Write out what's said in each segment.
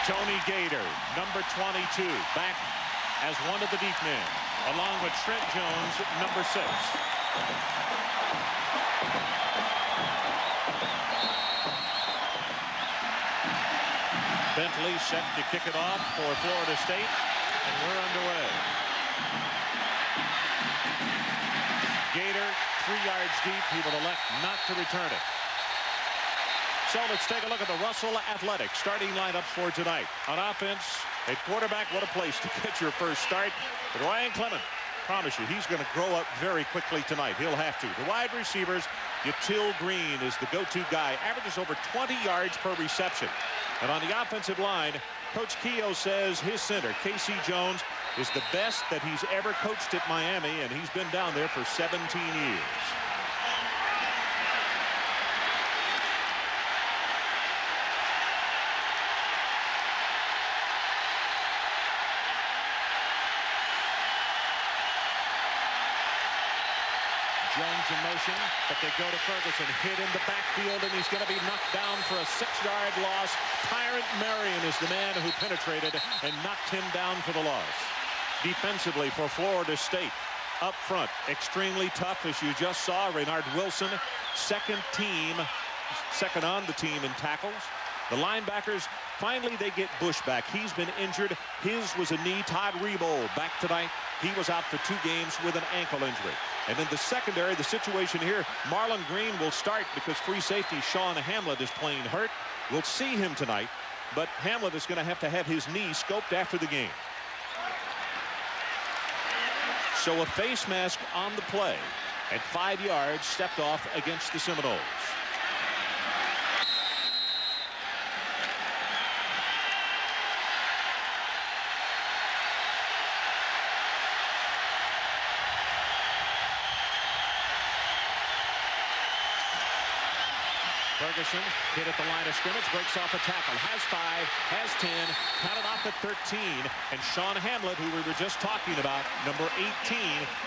Tony Gator, number 22, back as one of the deep men, along with Trent Jones, number 6. Bentley set to kick it off for Florida State, and we're underway. Gator 3 yards deep. He will elect not to return it. So let's take a look at the Russell Athletics starting lineups for tonight. On offense, at quarterback, what a place to get your first start. But Ryan Clement, promise you, he's going to grow up very quickly tonight. He'll have to. The wide receivers, Yatil Green is the go-to guy. Averages over 20 yards per reception. And on the offensive line, Coach Keough says his center, Casey Jones, is the best that he's ever coached at Miami, and he's been down there for 17 years. Jones in motion, but they go to Ferguson, hit in the backfield, and he's going to be knocked down for a 6-yard loss. Tyrant Marion is the man who penetrated and knocked him down for the loss. Defensively for Florida State, up front, extremely tough, as you just saw. Raynard Wilson, second on the team in tackles. The linebackers, finally they get Bush back. He's been injured. His was a knee. Todd Rebold back tonight. He was out for 2 games with an ankle injury. And in the secondary, the situation here, Marlon Green will start because free safety Sean Hamlet is playing hurt. We'll see him tonight, but Hamlet is going to have his knee scoped after the game. So a face mask on the play at 5 yards, stepped off against the Seminoles. Ferguson hit at the line of scrimmage, breaks off a tackle, has 5, has 10, counted off at 13, and Sean Hamlet, who we were just talking about, number 18,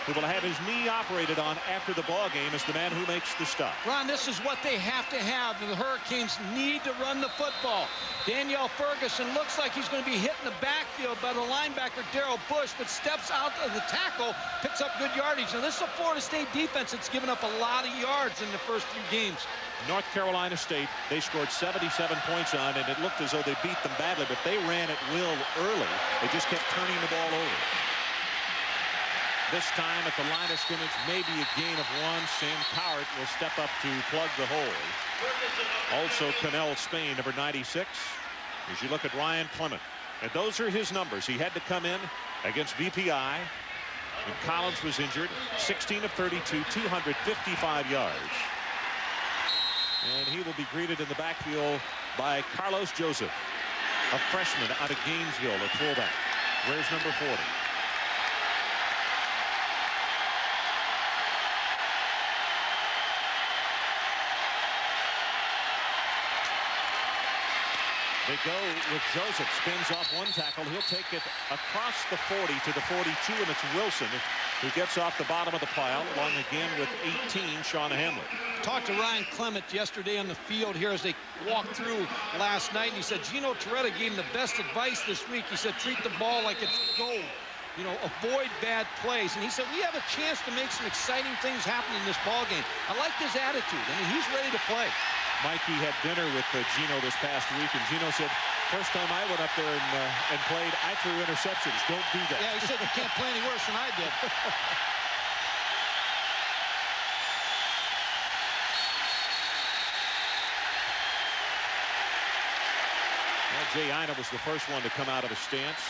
who will have his knee operated on after the ball game, is the man who makes the stop. Ron, this is what they have to have. The Hurricanes need to run the football. Daniel Ferguson looks like he's going to be hit in the backfield by the linebacker Darrell Bush, but steps out of the tackle, picks up good yardage. Now this is a Florida State defense that's given up a lot of yards in the first few games. North Carolina State, they scored 77 points on, and it looked as though they beat them badly, but they ran at will early. They just kept turning the ball over. This time at the line of scrimmage, maybe a gain of 1. Sam Cowart will step up to plug the hole. Also, Connell Spain, number 96. As you look at Ryan Clement, and those are his numbers. He had to come in against BPI when Collins was injured. 16 of 32, 255 yards. And he will be greeted in the backfield by Carlos Joseph, a freshman out of Gainesville at fullback. Where's number 40? They go with Joseph, spins off 1 tackle. He'll take it across the 40 to the 42, and it's Wilson who gets off the bottom of the pile, along again with 18, Sean Hamlet. Talked to Ryan Clement yesterday on the field here as they walked through last night, and he said Gino Torretta gave him the best advice this week. He said treat the ball like it's gold. You know, avoid bad plays. And he said we have a chance to make some exciting things happen in this ball game. I like his attitude. I mean, he's ready to play. Mikey had dinner with Gino this past week, and Gino said, first time I went up there and played, I threw interceptions. Don't do that. Yeah, he said you can't play any worse than I did. Well, Jay Ina was the first one to come out of his stance.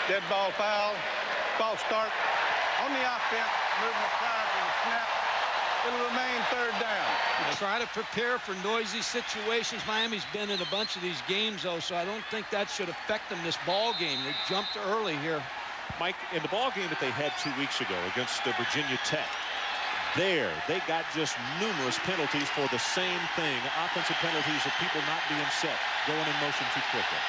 Dead ball foul. False start on the offense. Moving aside for the snap. It'll remain 3rd down. They try to prepare for noisy situations. Miami's been in a bunch of these games, though, so I don't think that should affect them this ball game. They jumped early here. Mike, in the ball game that they had 2 weeks ago against Virginia Tech, they got just numerous penalties for the same thing. Offensive penalties of people not being set, going in motion too quickly.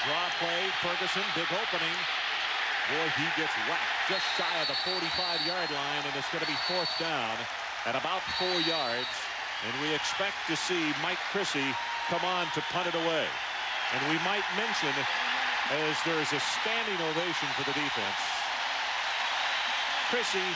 Draw play, Ferguson, big opening. Boy, he gets whacked just shy of the 45-yard line, and it's going to be 4th down at about 4 yards. And we expect to see Mike Chrissy come on to punt it away. And we might mention, as there is a standing ovation for the defense, Chrissy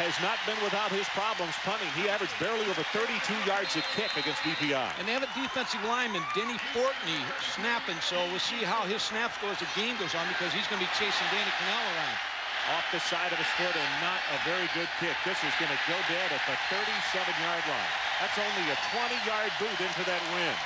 has not been without his problems punting. He averaged barely over 32 yards a kick against BPI. And they have a defensive lineman, Denny Fortney, snapping, so we'll see how his snaps go as the game goes on, because he's going to be chasing Danny Cannell around. Off the side of his foot, and not a very good kick. This is going to go dead at the 37-yard line. That's only a 20-yard boot into that wind.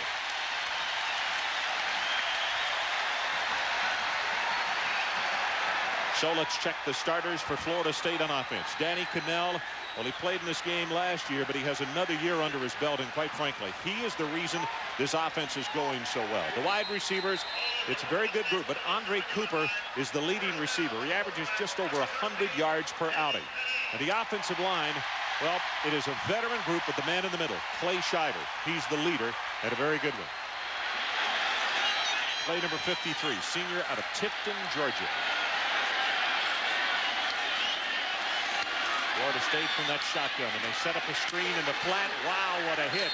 So let's check the starters for Florida State on offense. Danny Cannell, well, he played in this game last year, but he has another year under his belt, and quite frankly, he is the reason this offense is going so well. The wide receivers, it's a very good group, but Andre Cooper is the leading receiver. He averages just over 100 yards per outing. And the offensive line, well, it is a veteran group with the man in the middle, Clay Scheider. He's the leader, and a very good one. Play number 53, senior out of Tifton, Georgia. Florida State from that shotgun, and they set up a screen in the flat. Wow, what a hit.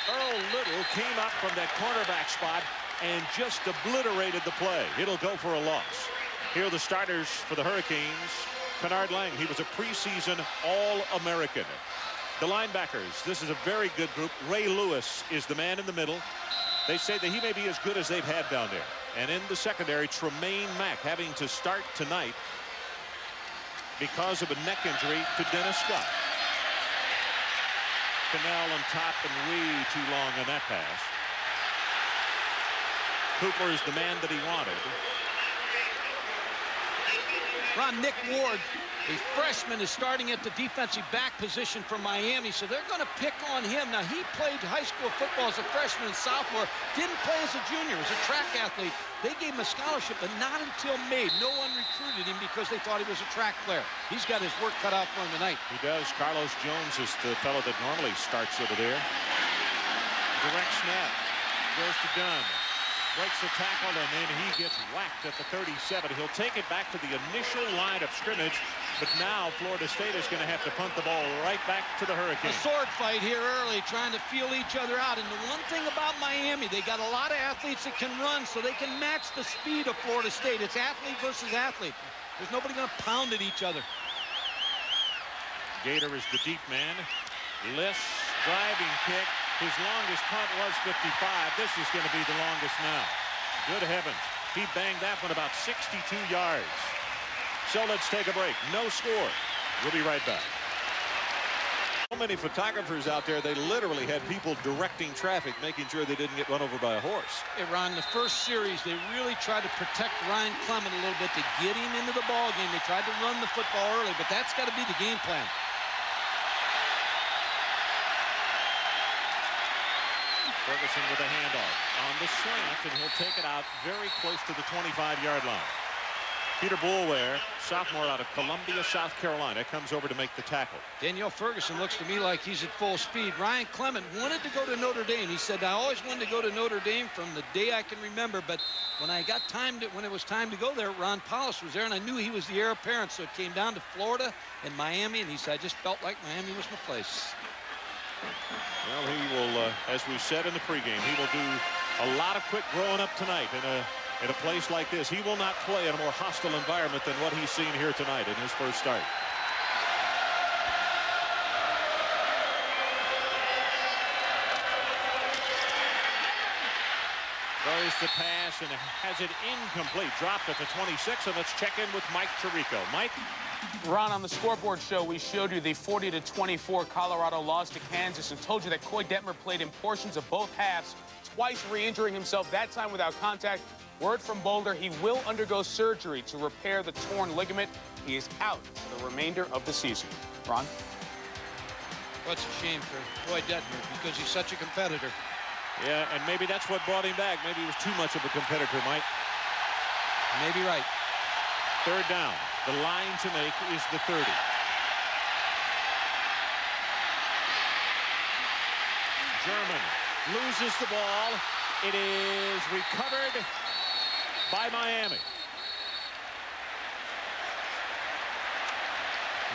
Earl Little came up from that cornerback spot and just obliterated the play. It'll go for a loss. Here are the starters for the Hurricanes. Kennard Lang, he was a preseason All-American. The linebackers, this is a very good group. Ray Lewis is the man in the middle. They say that he may be as good as they've had down there. And in the secondary, Tremaine Mack having to start tonight because of a neck injury to Dennis Scott. Cannell on top and way too long on that pass. Cooper is the man that he wanted. Ron, Nick Ward, a freshman, is starting at the defensive back position for Miami, so they're going to pick on him. Now, he played high school football as a freshman and sophomore, didn't play as a junior, as a track athlete. They gave him a scholarship, but not until May. No one recruited him because they thought he was a track player. He's got his work cut out for him tonight. He does. Carlos Jones is the fellow that normally starts over there. Direct snap. Goes to Dunn. Breaks the tackle, and then he gets whacked at the 37. He'll take it back to the initial line of scrimmage, but now Florida State is going to have to punt the ball right back to the Hurricanes. A sword fight here early, trying to feel each other out. And the one thing about Miami, they got a lot of athletes that can run, so they can match the speed of Florida State. It's athlete versus athlete. There's nobody going to pound at each other. Gator is the deep man. Liss, driving kick. His longest punt was 55. This is going to be the longest now. Good heavens. He banged that one about 62 yards. So let's take a break. No score. We'll be right back. So many photographers out there, they literally had people directing traffic, making sure they didn't get run over by a horse. Hey, Ron, the first series, they really tried to protect Ryan Clement a little bit to get him into the ball game. They tried to run the football early, but that's got to be the game plan. Ferguson with a handoff on the slant, and he'll take it out very close to the 25-yard line. Peter Boulware, sophomore out of Columbia, South Carolina, comes over to make the tackle. Danielle Ferguson looks to me like he's at full speed. Ryan Clement wanted to go to Notre Dame. He said, I always wanted to go to Notre Dame from the day I can remember, but when it was time to go there, Ron Paulus was there, and I knew he was the heir apparent, so it came down to Florida and Miami, and he said, I just felt like Miami was my place. Well, he will, as we said in the pregame, he will do a lot of quick growing up tonight in a place like this. He will not play in a more hostile environment than what he's seen here tonight in his first start. Throws the pass and has it incomplete. Dropped at the 26, and let's check in with Mike Tirico. Mike? Ron, on the scoreboard show, we showed you the 40-24 Colorado loss to Kansas and told you that Coy Detmer played in portions of both halves, twice re-injuring himself, that time without contact. Word from Boulder, he will undergo surgery to repair the torn ligament. He is out for the remainder of the season. Ron? Well, it's a shame for Coy Detmer because he's such a competitor. Yeah, and maybe that's what brought him back. Maybe he was too much of a competitor, Mike. Maybe right. Third down. The line to make is the 30. German loses the ball. It is recovered by Miami.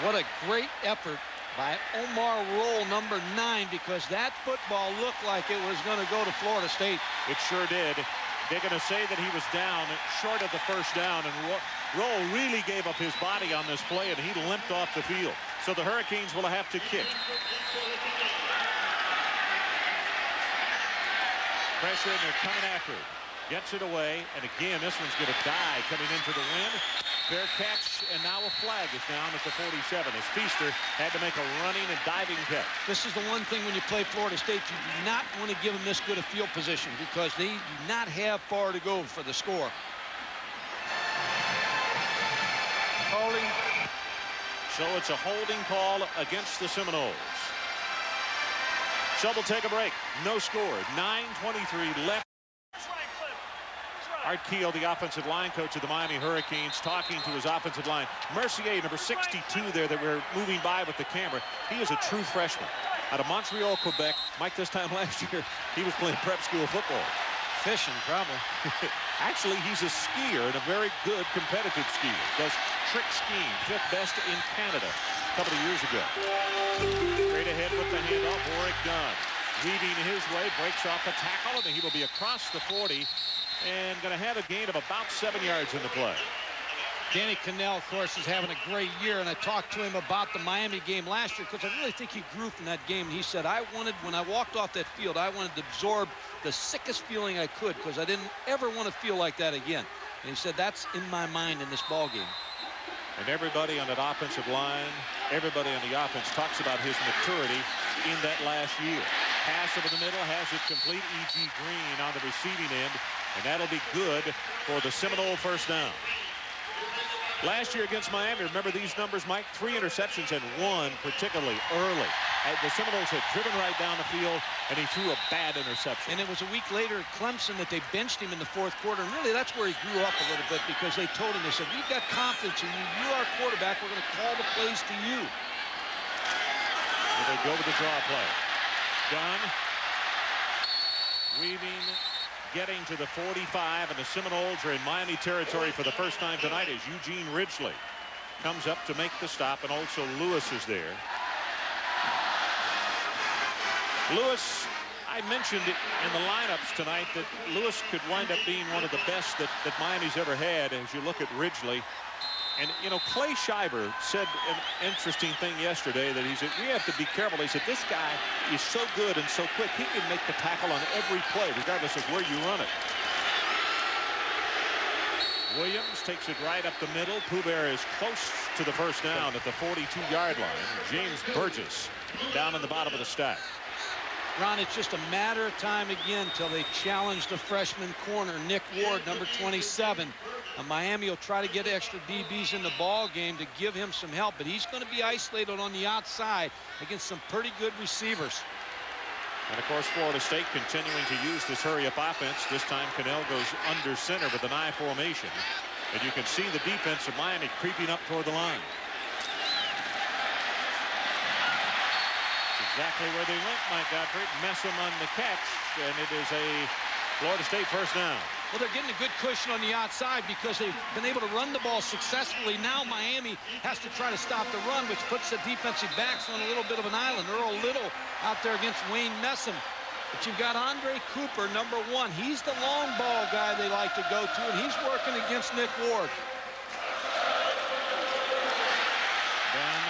What a great effort by Omar Roll, number 9, because that football looked like it was going to go to Florida State. It sure did. They're going to say that he was down short of the first down, and Roll really gave up his body on this play, and he limped off the field. So the Hurricanes will have to kick. Pressure, and they're coming after it. Gets it away, and again, this one's going to die coming into the wind. Fair catch, and now a flag is down at the 47 as Feaster had to make a running and diving catch. This is the one thing when you play Florida State, you do not want to give them this good a field position because they do not have far to go for the score. Holding. So it's a holding call against the Seminoles. So we'll take a break. No score. 9:23 left. Art Keough, the offensive line coach of the Miami Hurricanes, talking to his offensive line. Mercier, number 62 there that we're moving by with the camera. He is a true freshman. Out of Montreal, Quebec. Mike, this time last year, he was playing prep school football. Fishing, probably. Actually, he's a skier and a very good competitive skier. Does trick skiing, 5th best in Canada a couple of years ago. Straight ahead with the handoff, Warwick Dunn. Weaving his way, breaks off a tackle, and he will be across the 40. And going to have a gain of about 7 yards in the play. Danny Cannell, of course, is having a great year, and I talked to him about the Miami game last year because I really think he grew from that game. And he said, when I walked off that field, I wanted to absorb the sickest feeling I could because I didn't ever want to feel like that again. And he said, that's in my mind in this ball game. And everybody on that offensive line, everybody on the offense talks about his maturity in that last year. Pass over the middle, has it complete. E.G. Green on the receiving end. And that'll be good for the Seminole first down. Last year against Miami, remember these numbers, Mike? 3 interceptions and 1 particularly early. The Seminoles had driven right down the field, and he threw a bad interception. And it was a week later at Clemson that they benched him in the 4th quarter. And really, that's where he grew up a little bit because they told him, they said, we've got confidence in you. You're our quarterback. We're going to call the plays to you. And they go with the draw play. Dunn weaving, getting to the 45, and the Seminoles are in Miami territory for the first time tonight as Eugene Ridgely comes up to make the stop, and also Lewis is there. Lewis, I mentioned it in the lineups tonight that Lewis could wind up being one of the best that Miami's ever had as you look at Ridgely. And, you know, Clay Schreiber said an interesting thing yesterday that he said, we have to be careful. He said, this guy is so good and so quick. He can make the tackle on every play, regardless of where you run it. Williams takes it right up the middle. Pooh Bear is close to the first down at the 42-yard line. James Burgess down in the bottom of the stack. Ron, it's just a matter of time again till they challenge the freshman corner, Nick Ward, number 27. Miami will try to get extra DBs in the ball game to give him some help, but he's going to be isolated on the outside against some pretty good receivers. And, of course, Florida State continuing to use this hurry-up offense. This time, Cannell goes under center with an I formation. And you can see the defense of Miami creeping up toward the line. Exactly where they went, Mike Gottfried. Messam on the catch, and it is a Florida State first down. Well, they're getting a good cushion on the outside because they've been able to run the ball successfully. Now Miami has to try to stop the run, which puts the defensive backs on a little bit of an island. Earl Little out there against Wayne Messam. But you've got Andre Cooper, number 1. He's the long ball guy they like to go to, and he's working against Nick Ward. Then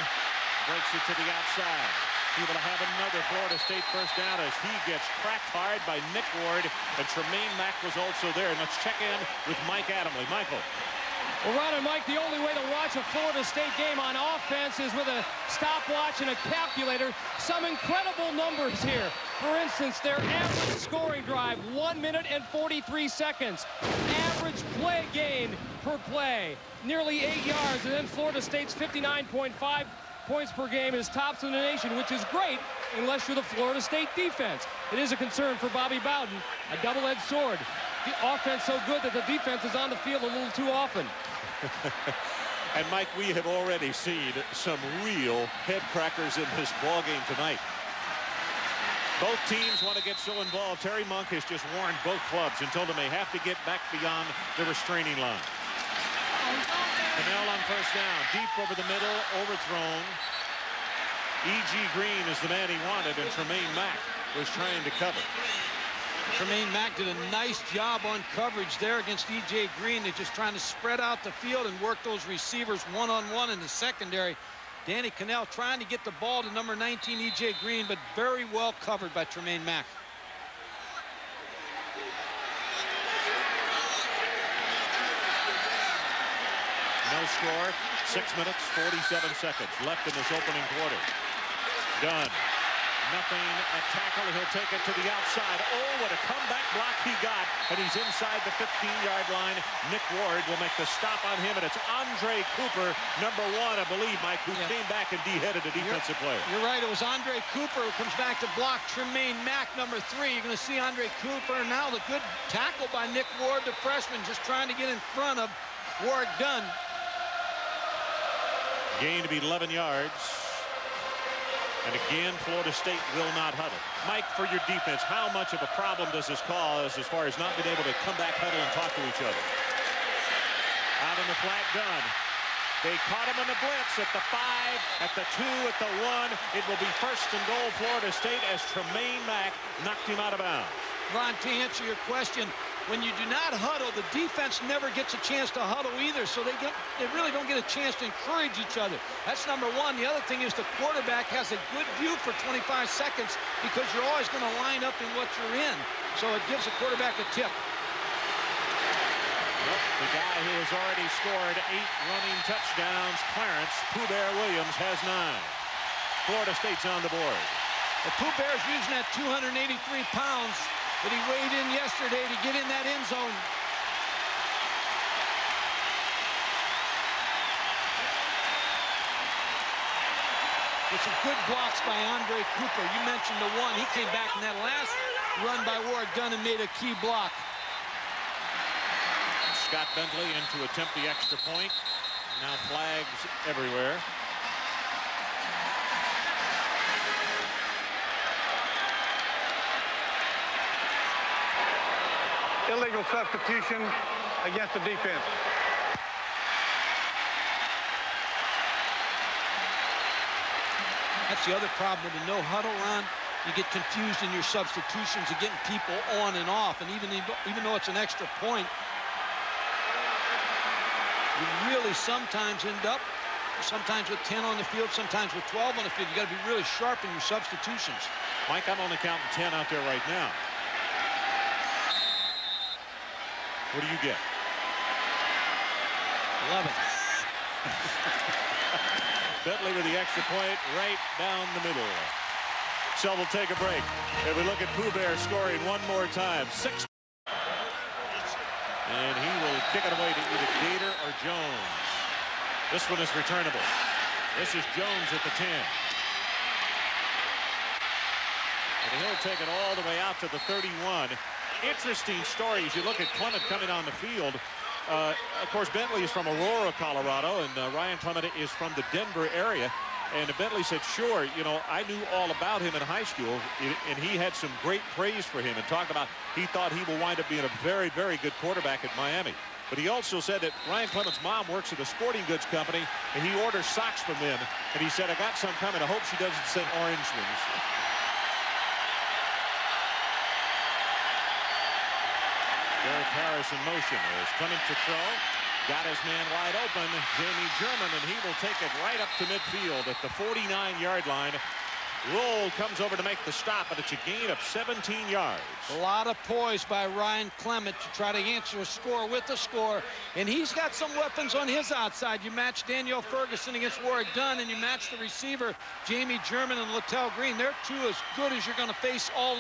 breaks it to the outside. Able to have another Florida State first down as he gets cracked hard by Nick Ward, and Tremaine Mack was also there. And let's check in with Mike Adamle. Michael. Well, Ron and Mike, the only way to watch a Florida State game on offense is with a stopwatch and a calculator. Some incredible numbers here. For instance, their average scoring drive, 1 minute and 43 seconds. Average play gain per play, nearly 8 yards. And then Florida State's 59.5 points per game is tops in the nation, which is great unless you're the Florida State defense. It is a concern for Bobby Bowden, a double-edged sword. The offense so good that the defense is on the field a little too often. And Mike, we have already seen some real head crackers in this ball game tonight. Both teams want to get so involved. Terry Monk has just warned both clubs and told them they have to get back beyond the restraining line. Cannell on first down. Deep over the middle. Overthrown. E.G. Green is the man he wanted, and Tremaine Mack was trying to cover. Tremaine Mack did a nice job on coverage there against E.J. Green. They're just trying to spread out the field and work those receivers one-on-one in the secondary. Danny Cannell trying to get the ball to number 19, E.J. Green, but very well covered by Tremaine Mack. No score. 6 minutes, 47 seconds left in this opening quarter. Dunn. Nothing at tackle. He'll take it to the outside. Oh, what a comeback block he got. And he's inside the 15-yard line. Nick Ward will make the stop on him. And it's Andre Cooper, number 1, I believe, Mike, who came back and de-headed a defensive player. You're right. It was Andre Cooper who comes back to block Tremaine Mack, number 3. You're going to see Andre Cooper. Now the good tackle by Nick Ward, the freshman, just trying to get in front of Ward Dunn. Gain of 11 yards. And again, Florida State will not huddle. Mike, for your defense, how much of a problem does this cause as far as not being able to come back, huddle, and talk to each other? Out in the flat, Dunn. They caught him in the blitz at the 5, at the 2, at the 1. It will be first and goal, Florida State, as Tremaine Mack knocked him out of bounds. Ron, to answer your question, when you do not huddle, the defense never gets a chance to huddle either, so they really don't get a chance to encourage each other. That's number 1. The other thing is the quarterback has a good view for 25 seconds because you're always going to line up in what you're in, so it gives the quarterback a tip. Well, the guy who has already scored 8 running touchdowns, Clarence Pooh Bear Williams, has 9. Florida State's on the board. The Pooh Bear's using that 283 pounds that he weighed in yesterday to get in that end zone. With some good blocks by Andre Cooper. You mentioned the one. He came back in that last run by Ward Dunn and made a key block. Scott Bentley in to attempt the extra point. Now flags everywhere. Illegal substitution against the defense. That's the other problem with the no huddle, Ron. You get confused in your substitutions of getting people on and off, and even though it's an extra point, you really sometimes end up sometimes with 10 on the field, sometimes with 12 on the field. You got to be really sharp in your substitutions. Mike, I'm only counting 10 out there right now. What do you get? 11. Bentley with the extra point right down the middle. So we'll take a break. And we look at Pooh Bear scoring one more time. 6. And he will kick it away to either Gator or Jones. This one is returnable. This is Jones at the 10. And he'll take it all the way out to the 31. Interesting story as you look at Clement coming on the field. Of course, Bentley is from Aurora, Colorado, and Ryan Clement is from the Denver area. And Bentley said, sure, you know, I knew all about him in high school, and he had some great praise for him and talked about he thought he will wind up being a very, very good quarterback at Miami. But he also said that Ryan Clement's mom works at a sporting goods company, and he orders socks from them. And he said, I got some coming. I hope she doesn't send orange ones. Derek Harris in motion as Clement to throw. Got his man wide open, Jamie German, and he will take it right up to midfield at the 49-yard line. Roll comes over to make the stop, but it's a gain of 17 yards. A lot of poise by Ryan Clement to try to answer a score with a score, and he's got some weapons on his outside. You match Daniel Ferguson against Ward Dunn, and you match the receiver Jamie German and Littell Green. They're two as good as you're going to face all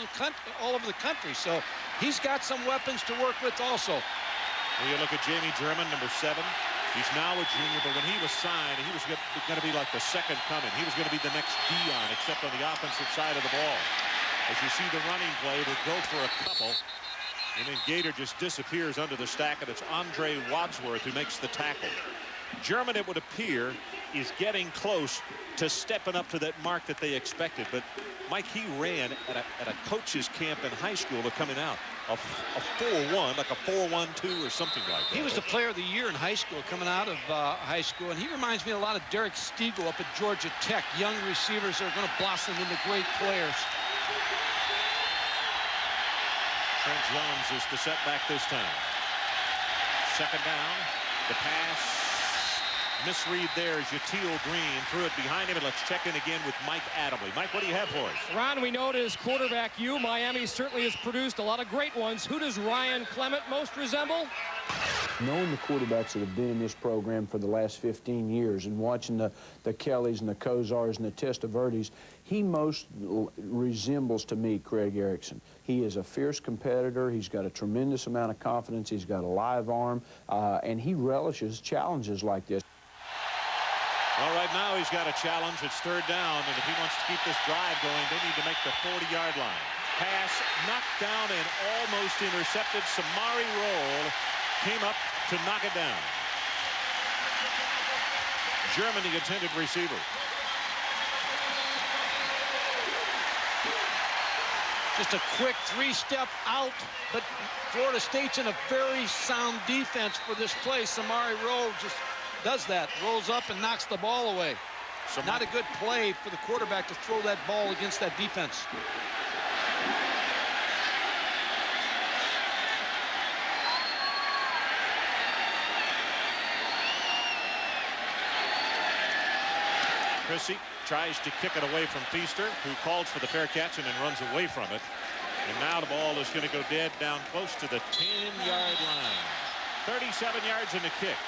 over the country. So he's got some weapons to work with also. Well, you look at Jamie German, number 7. He's now a junior, but when he was signed, he was going to be like the second coming. He was going to be the next Dion, except on the offensive side of the ball. As you see the running play, they go for a couple, and then Gator just disappears under the stack, and it's Andre Wadsworth who makes the tackle. German, it would appear, is getting close to stepping up to that mark that they expected. But Mike, he ran at a coach's camp in high school of coming out a 4.1, like a 4.12 or something like that. He was the player of the year in high school, coming out of high school, and he reminds me a lot of Derek Stiegel up at Georgia Tech. Young receivers that are going to blossom into great players. Trent Jones is the setback this time. Second down. The pass. Misread there is Yatil Green. Threw it behind him, and let's check in again with Mike Adamley. Mike, what do you have for us? Ron, we know it is quarterback you. Miami certainly has produced a lot of great ones. Who does Ryan Clement most resemble? Knowing the quarterbacks that have been in this program for the last 15 years and watching the Kellys and the Kozars and the Testaverdes, he most resembles to me Craig Erickson. He is a fierce competitor. He's got a tremendous amount of confidence. He's got a live arm, and he relishes challenges like this. Well, right now he's got a challenge. It's third down, and if he wants to keep this drive going, they need to make the 40-yard line. Pass knocked down and almost intercepted. Samari Roll came up to knock it down. Germany intended receiver. Just a quick three-step out, but Florida State's in a very sound defense for this play. Samari Roll just does that, rolls up and knocks the ball away. Not a good play for the quarterback to throw that ball against that defense. Chrissy tries to kick it away from Feaster, who calls for the fair catch and then runs away from it. And now the ball is going to go dead down close to the 10-yard line. 37 yards in the kick.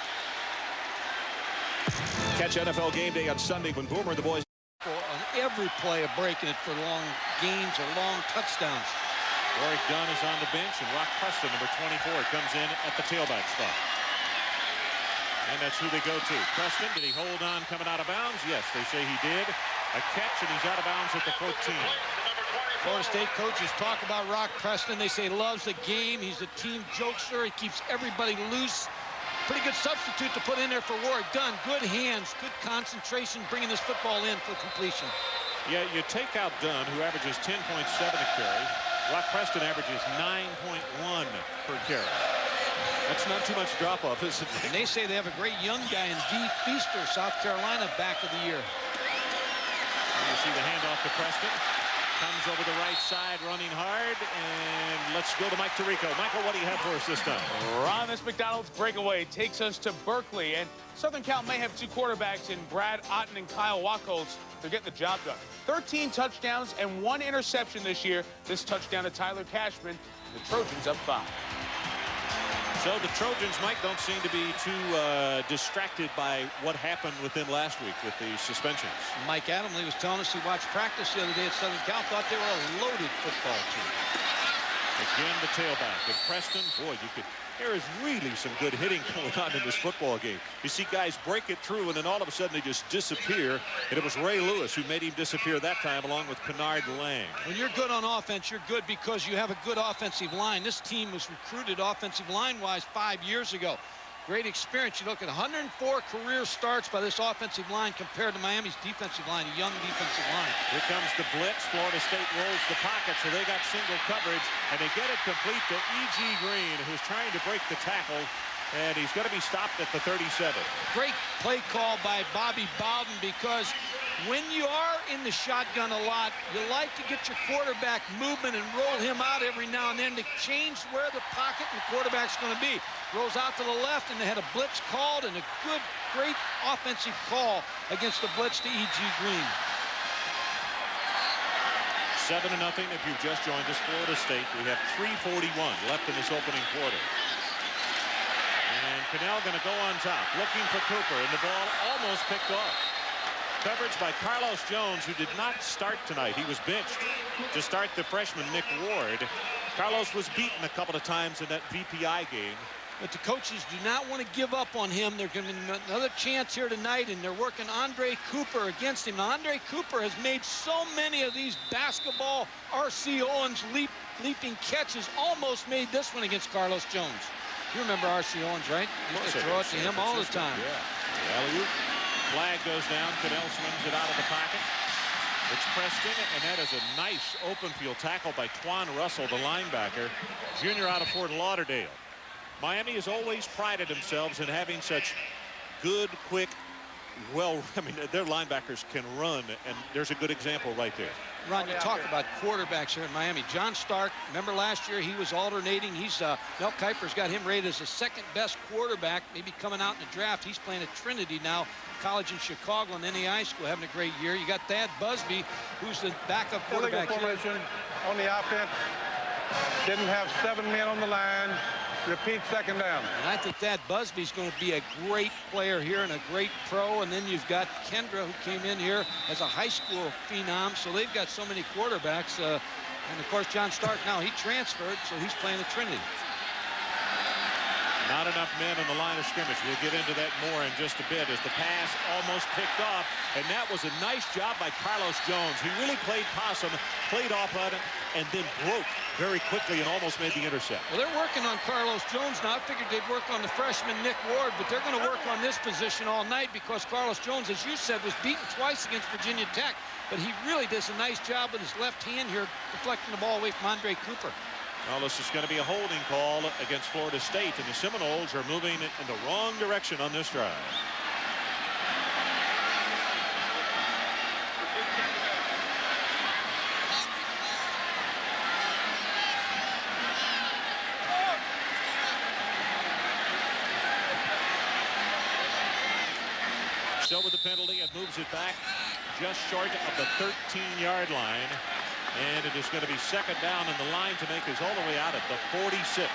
Catch NFL Game Day on Sunday when Boomer and the boys on every play of breaking it for long gains or long touchdowns. Warwick Dunn is on the bench, and Rock Preston, number 24, comes in at the tailback spot. And that's who they go to. Preston, did he hold on coming out of bounds? Yes, they say he did. A catch, and he's out of bounds at the 14. Florida State coaches talk about Rock Preston. They say he loves the game. He's a team jokester. He keeps everybody loose. Pretty good substitute to put in there for Warwick Dunn. Good hands, good concentration, bringing this football in for completion. Yeah, you take out Dunn, who averages 10.7 a carry. Rock Preston averages 9.1 per carry. That's not too much drop-off, is it? And they say they have a great young guy in D. Feaster, South Carolina, back of the year. And you see the handoff to Preston. Comes over the right side, running hard, and let's go to Mike Tirico. Michael, what do you have for us this time? Ron, this McDonald's breakaway takes us to Berkeley, and Southern Cal may have two quarterbacks in Brad Otten and Kyle Wachholz. They're getting the job done. 13 touchdowns and 1 interception this year. This touchdown to Tyler Cashman. The Trojans up 5. So the Trojans, Mike, don't seem to be too distracted by what happened with them last week with the suspensions. Mike Adamley was telling us he watched practice the other day at Southern Cal, thought they were a loaded football team. Again, the tailback. And Preston, boy, there is really some good hitting going on in this football game. You see guys break it through, and then all of a sudden they just disappear. And it was Ray Lewis who made him disappear that time, along with Kennard Lang. When you're good on offense, you're good because you have a good offensive line. This team was recruited offensive line-wise 5 years ago. Great experience. You look at 104 career starts by this offensive line compared to Miami's defensive line, a young defensive line. Here comes the blitz. Florida State rolls the pocket, so they got single coverage, and they get it complete to E.G. Green, who's trying to break the tackle, and he's going to be stopped at the 37. Great play call by Bobby Bowden, because when you are in the shotgun a lot, you like to get your quarterback movement and roll him out every now and then to change where the pocket and the quarterback's going to be. Rolls out to the left, and they had a blitz called, and a great offensive call against the blitz to E.G. Green. 7-0 if you've just joined us. Florida State. We have 3:41 left in this opening quarter. And Cannell going to go on top, looking for Cooper, and the ball almost picked off. Coverage by Carlos Jones, who did not start tonight. He was benched to start the freshman Nick Ward. Carlos was beaten a couple of times in that VPI game. But the coaches do not want to give up on him. They're going to give another chance here tonight, and they're working Andre Cooper against him. Now, Andre Cooper has made so many of these basketball R.C. Owens leaping catches, almost made this one against Carlos Jones. You remember R.C. Owens, right? You used to throw it to him all the time. Yeah. Flag goes down. Cannell swings it out of the pocket. It's Preston, and that is a nice open field tackle by Twan Russell, the linebacker, junior out of Fort Lauderdale. Miami has always prided themselves in having such good, quick, their linebackers can run, and there's a good example right there. Ron, you talk about quarterbacks here in Miami. John Stark, remember last year he was alternating. Mel Kiper's got him rated as the second best quarterback, maybe coming out in the draft. He's playing at Trinity now, college in Chicago and NAI school, having a great year. You got Thad Busby, who's the backup quarterback formation on the offense. Didn't have 7 men on the line. Repeat second down. And I think Thad Busby's going to be a great player here and a great pro. And then you've got Kendra, who came in here as a high school phenom. So they've got so many quarterbacks. And, of course, John Stark now, he transferred, so he's playing at Trinity. Not enough men on the line of scrimmage. We'll get into that more in just a bit as the pass almost picked off. And that was a nice job by Carlos Jones. He really played possum, played off on it, and then broke very quickly and almost made the intercept. Well, they're working on Carlos Jones now. I figured they'd work on the freshman Nick Ward, but they're going to work on this position all night because Carlos Jones, as you said, was beaten twice against Virginia Tech. But he really does a nice job with his left hand here, deflecting the ball away from Andre Cooper. Well, this is going to be a holding call against Florida State, and the Seminoles are moving in the wrong direction on this drive. Still with the penalty, it moves it back just short of the 13-yard line. And it is going to be second down, and the line to make is all the way out at the 46.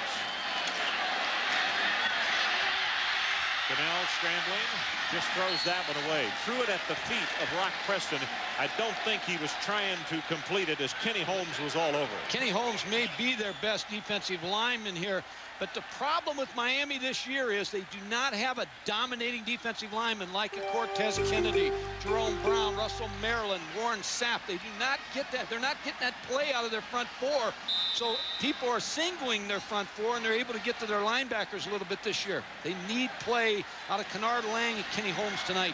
Cannell scrambling, just throws that one away. Threw it at the feet of Rock Preston. I don't think he was trying to complete it as Kenny Holmes was all over it. Kenny Holmes may be their best defensive lineman here, but the problem with Miami this year is they do not have a dominating defensive lineman like a Cortez Kennedy, Jerome Brown, Russell Maryland, Warren Sapp. They do not get that. They're not getting that play out of their front four. So people are singling their front four, and they're able to get to their linebackers a little bit this year. They need play out of Kennard Lang and Kenny Holmes tonight.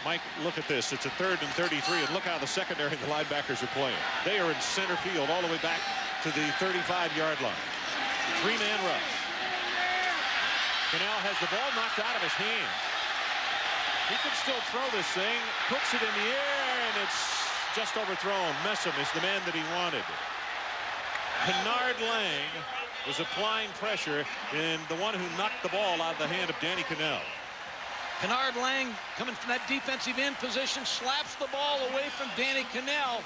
Mike, look at this. It's a 3rd and 33, and look how the secondary and the linebackers are playing. They are in center field all the way back to the 35-yard line. 3-man rush. Cannell has the ball knocked out of his hands. He can still throw this thing, puts it in the air, and it's just overthrown. Messam is the man that he wanted. Kennard Lang was applying pressure, and the one who knocked the ball out of the hand of Danny Cannell. Kennard Lang coming from that defensive end position, slaps the ball away from Danny Cannell.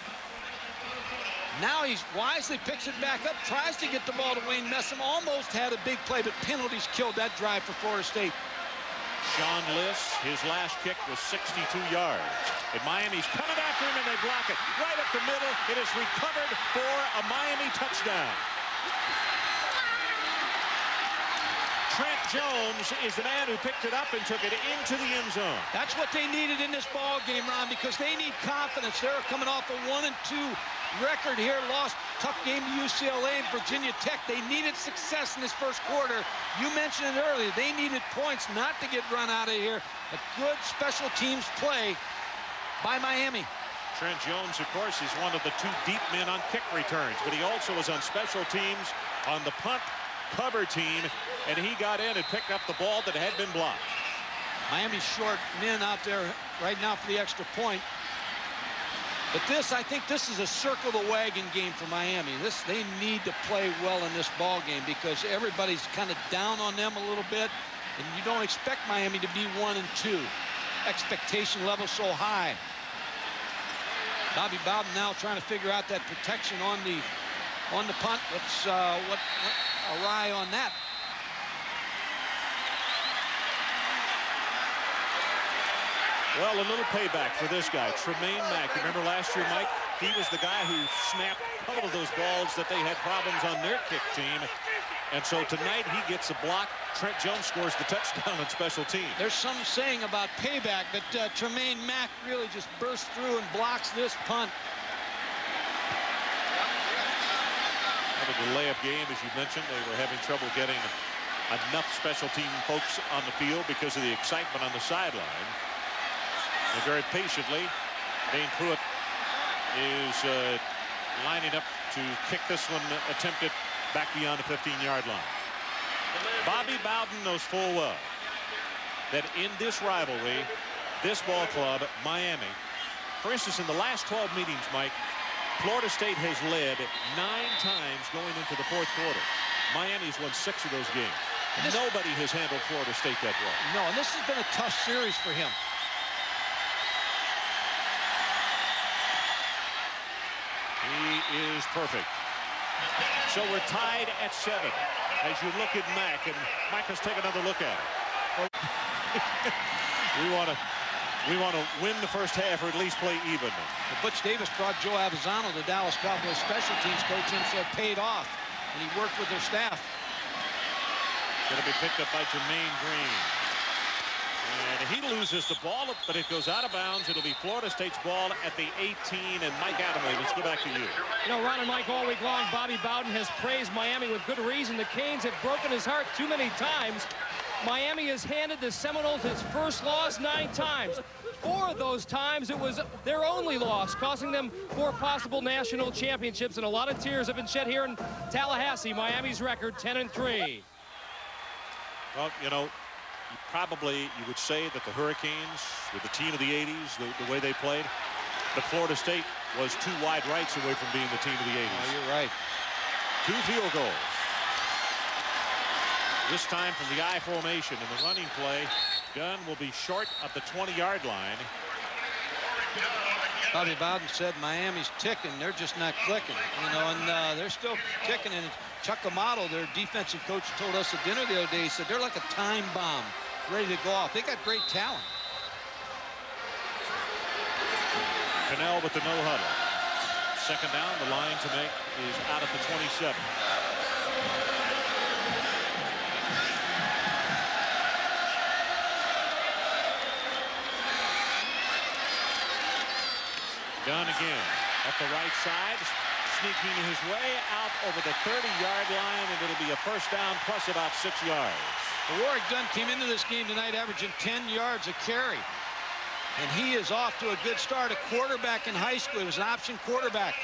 Now he wisely picks it back up, tries to get the ball to Wayne Messam. Almost had a big play, but penalties killed that drive for Florida State. Sean Liss, his last kick was 62 yards. And Miami's coming after him, and they block it. Right up the middle, it is recovered for a Miami touchdown. Trent Jones is the man who picked it up and took it into the end zone. That's what they needed in this ball game, Ron, because they need confidence. They're coming off a 1-2 record here, lost tough game to UCLA and Virginia Tech. They needed success in this first quarter. You mentioned it earlier. They needed points not to get run out of here. A good special teams play by Miami. Trent Jones, of course, is one of the 2 deep men on kick returns, but he also was on special teams on the punt cover team, and he got in and picked up the ball that had been blocked. Miami's short men out there right now for the extra point. But this, I think this is a circle the wagon game for Miami. They need to play well in this ball game because everybody's kind of down on them a little bit, and you don't expect Miami to be 1-2. Expectation level so high. Bobby Bowden now trying to figure out that protection on the punt. What's what awry on that? Well, a little payback for this guy, Tremaine Mack. Remember last year, Mike? He was the guy who snapped a couple of those balls that they had problems on their kick team. And so tonight he gets a block. Trent Jones scores the touchdown on special teams. There's some saying about payback, but Tremaine Mack really just bursts through and blocks this punt. Kind of a layup game, as you mentioned. They were having trouble getting enough special team folks on the field because of the excitement on the sideline. And very patiently, Dane Pruitt is lining up to kick this one, attempted back beyond the 15-yard line. Bobby Bowden knows full well that in this rivalry, this ball club, Miami, for instance, in the last 12 meetings, Mike, Florida State has led 9 times going into the fourth quarter. Miami's won 6 of those games. Nobody has handled Florida State that well. No, and this has been a tough series for him. He is perfect. So we're tied at 7 as you look at Mack, and Mike, let's take another look at it. we want to win the first half or at least play even. Butch Davis brought Joe Avisano, the Dallas Cowboys special teams coach, and so it paid off, and he worked with their staff. Going to be picked up by Jermaine Green. And he loses the ball, but it goes out of bounds. It'll be Florida State's ball at the 18, and Mike Adamle, let's go back to you. You know, Ron and Mike, all week long, Bobby Bowden has praised Miami with good reason. The Canes have broken his heart too many times. Miami has handed the Seminoles its first loss 9 times. 4 of those times it was their only loss, costing them 4 possible national championships, and a lot of tears have been shed here in Tallahassee. Miami's record 10-3. Well, you know, you would say that the Hurricanes were the team of the 80s, the way they played, but Florida State was 2 wide rights away from being the team of the 80s. Oh, you're right. 2 field goals. This time from the I formation in the running play. Gunn will be short of the 20-yard line. Bobby Bowden said Miami's ticking. They're just not clicking, you know, and they're still ticking. And Chuck Amato, their defensive coach, told us at dinner the other day, he said they're like a time bomb ready to go off. They got great talent. Cannell with the no huddle. Second down, the line to make is out at the 27. Gunn again at the right side, sneaking his way out over the 30-yard line, and it'll be a first down plus about 6 yards. Warwick Dunn came into this game tonight averaging 10 yards a carry, and he is off to a good start. A quarterback in high school. He was an option quarterback.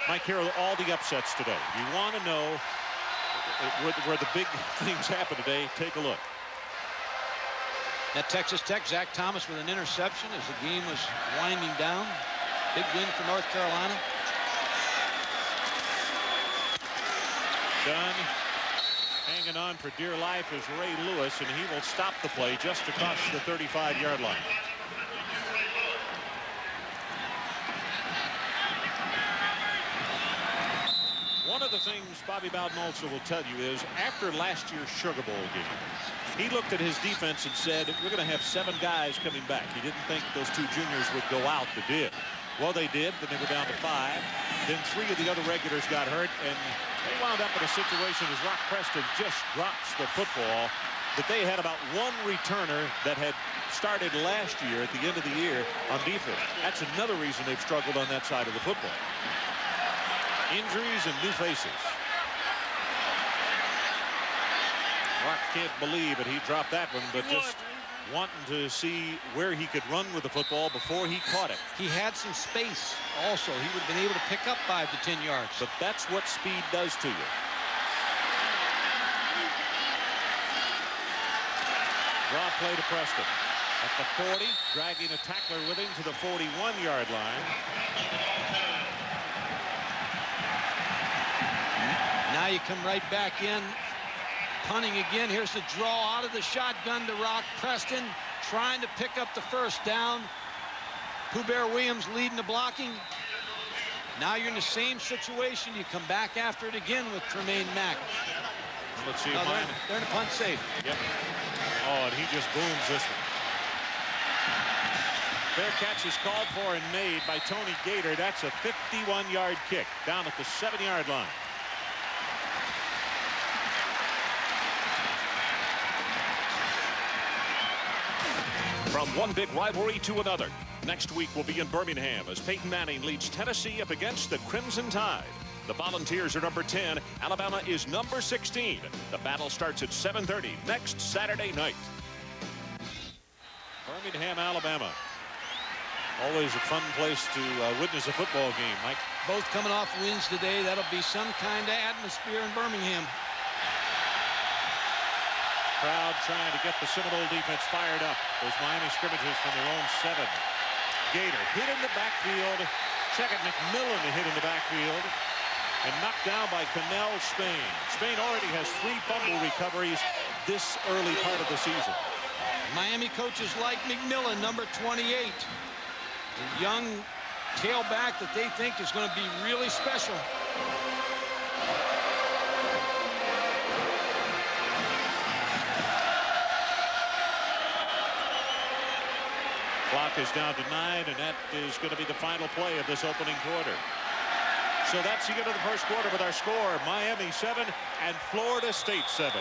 Mike, here are all the upsets today. You want to know where the big things happen today, take a look. At Texas Tech, Zach Thomas with an interception as the game was winding down. Big win for North Carolina. Dunn hanging on for dear life is Ray Lewis, and he will stop the play just across the 35-yard line. One of the things Bobby Bowden also will tell you is after last year's Sugar Bowl game, he looked at his defense and said, we're going to have 7 guys coming back. He didn't think those 2 juniors would go out. They did. Well, they did, but they were down to 5. Then 3 of the other regulars got hurt, and they wound up in a situation as Rock Preston just drops the football that they had about 1 returner that had started last year at the end of the year on defense. That's another reason they've struggled on that side of the football. Injuries and new faces. Rock can't believe it. He dropped that one, but just wanting to see where he could run with the football before he caught it. He had some space also. He would have been able to pick up 5 to 10 yards. But that's what speed does to you. Draw play to Preston. At the 40, dragging a tackler with him to the 41-yard line. Now you come right back in. Punting again. Here's the draw out of the shotgun to Rock Preston, trying to pick up the first down. Pooh Bear Williams leading the blocking. Now you're in the same situation. You come back after it again with Tremaine Mack. Let's see. They're in a punt safe. Yep. Oh, and he just booms this one. Fair catch is called for and made by Tony Gator. That's a 51-yard kick down at the 7-yard line. From one big rivalry to another, next week we'll be in Birmingham as Peyton Manning leads Tennessee up against the Crimson Tide. The Volunteers are number 10. Alabama is number 16. The battle starts at 7:30 next Saturday night. Birmingham, Alabama. Always a fun place to witness a football game, Mike. Both coming off wins today. That'll be some kind of atmosphere in Birmingham. Crowd trying to get the Seminole defense fired up. Those Miami scrimmages from their own 7. Gator hit in the backfield. Check it, McMillan hit in the backfield. And knocked down by Cannell Spain. Spain already has 3 fumble recoveries this early part of the season. Miami coaches like McMillan, number 28. The young tailback that they think is going to be really special. Clock is down to 9, and that is going to be the final play of this opening quarter. So that's the end of the first quarter with our score. Miami 7 and Florida State 7.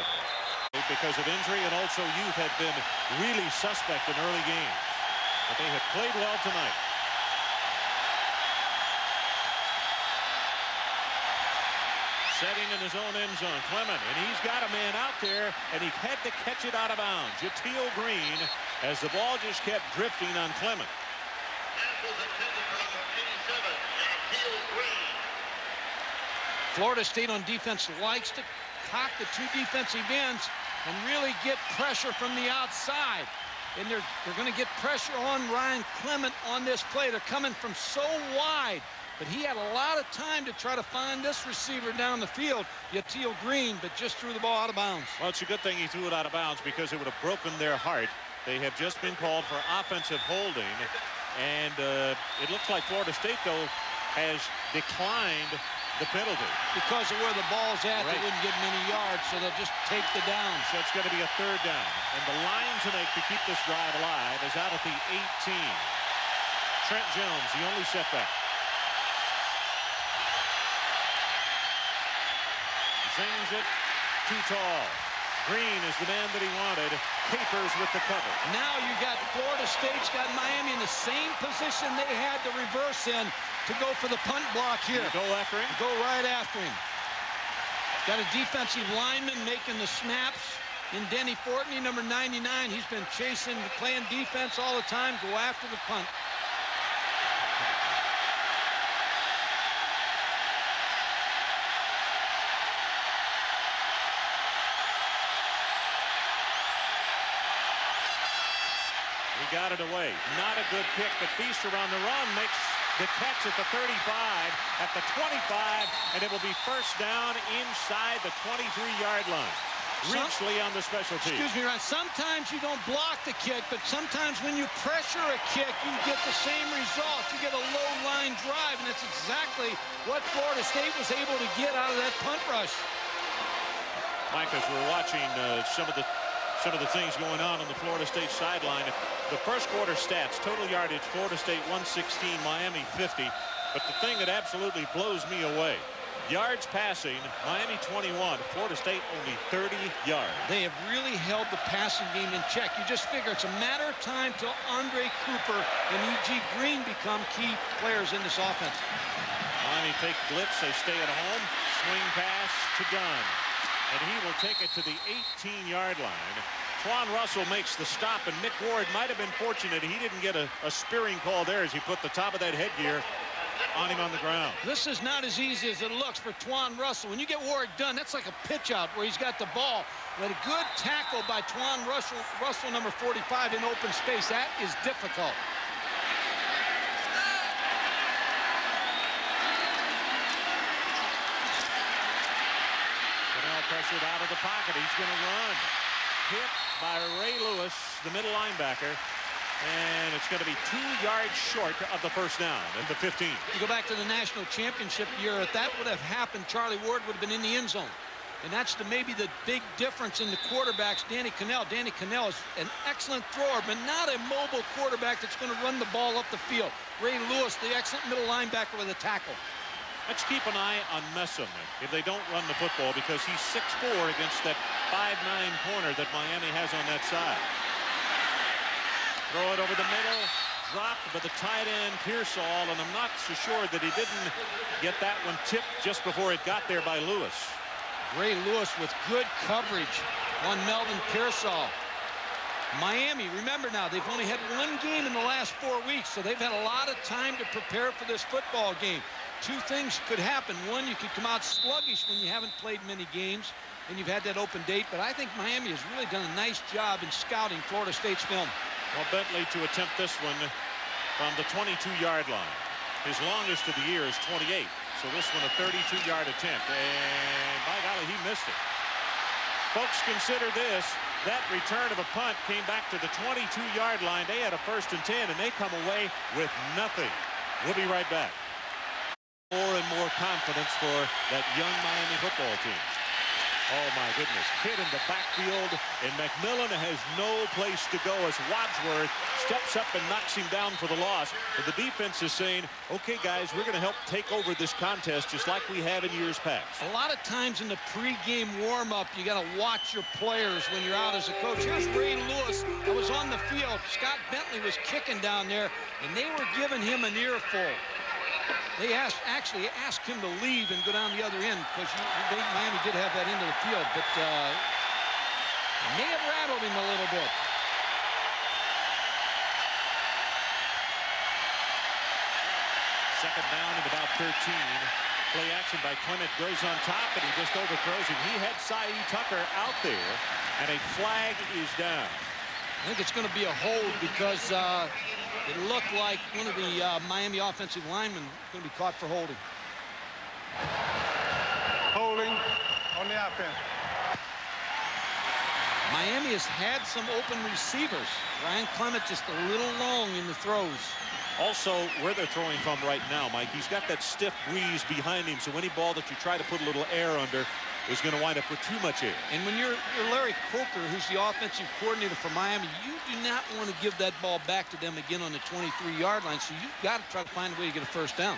Because of injury and also youth had been really suspect in early games. But they have played well tonight. Setting in his own end zone, Clement, and he's got a man out there, and he had to catch it out of bounds. Jateel Green, as the ball just kept drifting on Clement. Florida State on defense likes to cock the 2 defensive ends and really get pressure from the outside. And they're going to get pressure on Ryan Clement on this play. They're coming from so wide. But he had a lot of time to try to find this receiver down the field, Jateel Green, but just threw the ball out of bounds. Well, it's a good thing he threw it out of bounds because it would have broken their heart. They have just been called for offensive holding. And it looks like Florida State, though, has declined the penalty. Because of where the ball's at, right. They wouldn't get many yards, so they'll just take the down. So it's going to be a 3rd down. And the line to make to keep this drive alive is out at the 18. Trent Jones, the only setback. Zings it too tall. Green is the man that he wanted. Capers with the cover. Now you got Florida State's got Miami in the same position they had to reverse in to go for the punt block here. You go after him? Go right after him. Got a defensive lineman making the snaps in Denny Fortney, number 99. He's been chasing, playing defense all the time. Go after the punt. Got it away. Not a good kick, but Feaster on the run makes the catch at the 35, at the 25, and it will be 1st down inside the 23-yard line. Ridgely on the special team. Excuse me, Ryan. Sometimes you don't block the kick, but sometimes when you pressure a kick, you get the same result. You get a low-line drive, and that's exactly what Florida State was able to get out of that punt rush. Mike, as we're watching some of the things going on the Florida State sideline, the first quarter stats, total yardage, Florida State 116, Miami 50. But the thing that absolutely blows me away, yards passing, Miami 21, Florida State only 30 yards. They have really held the passing game in check. You just figure it's a matter of time till Andre Cooper and E.G. Green become key players in this offense. Miami take blitz, they stay at home, swing pass to Dunn. And he will take it to the 18-yard line. Twan Russell makes the stop, and Nick Ward might have been fortunate. He didn't get a spearing call there as he put the top of that headgear on him on the ground. This is not as easy as it looks for Twan Russell. When you get Ward done, that's like a pitch out where he's got the ball. But a good tackle by Twan Russell, number 45, in open space. That is difficult. Pressured out of the pocket. He's going to run. Hit by Ray Lewis, the middle linebacker. And it's going to be 2 yards short of the 1st down at the 15. You go back to the national championship year. If that would have happened, Charlie Ward would have been in the end zone. And that's maybe the big difference in the quarterbacks. Danny Cannell. Danny Cannell is an excellent thrower, but not a mobile quarterback that's going to run the ball up the field. Ray Lewis, the excellent middle linebacker with a tackle. Let's keep an eye on Messam if they don't run the football, because he's 6'4" against that 5'9" corner that Miami has on that side. Throw it over the middle, dropped by the tight end Pearsall, and I'm not so sure that he didn't get that one tipped just before it got there by Lewis. Ray Lewis with good coverage on Melvin Pearsall. Miami, remember now, they've only had one game in the last 4 weeks, so they've had a lot of time to prepare for this football game. Two things could happen. One, you could come out sluggish when you haven't played many games and you've had that open date, but I think Miami has really done a nice job in scouting Florida State's film. Well, Bentley to attempt this one from the 22-yard line. His longest of the year is 28, so this one a 32-yard attempt, and by golly, he missed it. Folks, consider this. That return of a punt came back to the 22-yard line. They had a 1st and 10, and they come away with nothing. We'll be right back. More and more confidence for that young Miami football team. Oh, my goodness. Hit in the backfield, and McMillan has no place to go as Wadsworth steps up and knocks him down for the loss. But the defense is saying, okay, guys, we're going to help take over this contest just like we have in years past. A lot of times in the pregame warm-up, you got to watch your players when you're out as a coach. Here's Ray Lewis. I was on the field. Scott Bentley was kicking down there, and they were giving him an earful. They actually asked him to leave and go down the other end because Miami did have that into the field, but may have rattled him a little bit. Second down and about 13. Play action by Clement goes on top, and he just overthrows him. He had Saeed Tucker out there, and a flag is down. I think it's going to be a hold because it looked like one of the Miami offensive linemen going to be caught for holding. Holding on the offense. Miami has had some open receivers. Ryan Clement just a little long in the throws. Also, where they're throwing from right now, Mike, he's got that stiff breeze behind him, so any ball that you try to put a little air under is going to wind up with too much air. And when you're Larry Coker, who's the offensive coordinator for Miami, you do not want to give that ball back to them again on the 23-yard line, so you've got to try to find a way to get a 1st down.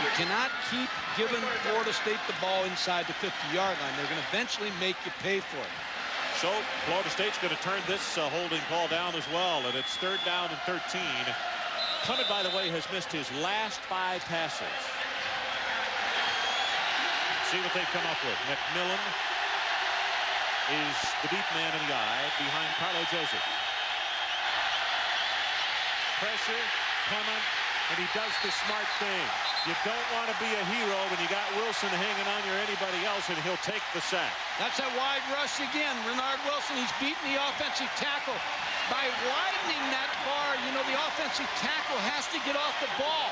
You cannot keep giving Florida State the ball inside the 50-yard line. They're going to eventually make you pay for it. So Florida State's going to turn this holding call down as well, and it's 3rd down and 13. Clement, by the way, has missed his last 5 passes. See what they come up with. McMillan is the deep man in the eye behind Carlo Joseph. Pressure, Clement, and he does the smart thing. You don't want to be a hero when you got Wilson hanging on you or anybody else, and he'll take the sack. That's that wide rush again. Renard Wilson, he's beaten the offensive tackle. By widening that bar, you know, the offensive tackle has to get off the ball.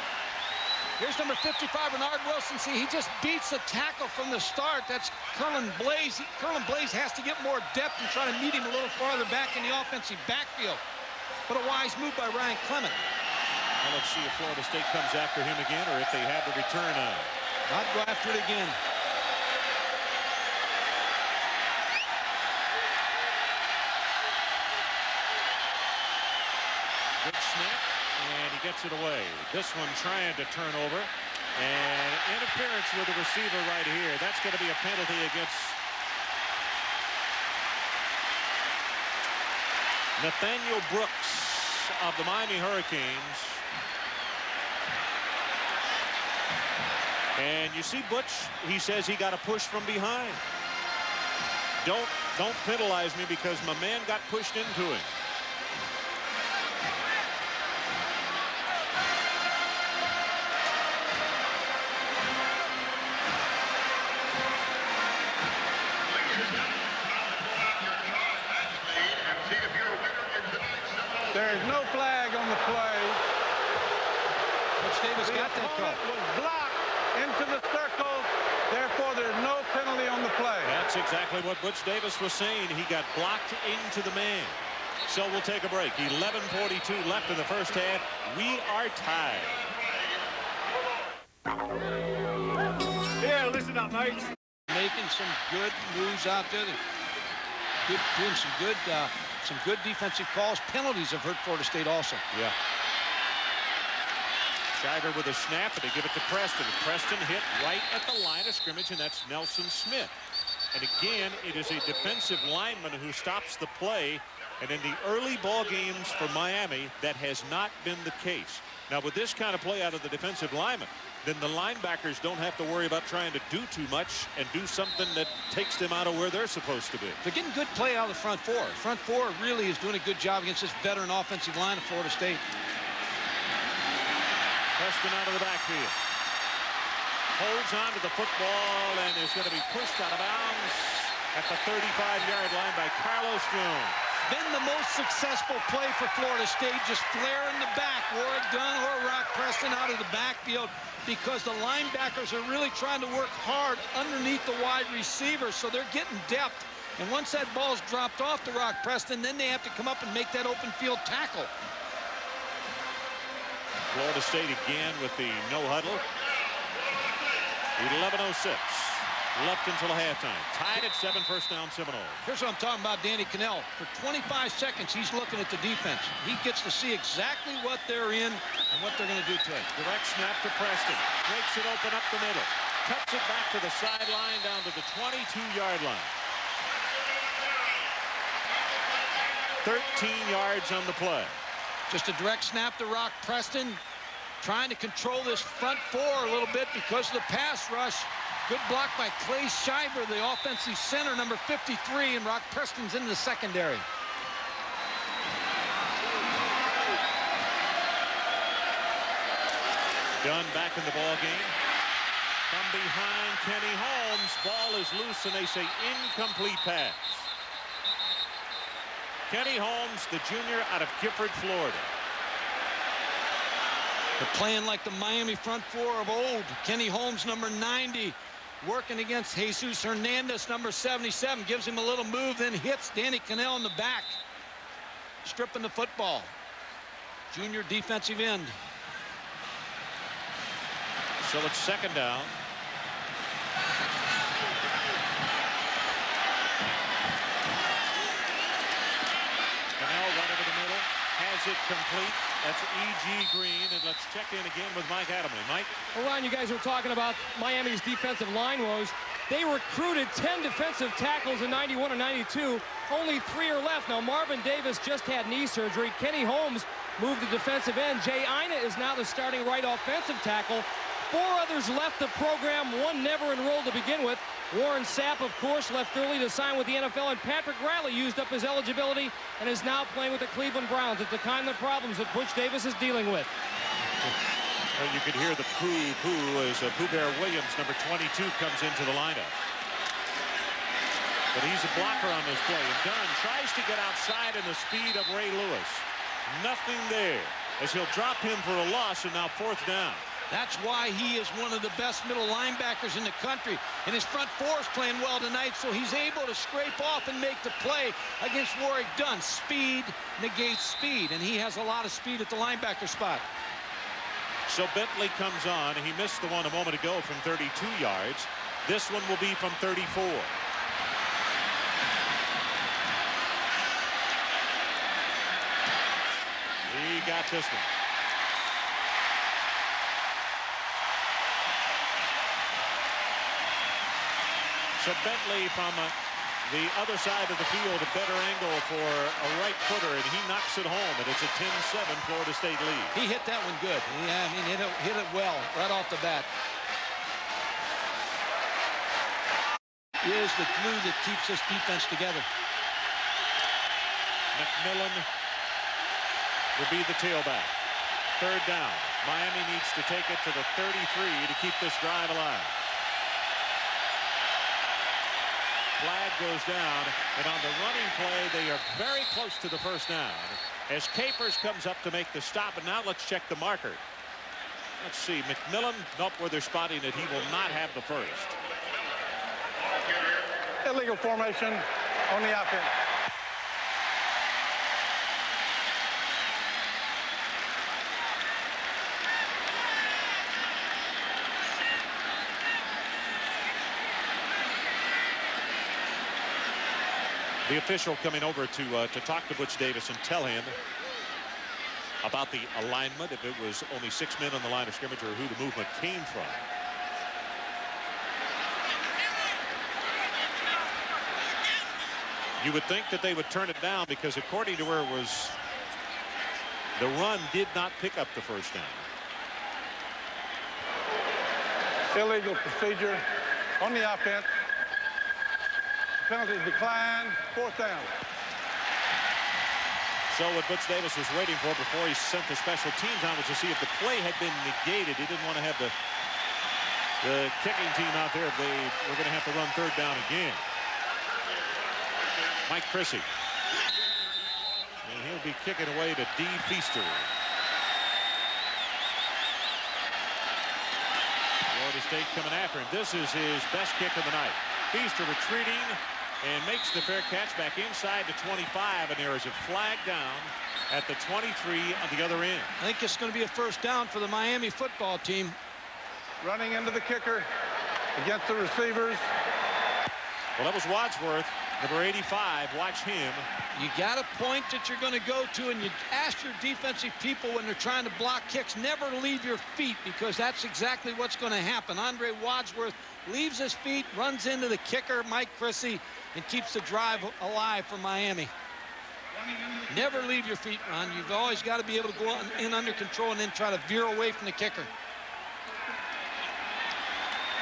Here's number 55, Renard Wilson. See, he just beats the tackle from the start. That's Curlin Blaze. Curlin Blaze has to get more depth and try to meet him a little farther back in the offensive backfield. But a wise move by Ryan Clement. Well, let's see if Florida State comes after him again or if they have the return on. I'd go after it again. Good snap, and he gets it away. This one trying to turn over, and interference with the receiver right here. That's going to be a penalty against Nathaniel Brooks of the Miami Hurricanes. And you see Butch, he says he got a push from behind. Don't penalize me because my man got pushed into him. There is no flag on the play. Butch Davis got that call. Was blocked into the circle. Therefore, there's no penalty on the play. That's exactly what Butch Davis was saying. He got blocked into the man. So we'll take a break. 11:42 left in the first half. We are tied. Here, listen up, mates. Making some good moves out there. Doing some good defensive calls. Penalties have hurt Florida State also. Yeah. Shiver with a snap, and they give it to Preston. Preston hit right at the line of scrimmage, and that's Nelson Smith. And again, it is a defensive lineman who stops the play. And in the early ball games for Miami, that has not been the case. Now, with this kind of play out of the defensive lineman, then the linebackers don't have to worry about trying to do too much and do something that takes them out of where they're supposed to be. They're getting good play out of the front four. Front four really is doing a good job against this veteran offensive line of Florida State. Preston out of the backfield. Holds on to the football and is going to be pushed out of bounds at the 35-yard line by Carlos Jones. Been the most successful play for Florida State, just flare in the back. Warwick Dunn or Rock Preston out of the backfield because the linebackers are really trying to work hard underneath the wide receiver, so they're getting depth. And once that ball's dropped off to Rock Preston, then they have to come up and make that open field tackle. Florida State again with the no huddle. 11:06 left until halftime. Tied at 7, first down Seminoles. Here's what I'm talking about, Danny Cannell. For 25 seconds, he's looking at the defense. He gets to see exactly what they're in and what they're going to do to it. Direct snap to Preston. Breaks it open up the middle. Cuts it back to the sideline down to the 22-yard line. 13 yards on the play. Just a direct snap to Rock Preston. Trying to control this front four a little bit because of the pass rush. Good block by Clay Shiver, the offensive center, number 53, and Rock Preston's in the secondary. Dunn back in the ball game. From behind Kenny Holmes. Ball is loose, and they say incomplete pass. Kenny Holmes, the junior out of Gifford, Florida. They're playing like the Miami front four of old. Kenny Holmes, number 90, working against Jesus Hernandez, number 77. Gives him a little move, then hits Danny Cannell in the back. Stripping the football. Junior defensive end. So it's second down. Cannell run over the middle. Has it complete. That's E.G. Green, and let's check in again with Mike Adamle. Mike? Well, Ron, you guys were talking about Miami's defensive line woes. They recruited 10 defensive tackles in 91 and 92. Only 3 are left. Now, Marvin Davis just had knee surgery. Kenny Holmes moved to defensive end. Jay Ina is now the starting right offensive tackle. 4 others left the program. 1 never enrolled to begin with. Warren Sapp, of course, left early to sign with the NFL, and Patrick Riley used up his eligibility and is now playing with the Cleveland Browns. It's the kind of problems that Butch Davis is dealing with. Well, you could hear the poo as Pooh Bear Williams, number 22, comes into the lineup. But he's a blocker on this play, and Dunn tries to get outside in the speed of Ray Lewis. Nothing there, as he'll drop him for a loss, and now 4th down. That's why he is one of the best middle linebackers in the country. And his front four is playing well tonight, so he's able to scrape off and make the play against Warwick Dunn. Speed negates speed, and he has a lot of speed at the linebacker spot. So Bentley comes on. He missed the one a moment ago from 32 yards. This one will be from 34. He got this one. So Bentley from the other side of the field, a better angle for a right footer, and he knocks it home, and it's a 10-7 Florida State lead. He hit that one good. Yeah, I mean, hit it well right off the bat. He is the glue that keeps this defense together. McMillan will be the tailback. 3rd down. Miami needs to take it to the 33 to keep this drive alive. Flag goes down, and on the running play, they are very close to the 1st down as Capers comes up to make the stop. And now let's check the marker. Let's see, McMillan, nope, where they're spotting it, he will not have the 1st. Illegal formation on the offense. The official coming over to talk to Butch Davis and tell him about the alignment, if it was only 6 men on the line of scrimmage or who the movement came from. You would think that they would turn it down because according to where it was, the run did not pick up the 1st down. Illegal procedure on the offense. Penalty declined. 4th down. So what Butch Davis was waiting for before he sent the special teams on was to see if the play had been negated. He didn't want to have the kicking team out there if they were going to have to run 3rd down again. Mike Chrissy. And he'll be kicking away to D. Feaster. Florida State coming after him. This is his best kick of the night. Feaster retreating and makes the fair catch back inside the 25, and there is a flag down at the 23 on the other end. I think it's going to be a 1st down for the Miami football team. Running into the kicker against the receivers. Well, that was Wadsworth, number 85. Watch him. You got a point that you're going to go to, and you ask your defensive people when they're trying to block kicks, never leave your feet, because that's exactly what's going to happen. Andre Wadsworth leaves his feet, runs into the kicker, Mike Chrissy, and keeps the drive alive for Miami. Never leave your feet, Ron. You've always got to be able to go in under control and then try to veer away from the kicker.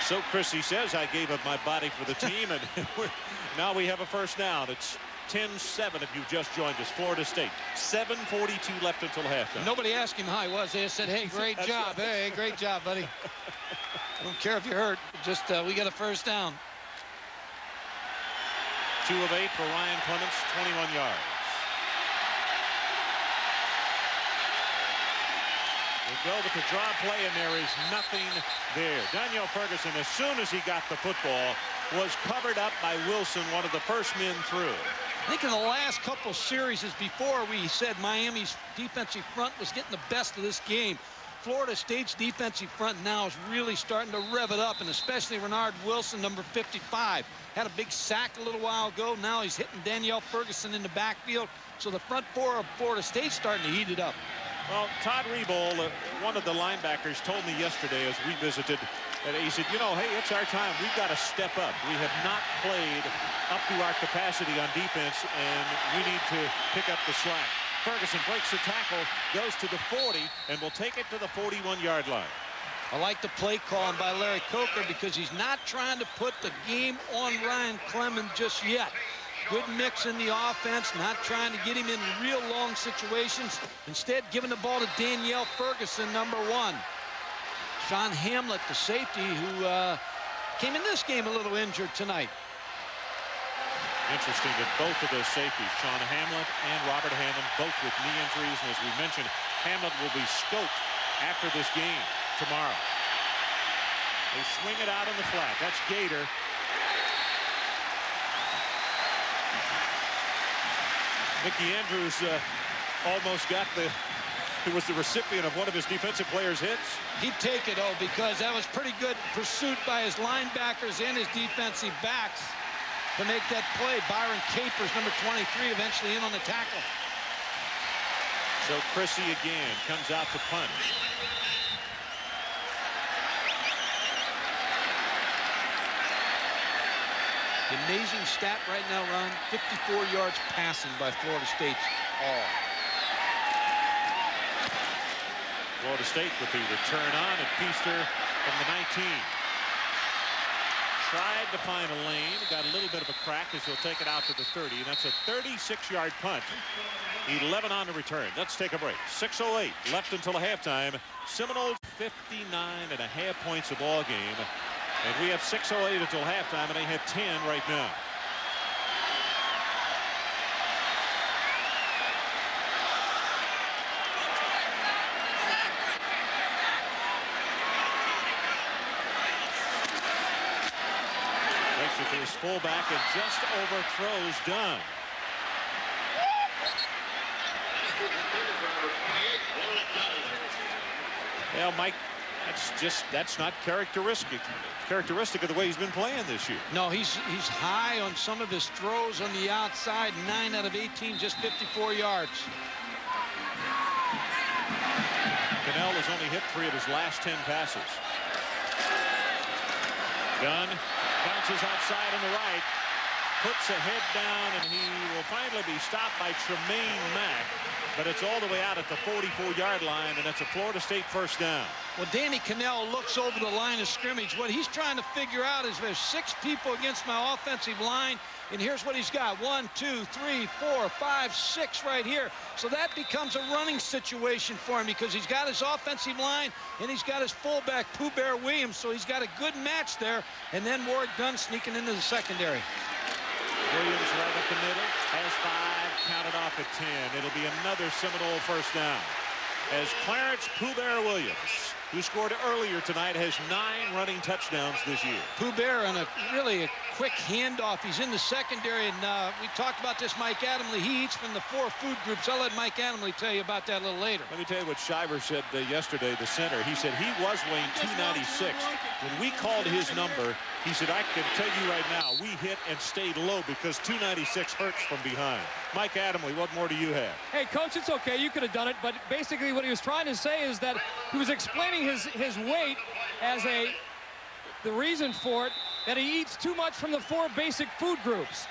So Chrissy says, I gave up my body for the team, and now we have a 1st down. It's 10-7 if you've just joined us. Florida State, 7:42 left until halftime. Nobody asked him how he was. They just said, hey, great job. Right. Hey, great job, buddy. Don't care if you're hurt. Just we got a 1st down. 2 of 8 for Ryan Clements, 21 yards. They go with the draw play, and there is nothing there. Daniel Ferguson, as soon as he got the football, was covered up by Wilson, one of the first men through. I think in the last couple series before, we said Miami's defensive front was getting the best of this game. Florida State's defensive front now is really starting to rev it up, and especially Renard Wilson, number 55. Had a big sack a little while ago. Now he's hitting Danielle Ferguson in the backfield. So the front 4 of Florida State's starting to heat it up. Well, Todd Rebold, one of the linebackers, told me yesterday as we visited, that he said, you know, hey, it's our time. We've got to step up. We have not played up to our capacity on defense, and we need to pick up the slack. Ferguson breaks the tackle, goes to the 40, and will take it to the 41-yard line. I like the play calling by Larry Coker because he's not trying to put the game on Ryan Clemens just yet. Good mix in the offense, not trying to get him in real long situations. Instead, giving the ball to Danielle Ferguson, number 1. Sean Hamlet, the safety, who came in this game a little injured tonight. Interesting that both of those safeties, Sean Hamlet and Robert Hammond, both with knee injuries. And as we mentioned, Hamlet will be scoped after this game tomorrow. They swing it out in the flat. That's Gator. Mickey Andrews almost got who was the recipient of one of his defensive players' hits. He'd take it, though, because that was pretty good pursuit by his linebackers and his defensive backs to make that play. Byron Capers, number 23, eventually in on the tackle. So Chrissy again comes out to punt. The amazing stat right now, Ron, 54 yards passing by Florida State all. Florida State with the return on at Feaster from the 19. Tried to find a lane, got a little bit of a crack as he'll take it out to the 30, and that's a 36-yard punt. 11 on the return. Let's take a break. 6:08 left until halftime. Seminoles 59.5 points a ball game. And we have 6:08 until halftime, and they have 10 right now. Takes it to his fullback and just overthrows Dunn. Well, Mike, that's not characteristic of the way he's been playing this year. No, he's high on some of his throws on the outside. 9 out of 18, just 54 yards. Cannell has only hit 3 of his last 10 passes. Dunn bounces outside on the right. puts a head down, and he will finally be stopped by Tremaine Mack. But it's all the way out at the 44-yard line, and it's a Florida State first down. Well, Danny Cannell looks over the line of scrimmage. What he's trying to figure out is there's 6 people against my offensive line, and here's what he's got. 1, 2, 3, 4, 5, 6 right here. So that becomes a running situation for him because he's got his offensive line and he's got his fullback, Pooh Bear Williams. So he's got a good match there. And then Warwick Dunn sneaking into the secondary. Williams right up the middle, has 5, counted off at 10. It'll be another Seminole first down. As Clarence Pooh Bear Williams, who scored earlier tonight, has 9 running touchdowns this year. Pooh Bear on a quick handoff. He's in the secondary, and we talked about this, Mike Adamley. He eats from the 4 food groups. I'll let Mike Adamley tell you about that a little later. Let me tell you what Shiver said yesterday, the center. He said he was weighing 296. When we called his number, he said, I can tell you right now, we hit and stayed low because 296 hurts from behind. Mike Adamley, what more do you have? Hey, Coach, it's okay. You could have done it. But basically what he was trying to say is that he was explaining his weight as the reason for it, that he eats too much from the 4 basic food groups.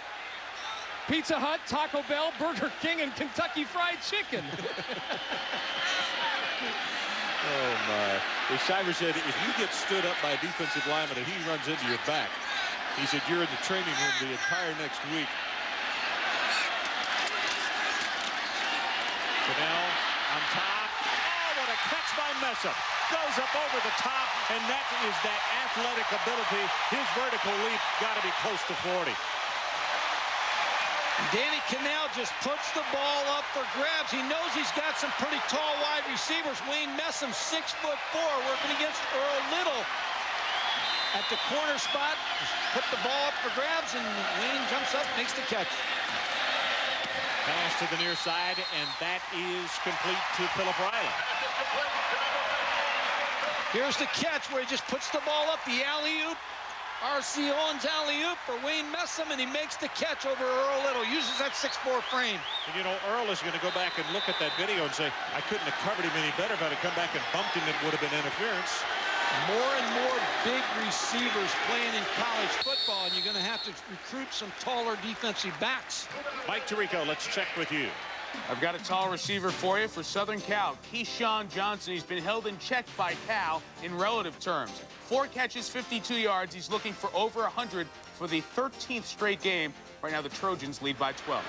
Pizza Hut, Taco Bell, Burger King, and Kentucky Fried Chicken. Oh, my. The Shiver said if you get stood up by a defensive lineman and he runs into your back, he said you're in the training room the entire next week. Cannell on top. Oh, what a catch by Messam. Goes up over the top, and that is that athletic ability. His vertical leap got to be close to 40. Danny Cannell just puts the ball up for grabs. He knows he's got some pretty tall wide receivers. Wayne Messam, 6'4", working against Earl Little at the corner spot. Just put the ball up for grabs, and Wayne jumps up, makes the catch. Pass to the near side, and that is complete to Philip Riley. Here's the catch where he just puts the ball up, the alley-oop. R.C. Owens alley-oop for Wayne Messam, and he makes the catch over Earl Little. Uses that 6'4" frame. And, you know, Earl is going to go back and look at that video and say, I couldn't have covered him any better. If I'd have come back and bumped him, it would have been interference. More and more big receivers playing in college football, and you're going to have to recruit some taller defensive backs. Mike Tirico, let's check with you. I've got a tall receiver for you for Southern Cal, Keyshawn Johnson. He's been held in check by Cal in relative terms. 4 catches, 52 yards. He's looking for over 100 for the 13th straight game. Right now, the Trojans lead by 12.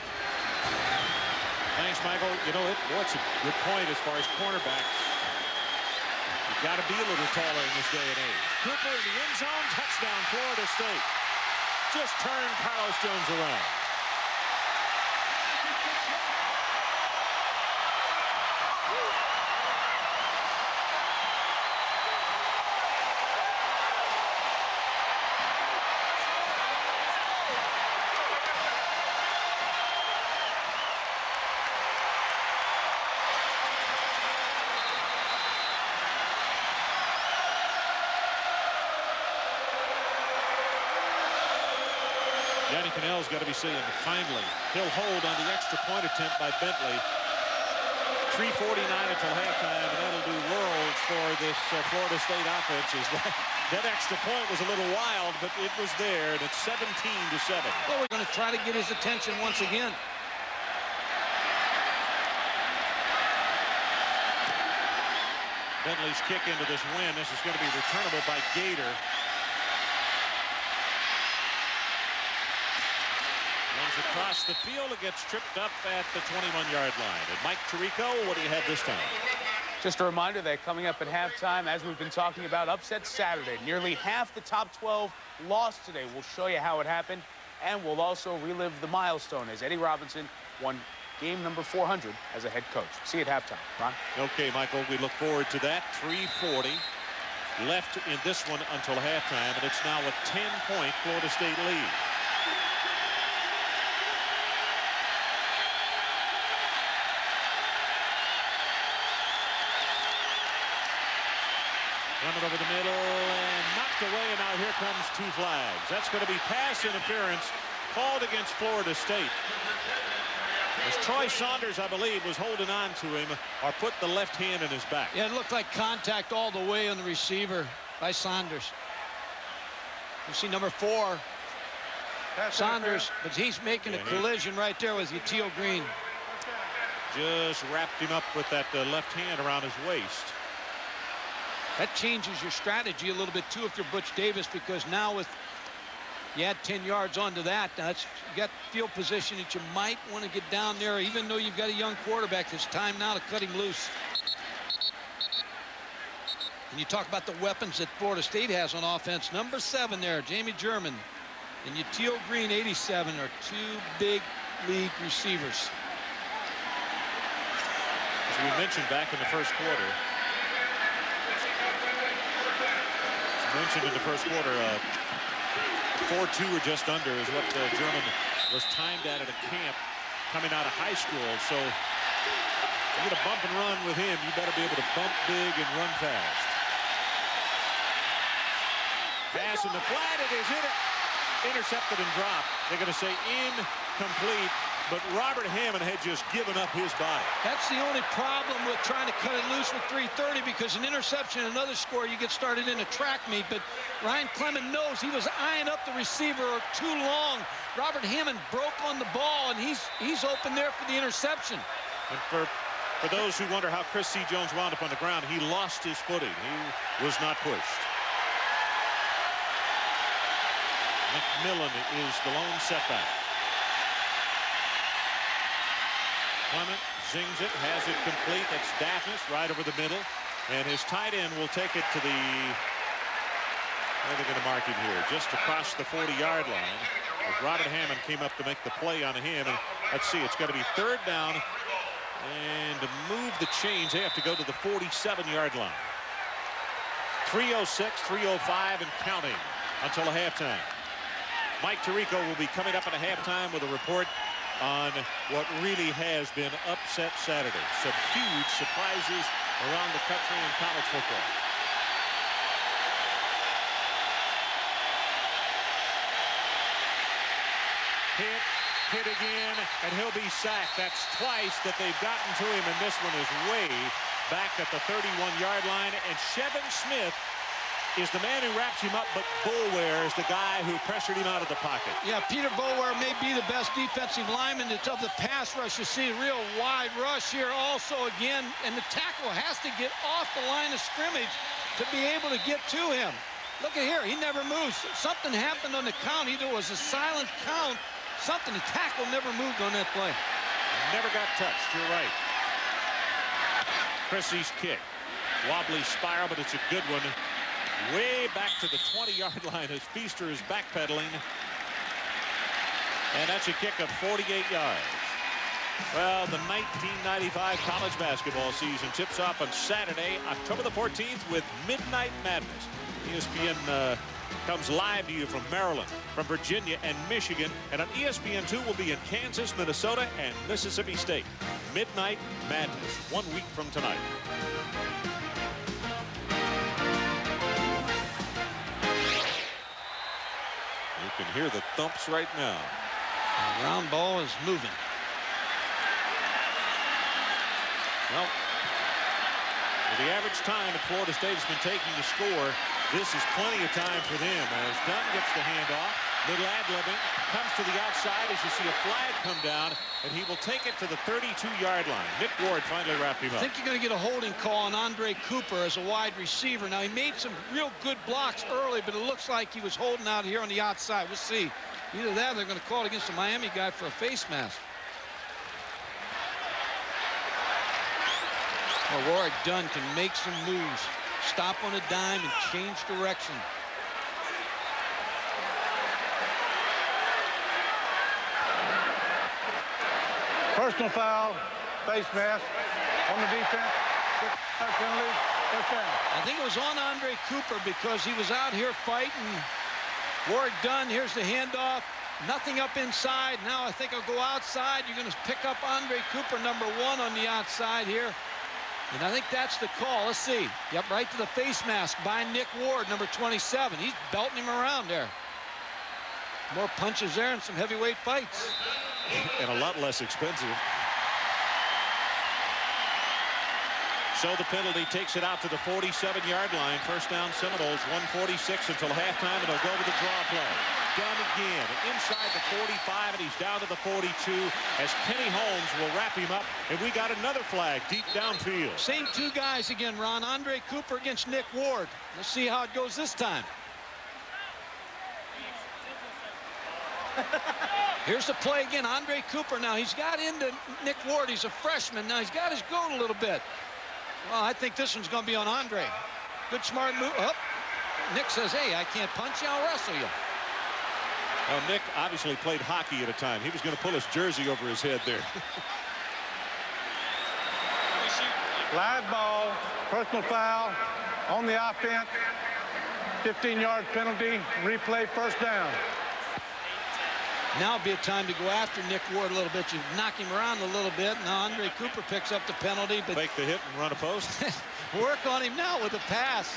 Thanks, Michael. You know, it's a good point as far as cornerbacks. You've got to be a little taller in this day and age. Cooper in the end zone, touchdown, Florida State. Just turned Carlos Jones around. Danny Cannell's got to be saying, finally, he'll hold on the extra point attempt by Bentley. 3:49 until halftime, and that'll do worlds for this Florida State offense. That extra point was a little wild, but it was there, and it's 17-7. Well, we're going to try to get his attention once again. Bentley's kick into this win. This is going to be returnable by Gator. Across the field, it gets tripped up at the 21-yard line. And Mike Tirico, what do you have this time? Just a reminder that coming up at halftime, as we've been talking about, upset Saturday. Nearly half the top 12 lost today. We'll show you how it happened, and we'll also relive the milestone as Eddie Robinson won game number 400 as a head coach. See you at halftime. Ron? Okay, Michael, we look forward to that. 3:40 left in this one until halftime, and it's now a 10-point Florida State lead. Running over the middle and knocked away, and now here comes 2 flags. That's going to be pass interference called against Florida State. As Troy Saunders, I believe, was holding on to him or put the left hand in his back. Yeah, it looked like contact all the way on the receiver by Saunders. You see number 4. Saunders, but he's making a collision right there with Teal Green. Just wrapped him up with that left hand around his waist. That changes your strategy a little bit too if you're Butch Davis, because now with you add 10 yards onto that, that's you got field position that you might want to get down there, even though you've got a young quarterback. It's time now to cut him loose. And you talk about the weapons that Florida State has on offense. Number 7 there, Jamie German, and Teal Green, 87, are two big league receivers. As we mentioned back in the first quarter, 4-2 or just under is what German was timed at a camp coming out of high school. So you get a bump and run with him, you better be able to bump big and run fast. Pass in the flat, it is hit it. Intercepted and dropped. They're going to say incomplete, but Robert Hammond had just given up his body. That's the only problem with trying to cut it loose with 3:30, because an interception, another score, you get started in a track meet. But Ryan Clement knows he was eyeing up the receiver too long. Robert Hammond broke on the ball, and he's open there for the interception. And for those who wonder how Chris C. Jones wound up on the ground, he lost his footing. He was not pushed. McMillan is the lone setback. Clement zings it, has it complete. That's Daphnis right over the middle. And his tight end will take it to the, where are they going to mark him here? Just across the 40-yard line. As Robert Hammond came up to make the play on him. And let's see, it's going to be 3rd down. And to move the chains, they have to go to the 47-yard line. 3:06, 3:05 and counting until halftime. Mike Tirico will be coming up at a halftime with a report on what really has been upset Saturday. Some huge surprises around the country in college football. Hit again, and he'll be sacked. That's twice that they've gotten to him, and this one is way back at the 31-yard line. And Shevin Smith is the man who wraps him up, but Boulware is the guy who pressured him out of the pocket. Yeah, Peter Boulware may be the best defensive lineman of the pass rush. You see a real wide rush here also again, and the tackle has to get off the line of scrimmage to be able to get to him. Look at here, he never moves. Something happened on the count. Either it was a silent count, something. The tackle never moved on that play. Never got touched, you're right. Chrissy's kick. Wobbly spiral, but it's a good one. Way back to the 20-yard line as Feaster is backpedaling. And that's a kick of 48 yards. Well, the 1995 college basketball season tips off on Saturday, October the 14th with Midnight Madness. ESPN comes live to you from Maryland, from Virginia and Michigan. And on ESPN2 will be in Kansas, Minnesota, and Mississippi State. Midnight Madness, 1 week from tonight. You can hear the thumps right now. The round ball is moving. Well, with the average time that Florida State has been taking to score, this is plenty of time for them. As Dunn gets the handoff, little ad-libbing, comes to the outside as you see a flag come down, and he will take it to the 32-yard line. Nick Ward finally wrapped him up. I think you're going to get a holding call on Andre Cooper as a wide receiver. Now, he made some real good blocks early, but it looks like he was holding out here on the outside. We'll see. Either that or they're going to call it against the Miami guy for a face mask. Well, Warwick Dunn can make some moves, stop on a dime, and change direction. Personal foul, face mask on the defense. Penalty, first down. I think it was on Andre Cooper because he was out here fighting. Warwick Dunn, here's the handoff. Nothing up inside. Now I think I'll go outside. You're going to pick up Andre Cooper, number 1 on the outside here. And I think that's the call. Let's see. Yep, right to the face mask by Nick Ward, number 27. He's belting him around there. More punches there and some heavyweight fights. And a lot less expensive. So the penalty takes it out to the 47-yard line. First down Seminoles, 1:46 until halftime, and they'll go with the draw play. done again. Inside the 45, and he's down to the 42 as Kenny Holmes will wrap him up. And we got another flag deep downfield. Same two guys again, Ron. Andre Cooper against Nick Ward. Let's see how it goes this time. Here's the play again. Andre Cooper now. He's got into Nick Ward. He's a freshman. Now he's got his goat a little bit. Well, I think this one's going to be on Andre. Good, smart move. Up. Nick says, hey, I can't punch you. I'll wrestle you. Well, Nick obviously played hockey at a time. He was going to pull his jersey over his head there. Live ball, personal foul on the offense, 15-yard penalty, replay, first down. Now would be a time to go after Nick Ward a little bit. You knock him around a little bit. Now Andre Cooper picks up the penalty. But make the hit and run a post. Work on him now with the pass.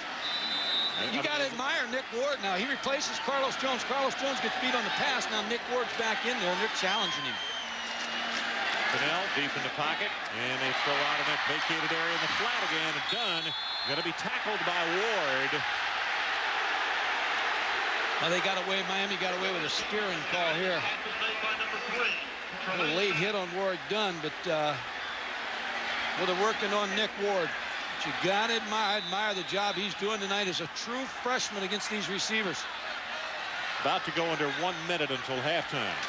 You got to admire Nick Ward now. He replaces Carlos Jones. Carlos Jones gets beat on the pass. Now Nick Ward's back in there, and they're challenging him. Cannell deep in the pocket, and they throw out in that vacated area in the flat again. And Dunn going to be tackled by Ward. Well, they got away. Miami got away with a spearing call here. A little late hit on Warwick Dunn, but well, they're working on Nick Ward. But you got to admire the job he's doing tonight as a true freshman against these receivers. About to go under 1 minute until halftime.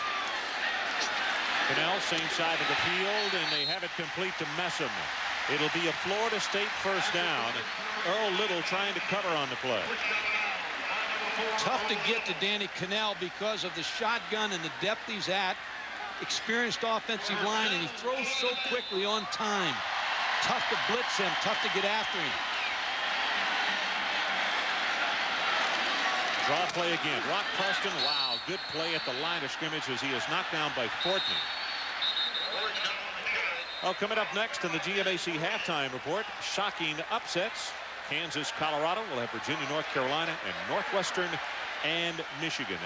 Cannell, same side of the field, and they have it complete to Messam. It'll be a Florida State first down. Earl Little trying to cover on the play. Tough to get to Danny Cannell because of the shotgun and the depth he's at. Experienced offensive line, and he throws so quickly on time. Tough to blitz him, tough to get after him. Draw play again. Rock Preston, wow, good play at the line of scrimmage as he is knocked down by Fortney. Oh, coming up next in the GMAC halftime report, shocking upsets. Kansas, Colorado will have Virginia, North Carolina, and Northwestern and Michigan.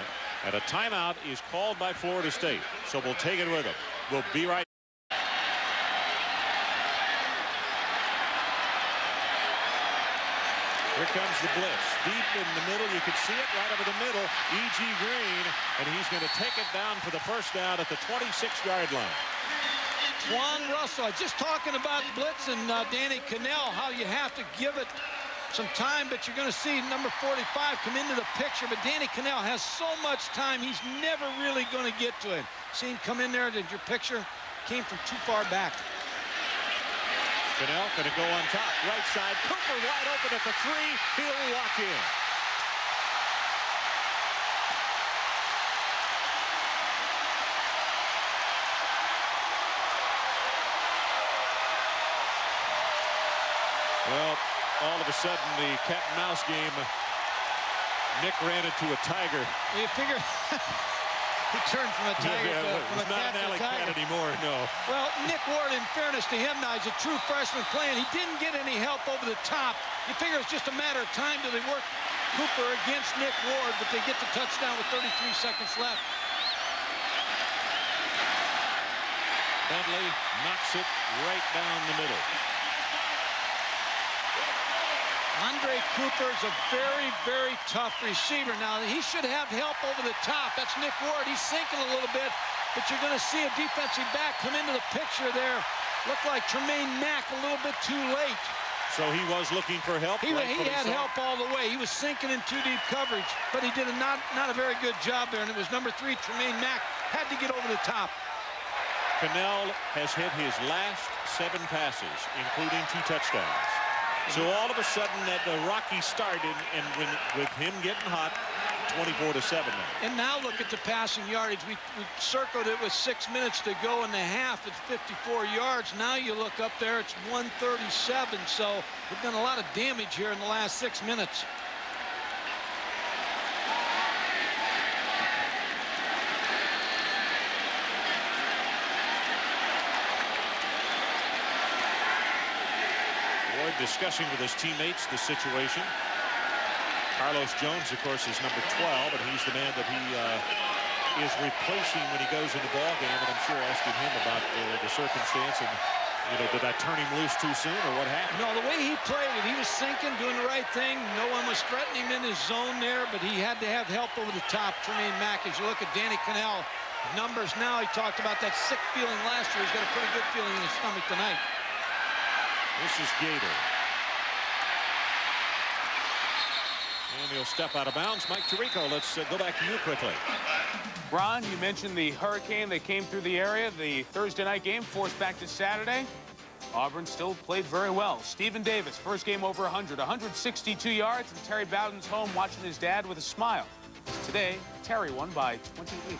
And a timeout is called by Florida State, so we'll take it with them. We'll be right. Here comes the blitz. Deep in the middle. You can see it right over the middle. E.G. Green, and he's going to take it down for the first down at the 26-yard line. Juan Russell, just talking about blitz and Danny Cannell, how you have to give it some time, but you're going to see number 45 come into the picture, but Danny Cannell has so much time, he's never really going to get to him. See him come in there, did your picture came from too far back. Cannell going to go on top, right side. Cooper wide open at the 3. He'll walk in. Well, all of a sudden, the cat and mouse game, Nick ran into a tiger. You figure he turned from a tiger to a not an alley cat anymore, no. Well, Nick Ward, in fairness to him now, he's a true freshman playing. He didn't get any help over the top. You figure it's just a matter of time till they work Cooper against Nick Ward, but they get the touchdown with 33 seconds left. Bentley knocks it right down the middle. Andre Cooper's a very, very tough receiver. Now, he should have help over the top. That's Nick Ward. He's sinking a little bit, but you're going to see a defensive back come into the picture there. Looked like Tremaine Mack a little bit too late. So he was looking for help? He had help all the way. He was sinking in too deep coverage, but he did not a very good job there, and it was number 3, Tremaine Mack, had to get over the top. Cannell has hit his last 7 passes, including 2 touchdowns. So all of a sudden, that the rocky start, and with him getting hot, 24-7 now. And now look at the passing yardage. We circled it with 6 minutes to go in the half. It's 54 yards. Now you look up there, it's 137. So we've done a lot of damage here in the last 6 minutes. Discussing with his teammates the situation. Carlos Jones, of course, is number 12, and he's the man that he is replacing when he goes in the ball game, and I'm sure asking him about the circumstance and Did that turn him loose too soon, or what happened? No, the way he played it, he was sinking, doing the right thing. No one was threatening him in his zone there, but he had to have help over the top. Tremaine Mack, as you look at Danny Cannell, numbers now, he talked about that sick feeling last year. He's got a pretty good feeling in his stomach tonight. This is Gator. And he'll step out of bounds. Mike Tirico, let's go back to you quickly. Ron, you mentioned the hurricane that came through the area. The Thursday night game forced back to Saturday. Auburn still played very well. Stephen Davis, first game over 100, 162 yards, and Terry Bowden's home watching his dad with a smile. Today, Terry won by 28.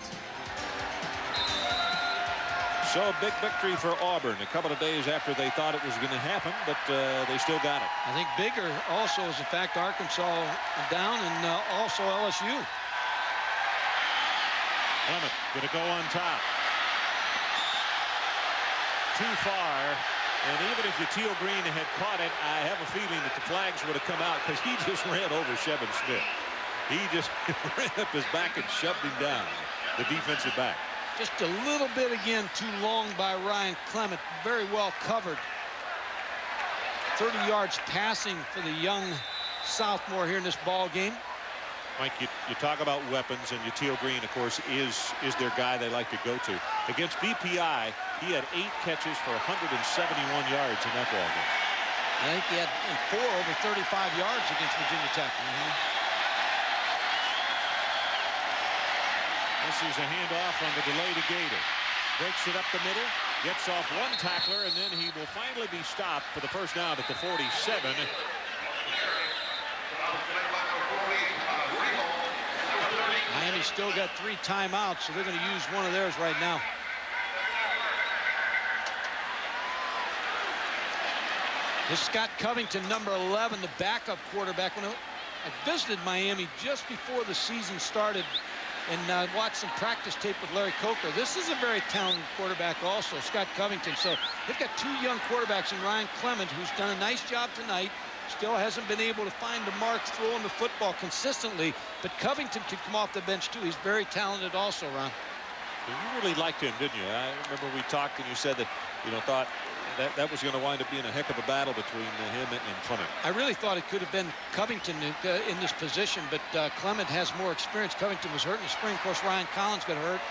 So a big victory for Auburn a couple of days after they thought it was going to happen, but they still got it. I think bigger also is the fact Arkansas down and also LSU. Clement going to go on top. Too far. And even if Yateel Green had caught it, I have a feeling that the flags would have come out because he just ran over Shevin Smith. He just ran up his back and shoved him down, the defensive back. Just a little bit again too long by Ryan Clement. Very well covered. 30 yards passing for the young sophomore here in this ball game. Mike, you talk about weapons, and Yateel Green, of course, is their guy they like to go to. Against BPI, he had 8 catches for 171 yards in that ball game. I think he had 4 over 35 yards against Virginia Tech. This is a handoff on the delay to Gator. Breaks it up the middle, gets off one tackler, and then he will finally be stopped for the first down at the 47. Miami's still got 3 timeouts, so they're going to use one of theirs right now. This is Scott Covington, number 11, the backup quarterback. When I visited Miami just before the season started and watched some practice tape with Larry Coker. This is a very talented quarterback also, Scott Covington. So they've got 2 young quarterbacks in Ryan Clement, who's done a nice job tonight. Still hasn't been able to find the mark throwing the football consistently, but Covington can come off the bench too. He's very talented also, Ron. You really liked him, didn't you? I remember we talked and you said that, thought that was going to wind up being a heck of a battle between him and Clement. I really thought it could have been Covington in this position, but Clement has more experience. Covington was hurt in the spring. Of course, Ryan Collins got hurt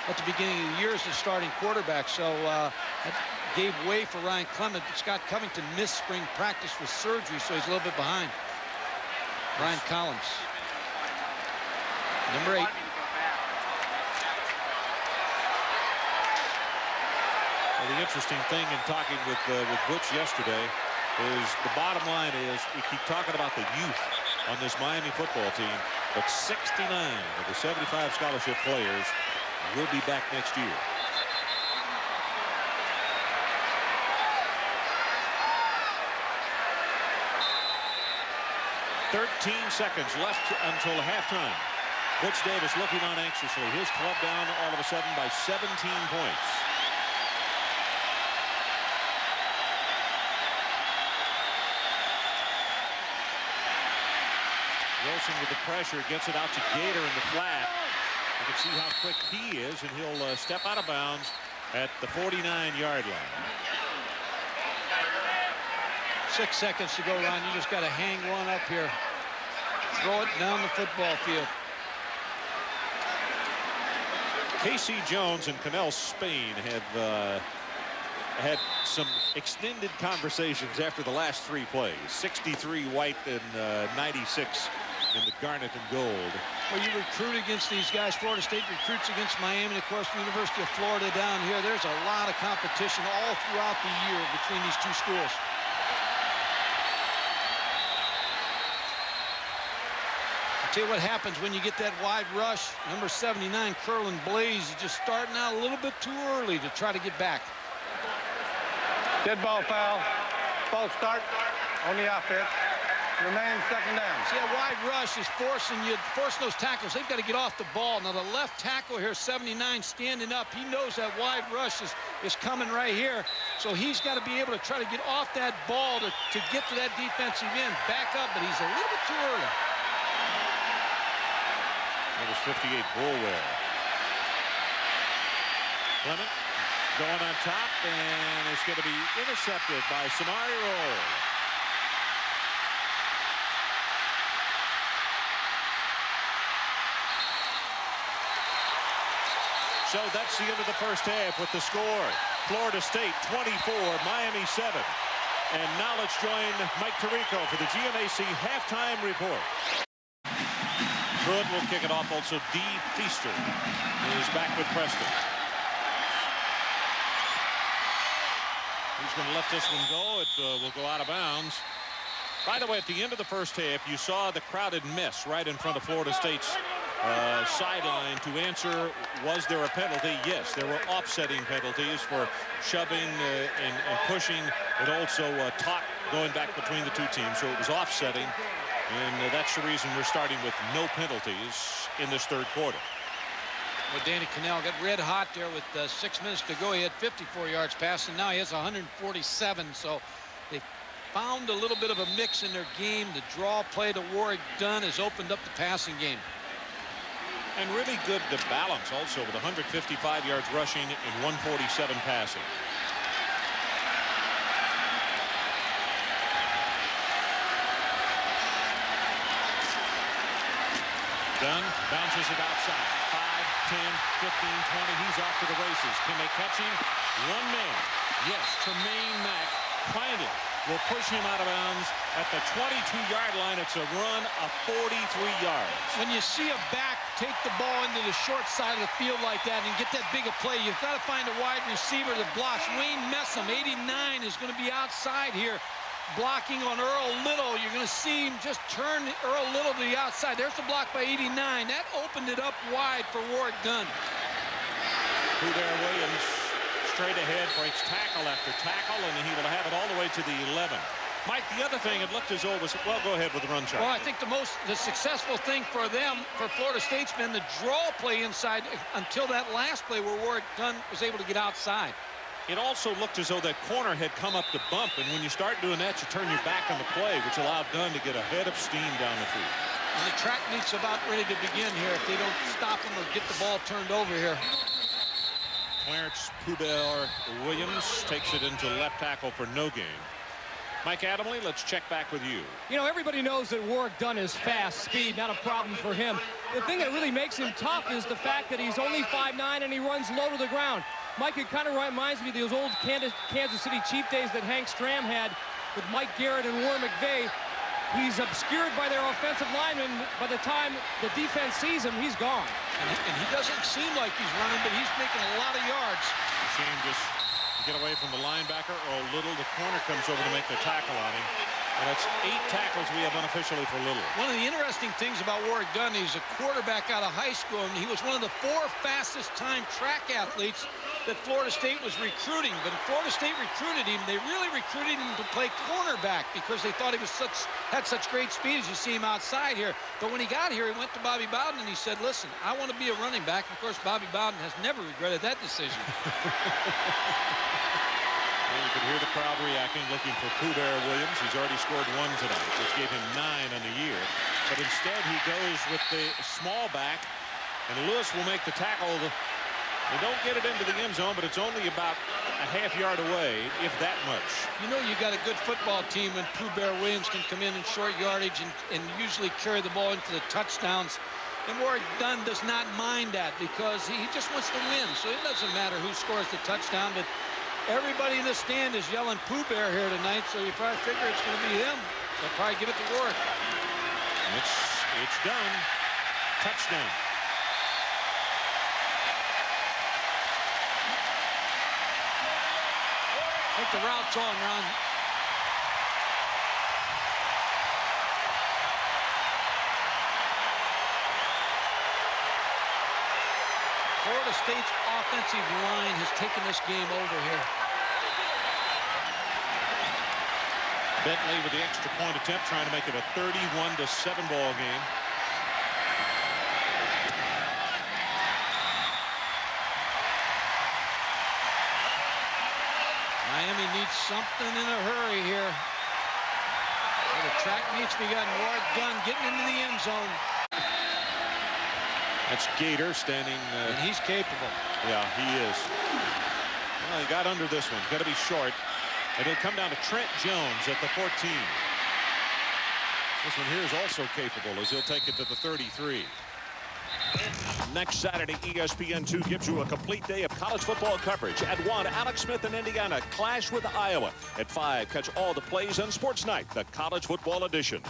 at the beginning of the year as the starting quarterback, so that gave way for Ryan Clement. But Scott Covington missed spring practice with surgery, so he's a little bit behind. Ryan Collins, number 8. Well, the interesting thing in talking with Butch yesterday is the bottom line is we keep talking about the youth on this Miami football team, but 69 of the 75 scholarship players will be back next year. "13 seconds left until halftime. Butch Davis looking on anxiously. His club down all of a sudden by 17 points. Wilson with the pressure gets it out to Gator in the flat. You can see how quick he is, and he'll step out of bounds at the 49-yard line. 6 seconds to go, Ron. You just got to hang one up here. Throw it down the football field. Casey Jones and Cannell Spain have had some extended conversations after the last 3 plays. 63 white and 96 in the garnet and gold. Well, you recruit against these guys. Florida State recruits against Miami, and of course the University of Florida down here. There's a lot of competition all throughout the year between these 2 schools. I'll tell you what happens when you get that wide rush. Number 79, Curlin Blaze, is just starting out a little bit too early to try to get back. Dead ball foul. False start on the offense. Remains second down. See, a wide rush is forcing those tackles. They've got to get off the ball. Now, the left tackle here, 79, standing up. He knows that wide rush is coming right here. So he's got to be able to try to get off that ball to get to that defensive end. Back up, but he's a little bit too early. That was 58 Bulwell. Clement Going on top, and it's going to be intercepted by Samari Roll. So that's the end of the first half with the score. Florida State 24, Miami 7. And now let's join Mike Tirico for the GMAC halftime report. Pruitt will kick it off. Also, Dee Feaster is back with Preston. He's going to let this one go. It will go out of bounds. By the way, at the end of the first half, you saw the crowded mess right in front of Florida State's sideline to answer, was there a penalty? Yes, there were offsetting penalties for shoving and pushing. It also taught going back between the two teams, so it was offsetting. And that's the reason we're starting with no penalties in this third quarter. Well, Danny Cannell got red hot there with 6 minutes to go. He had 54 yards passing. Now he has 147. So they found a little bit of a mix in their game. The draw play to Warwick Dunn has opened up the passing game. And really good to balance also with 155 yards rushing and 147 passing. Dunn bounces it outside. 5, 10, 15, 20. He's off to the races. Can they catch him? One man. Yes, Tremaine Mack planted. Will push him out of bounds at the 22-yard line. It's a run of 43 yards. When you see a back take the ball into the short side of the field like that and get that big a play, you've got to find a wide receiver that blocks. Wayne Messam, 89, is going to be outside here, blocking on Earl Little. You're going to see him just turn Earl Little to the outside. There's the block by 89. That opened it up wide for Warwick Dunn. Hubert Williams straight ahead, breaks tackle after tackle, and he will have it all the way to the 11. Mike, the other thing, it looked as though it was, well, go ahead with the run chart. Well, I think the successful thing for them, for Florida State's been the draw play inside until that last play where Warwick Dunn was able to get outside. It also looked as though that corner had come up to bump, and when you start doing that, you turn your back on the play, which allowed Dunn to get a head of steam down the field. And the track meet's about ready to begin here if they don't stop him or get the ball turned over here. Clarence Hubert Williams takes it into left tackle for no gain. Mike Adamle, let's check back with you. You know, everybody knows that Warwick Dunn is fast, speed, not a problem for him. The thing that really makes him tough is the fact that he's only 5'9" and he runs low to the ground. Mike, it kind of reminds me of those old Kansas City Chief days that Hank Stram had with Mike Garrett and Warren McVay. He's obscured by their offensive linemen. By the time the defense sees him, he's gone. And he doesn't seem like he's running, but he's making a lot of yards. Shane just to get away from the linebacker. Earl Little, the corner, comes over to make the tackle on him. And that's 8 tackles we have unofficially for Little. One of the interesting things about Warwick Dunn, he's a quarterback out of high school, and he was one of the 4 fastest time track athletes that Florida State was recruiting. But if Florida State recruited him, they really recruited him to play cornerback because they thought he was had such great speed as you see him outside here. But when he got here, he went to Bobby Bowden and he said, listen, I want to be a running back. And of course, Bobby Bowden has never regretted that decision. Well, you can hear the crowd reacting, looking for Hubert Williams. He's already scored 1 tonight, which gave him 9 on the year. But instead, he goes with the small back, and Lewis will make the tackle. They don't get it into the end zone, but it's only about a half yard away, if that much. You know you got a good football team when Hubert Williams can come in short yardage and usually carry the ball into the touchdowns. And Warwick Dunn does not mind that because he just wants to win. So it doesn't matter who scores the touchdown, but everybody in the stand is yelling Pooh Bear here tonight, so you probably figure it's going to be him. They'll probably give it to Warwick. It's done. Touchdown. I think the route's on, Ron. Florida State's offensive line has taken this game over here. Bentley with the extra point attempt, trying to make it a 31-7 ball game. Miami needs something in a hurry here. Well, the track meets begun. Warwick Dunn getting into the end zone. That's Gator standing. And he's capable. Yeah, he is. Well, he got under this one. Got to be short. And it'll come down to Trent Jones at the 14. This one here is also capable as he'll take it to the 33. Next Saturday, ESPN2 gives you a complete day of college football coverage. At 1, Alex Smith and Indiana clash with Iowa. At 5, catch all the plays on Sports Night, the college football edition.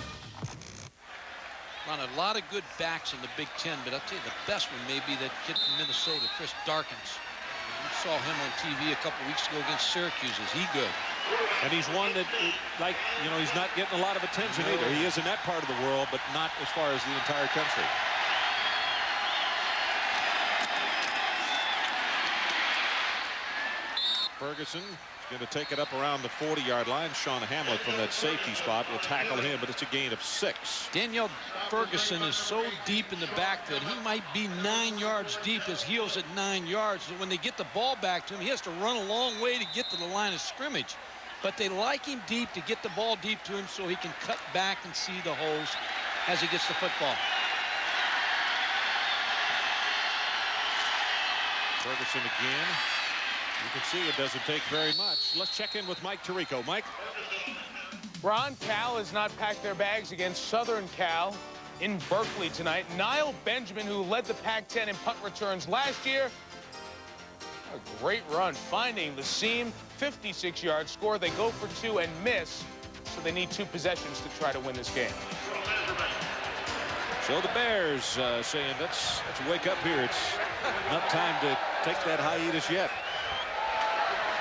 On a lot of good backs in the Big Ten, but I'll tell you the best one may be that kid from Minnesota, Chris Darkins. We saw him on TV a couple weeks ago against Syracuse. Is he good? And he's one that, like, you know, he's not getting a lot of attention either. He is in that part of the world, but not as far as the entire country. Ferguson is going to take it up around the 40-yard line. Sean Hamlet from that safety spot will tackle him, but it's a gain of 6. Daniel Ferguson is so deep in the backfield. He might be 9 yards deep. His heels at 9 yards. So when they get the ball back to him, he has to run a long way to get to the line of scrimmage. But they like him deep to get the ball deep to him so he can cut back and see the holes as he gets the football. Ferguson again. You can see it doesn't take very much. Let's check in with Mike Tirico. Mike? Ron Cal has not packed their bags against Southern Cal in Berkeley tonight. Niall Benjamin, who led the Pac-10 in punt returns last year, a great run, finding the seam, 56-yard score. They go for 2 and miss, so they need 2 possessions to try to win this game. So the Bears saying, let's wake up here. It's not time to take that hiatus yet.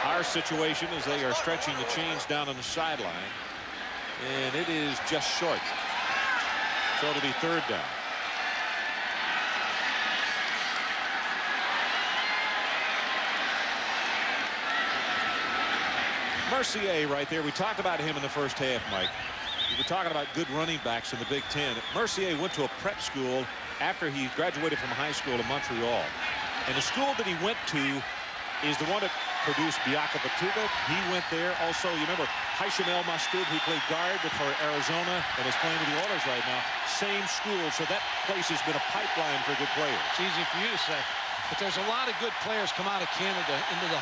Our situation is they are stretching the chains down on the sideline, and it is just short. So it'll be 3rd down. Mercier right there. We talked about him in the first half, Mike. We were talking about good running backs in the Big Ten. Mercier went to a prep school after he graduated from high school in Montreal. And the school that he went to is the one that produced Biaka Batuga. He went there. Also, you remember Haisham El Maskoub, who played guard for Arizona and is playing with the Oilers right now. Same school, so that place has been a pipeline for good players. It's easy for you to say. But there's a lot of good players come out of Canada into the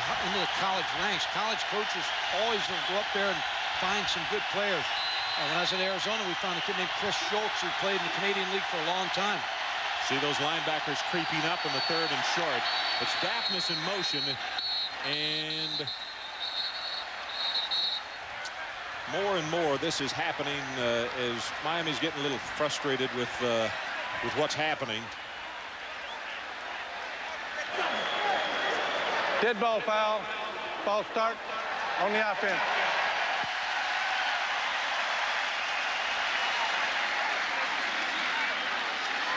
college ranks. College coaches always will go up there and find some good players. When I was at Arizona, we found a kid named Chris Schultz who played in the Canadian League for a long time. See those linebackers creeping up in the 3rd and short. It's Daphnis in motion, and more and more this is happening as Miami's getting a little frustrated with what's happening. Dead ball foul. Ball start on the offense.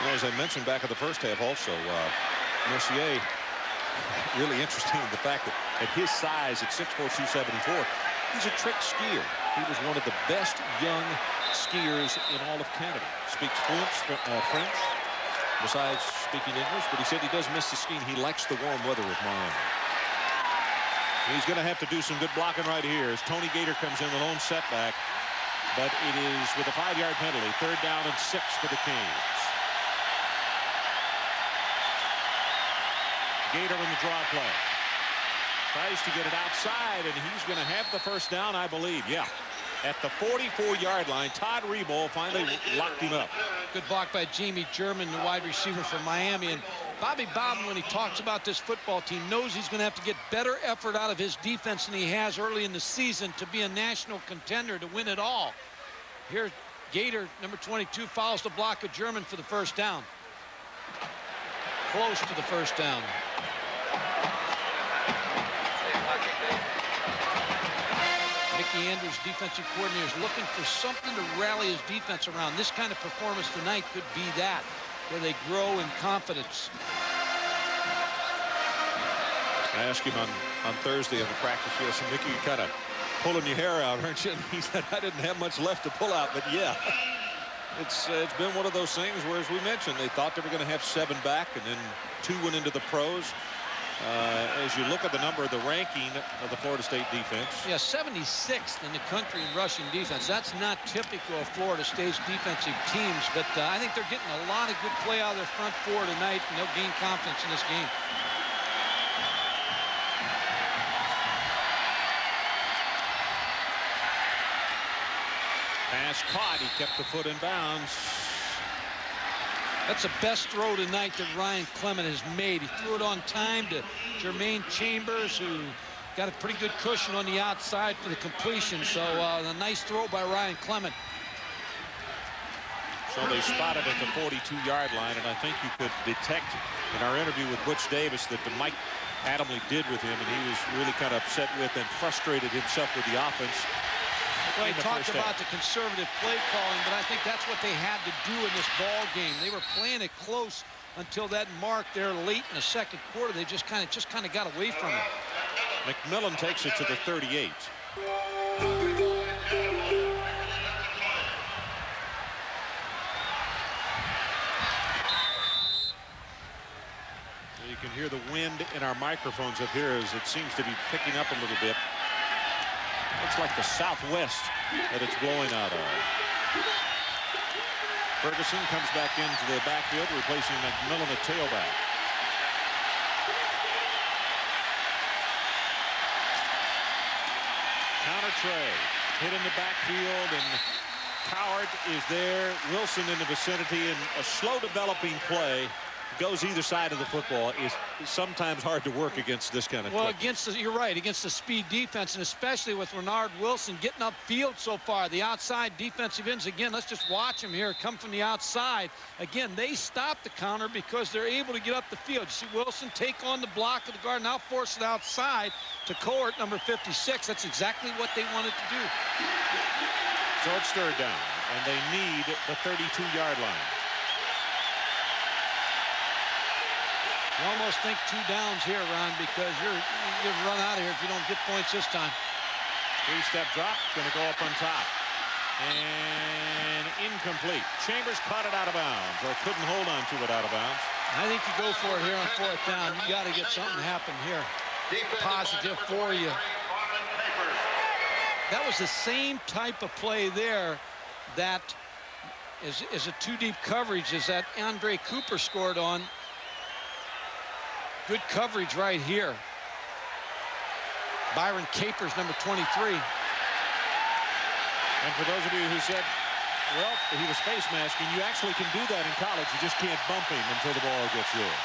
Well, as I mentioned back in the first half also, Mercier, really interesting the fact that at his size, at 6'4", 274, he's a trick skier. He was one of the best young skiers in all of Canada. Speaks fluent French, besides speaking English, but he said he does miss the skiing. He likes the warm weather with Miami. He's going to have to do some good blocking right here as Tony Gator comes in with lone setback, but it is with a 5-yard penalty. 3rd down and 6 for the Canes. Gator in the draw play. Tries to get it outside, and he's going to have the first down, I believe. Yeah. At the 44-yard line, Todd Rebold finally locked him up. Good block by Jamie German, the wide receiver from Miami. And Bobby Bowden, when he talks about this football team, knows he's going to have to get better effort out of his defense than he has early in the season to be a national contender to win it all. Here, Gator, number 22, fouls the block of German for the first down. Close to the first down. Mickey Andrews, defensive coordinator, is looking for something to rally his defense around. This kind of performance tonight could be that, where they grow in confidence. I asked him on Thursday in the practice field, so Mickey, you kind of pulling your hair out, aren't you? And he said, I didn't have much left to pull out, but yeah. It's been one of those things where, as we mentioned, they thought they were going to have 7 back, and then 2 went into the pros. As you look at the number of the ranking of the Florida State defense. Yeah, 76th in the country in rushing defense. That's not typical of Florida State's defensive teams, but I think they're getting a lot of good play out of their front 4 tonight, and they'll gain confidence in this game. pass caught. He kept the foot in bounds. That's the best throw tonight that Ryan Clement has made. He threw it on time to Jermaine Chambers, who got a pretty good cushion on the outside for the completion. So a nice throw by Ryan Clement. So they spotted at the 42-yard line, and I think you could detect in our interview with Butch Davis that Mike Adamle did with him, and he was really kind of upset with and frustrated himself with the offense. Well, he talked about the conservative play calling, but I think that's what they had to do in this ball game. They were playing it close until that mark there late in the second quarter. They just kind of got away from it. McMillan takes it to the 38. You can hear the wind in our microphones up here as it seems to be picking up a little bit. Looks like the southwest that it's blowing out of. Ferguson comes back into the backfield, replacing McMillan at tailback. Counter tray, hit in the backfield, and Coward is there. Wilson in the vicinity, and a slow developing play. Goes either side of the football is sometimes hard to work against this kind of well you're right, against the speed defense, and especially with Renard Wilson getting upfield so far. The outside defensive ends, again, let's just watch him here come from the outside. Again, they stop the counter because they're able to get up the field. You see Wilson take on the block of the guard, now force it outside to Court, number 56. That's exactly what they wanted to do. So it's third down, and they need the 32-yard line. You almost think 2 downs here, Ron, because you're run out of here if you don't get points this time. 3-step drop, going to go up on top. And incomplete. Chambers caught it out of bounds, or couldn't hold on to it out of bounds. I think you go for it here on 4th down. You got to get something happen here. Positive for you. That was the same type of play there that is a 2-deep coverage as that Andre Cooper scored on. Good coverage right here. Byron Capers, number 23. And for those of you who said, well, he was face masking, you actually can do that in college. You just can't bump him until the ball gets yours.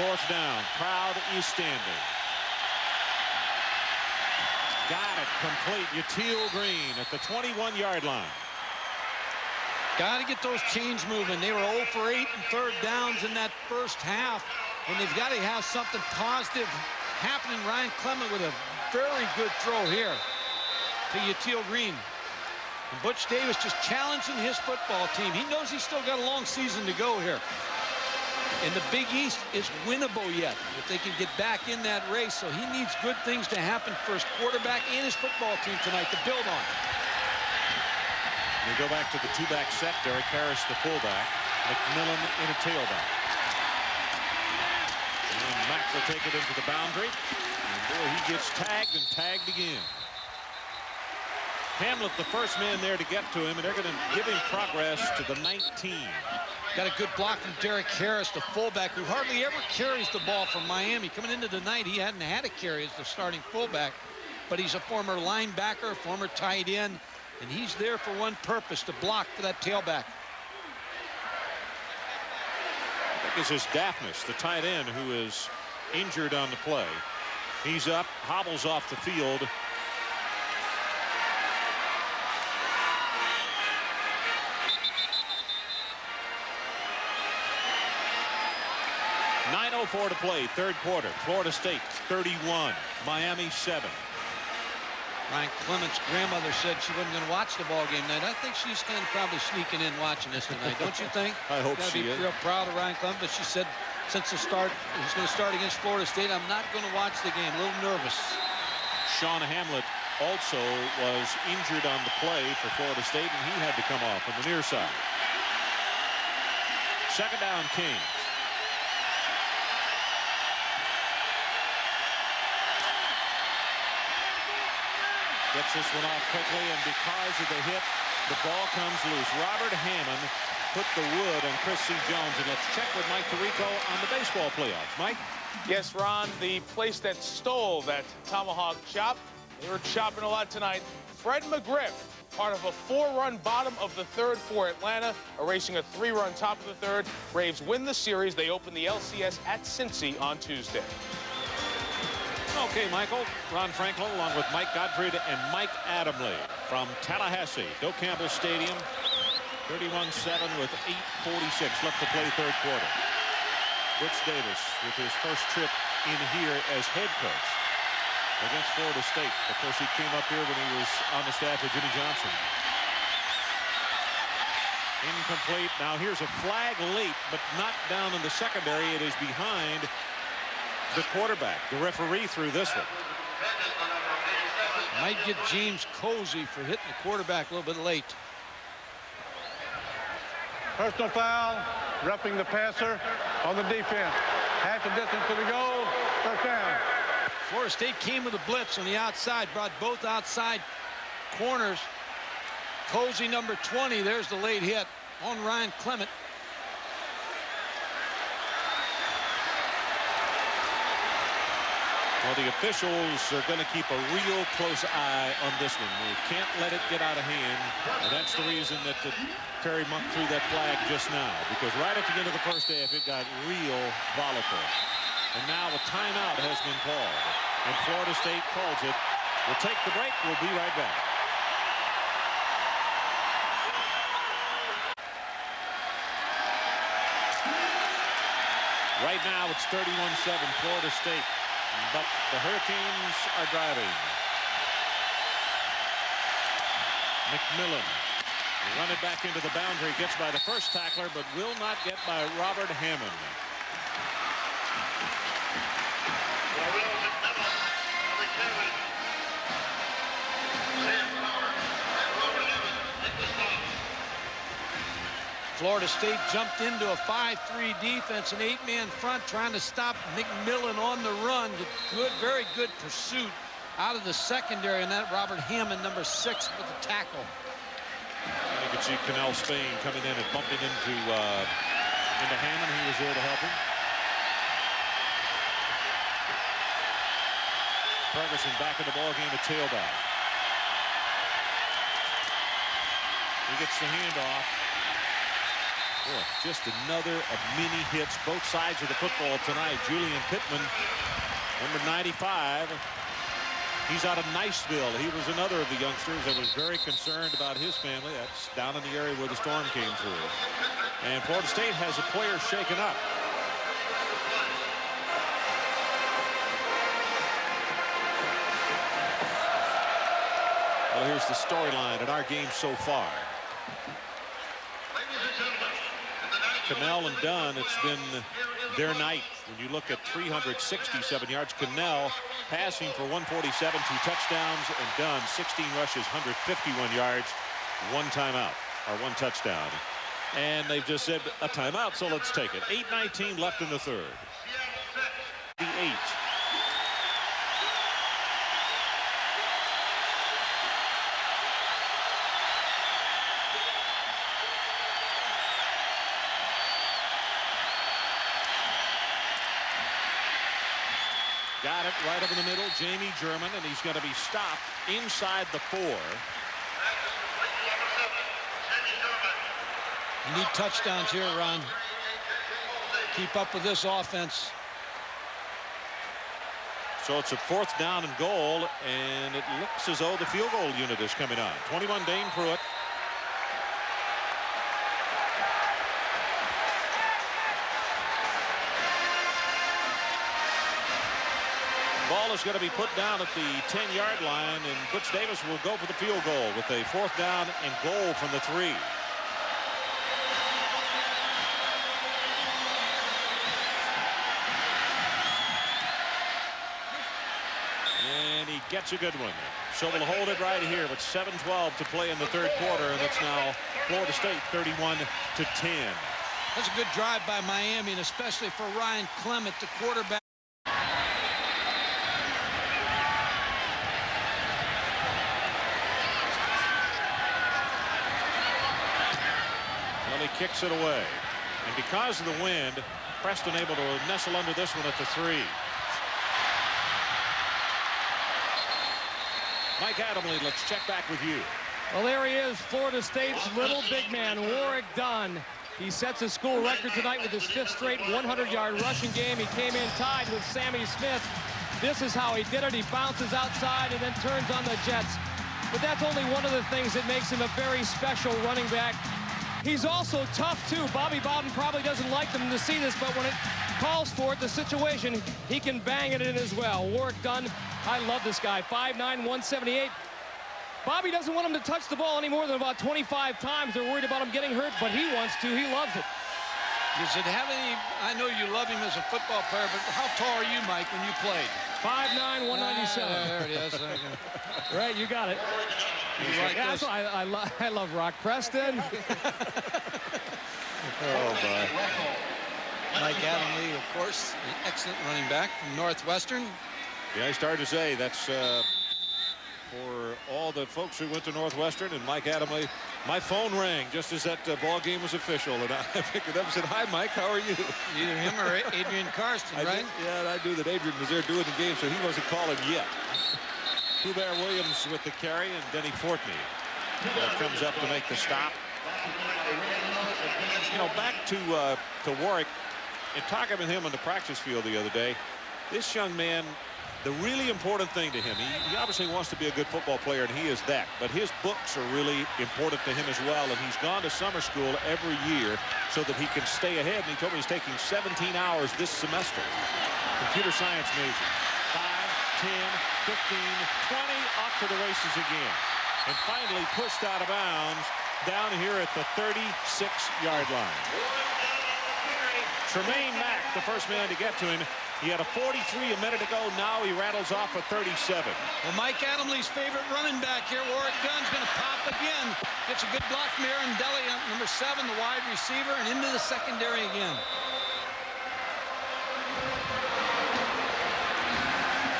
4th down. Crowd is standing. Got it. Complete. Yatil Green at the 21-yard line. Got to get those chains moving. They were 0 for 8 in 3rd downs in that first half, and they've got to have something positive happening. Ryan Clement with a very good throw here to Yatil Green. And Butch Davis just challenging his football team. He knows he's still got a long season to go here. And the Big East is winnable yet if they can get back in that race. So he needs good things to happen for his quarterback and his football team tonight to build on. We go back to the 2-back set. Derek Harris, the fullback. McMillan in a tailback. And Mack will take it into the boundary. And boy, he gets tagged and tagged again. Hamlet, the first man there to get to him, and they're going to give him progress to the 19. Got a good block from Derek Harris, the fullback, who hardly ever carries the ball from Miami. Coming into the night, he hadn't had a carry as the starting fullback, but he's a former linebacker, former tight end. And he's there for one purpose, to block for that tailback. I think this is Daphnis, the tight end, who is injured on the play. He's up, hobbles off the field. .9:04 to play, 3rd quarter. Florida State 31, Miami 7. Ryan Clement's grandmother said she wasn't going to watch the ball game tonight. I think she's kind of probably sneaking in watching this tonight, don't you think? I hope she is. Be real proud of Ryan Clement, but she said since the start, he's going to start against Florida State, I'm not going to watch the game. A little nervous. Sean Hamlet also was injured on the play for Florida State, and he had to come off on the near side. 2nd down, Kings. Gets this one off quickly, and because of the hit, the ball comes loose. Robert Hammond put the wood on Chris C. Jones, and let's check with Mike Tirico on the baseball playoffs. Mike? Yes, Ron, the place that stole that tomahawk chop They were chopping a lot tonight. Fred McGriff, part of a 4-run bottom of the third for Atlanta, erasing a 3-run top of the third. Braves win the series. They open the LCS at Cincy on Tuesday. Okay, Michael. Ron Franklin along with Mike Gottfried and Mike Adamle from Tallahassee. Doak Campbell Stadium. 31-7 with 8:46 left to play third quarter. Butch Davis with his first trip in here as head coach against Florida State. Of course, he came up here when he was on the staff of Jimmy Johnson. Incomplete. Now here's a flag late, but not down in the secondary. It is behind the quarterback. The referee threw this one. Might get James Cozy for hitting the quarterback a little bit late. Personal foul, roughing the passer on the defense. Half the distance to the goal, first down. Florida State came with a blitz on the outside, brought both outside corners. Cozy, number 20, there's the late hit on Ryan Clement. Well, the officials are going to keep a real close eye on this one. We can't let it get out of hand. And that's the reason that Terry Monk threw that flag just now, because right at the end of the first half, it got real volatile. And now a timeout has been called, and Florida State calls it. We'll take the break. We'll be right back. Right now, it's 31-7 Florida State. But the Hurricanes are driving. McMillan run it back into the boundary, gets by the first tackler, but will not get by Robert Hammond. Florida State jumped into a 5-3 defense, an 8-man front, trying to stop McMillan on the run. Good, very good pursuit out of the secondary, and that Robert Hammond, number 6, with the tackle. You can see Cannell Spain coming in and bumping into Hammond. He was there to help him. Ferguson back in the ballgame at tailback. He gets the handoff. Boy, just another of many hits, both sides of the football tonight. Julian Pittman, number 95. He's out of Niceville. He was another of the youngsters that was very concerned about his family. That's down in the area where the storm came through. And Florida State has a player shaken up. Well, here's the storyline in our game so far. Cannell and Dunn, it's been their night. When you look at 367 yards, Cannell passing for 147, 2 touchdowns, and Dunn 16 rushes, 151 yards, 1 timeout, or 1 touchdown. And they've just said a timeout, so let's take it. 8:19 left in the third. The 8. Got it right over the middle, Jamie German, and he's going to be stopped inside the 4. You need touchdowns here, Ron. Keep up with this offense. So it's a 4th down and goal, and it looks as though the field goal unit is coming on. 21, Dane Pruitt. Ball is going to be put down at the 10-yard line, and Butch Davis will go for the field goal with a 4th down and goal from the 3. And he gets a good one. So we'll hold it right here with 7:12 to play in the third quarter, and it's now Florida State 31-10. That's a good drive by Miami, and especially for Ryan Clement, the quarterback. He kicks it away, and because of the wind, Preston able to nestle under this one at the 3. Mike Adamle, let's check back with you. Well, there he is, Florida State's little big man, Warrick Dunn. He sets a school record tonight with his 5th straight 100-yard rushing game. He came in tied with Sammy Smith. This is how he did it. He bounces outside and then turns on the jets. But that's only one of the things that makes him a very special running back. He's also tough, too. Bobby Bowden probably doesn't like them to see this, but when it calls for it, the situation, he can bang it in as well. Warrick Dunn, I love this guy, 5'9", 178. Bobby doesn't want him to touch the ball any more than about 25 times. They're worried about him getting hurt, but he wants to. He loves it. Does it have any, I know you love him as a football player, but how tall are you, Mike, when you played? 5'9", 197. There it is. Right, you got it. Yeah, that's why I love Rock Preston. Oh, my. Mike Adamle, of course, an excellent running back from Northwestern. Yeah, I started to say that's for all the folks who went to Northwestern and Mike Adamle. My phone rang just as that ball game was official, and I picked it up and said, "Hi, Mike, how are you?" Either him or Adrian Karsten, right? Yeah, and I knew that Adrian was there doing the game, so he wasn't calling yet. Hubert Williams with the carry, and Denny Fortney comes up to make the stop. You know, back to Warrick, and talking with him on the practice field the other day, this young man, the really important thing to him, he obviously wants to be a good football player, and he is that, but his books are really important to him as well, and he's gone to summer school every year so that he can stay ahead, and he told me he's taking 17 hours this semester. Computer science major. 5, 10, 15, 20, off to the races again. And finally pushed out of bounds down here at the 36-yard line. Tremaine Mack, the first man to get to him. He had a 43 a minute ago. Now he rattles off a 37. Well, Mike Adamle's favorite running back here, Warrick Dunn's going to pop again. Gets a good block from Aaron Deli on number 7, the wide receiver, and into the secondary again.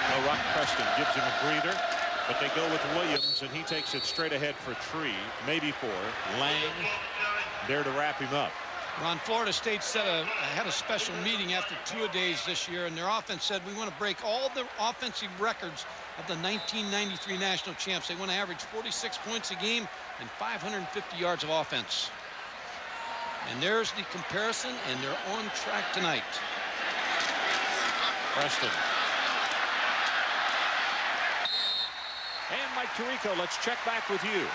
Well, Rock Preston gives him a breather, but they go with Williams, and he takes it straight ahead for 3, maybe 4. Lang there to wrap him up. Ron, Florida State had a special meeting after 2-a-days this year, and their offense said, we want to break all the offensive records of the 1993 national champs. They want to average 46 points a game and 550 yards of offense. And there's the comparison, and they're on track tonight. Preston. And Mike Tirico, let's check back with you.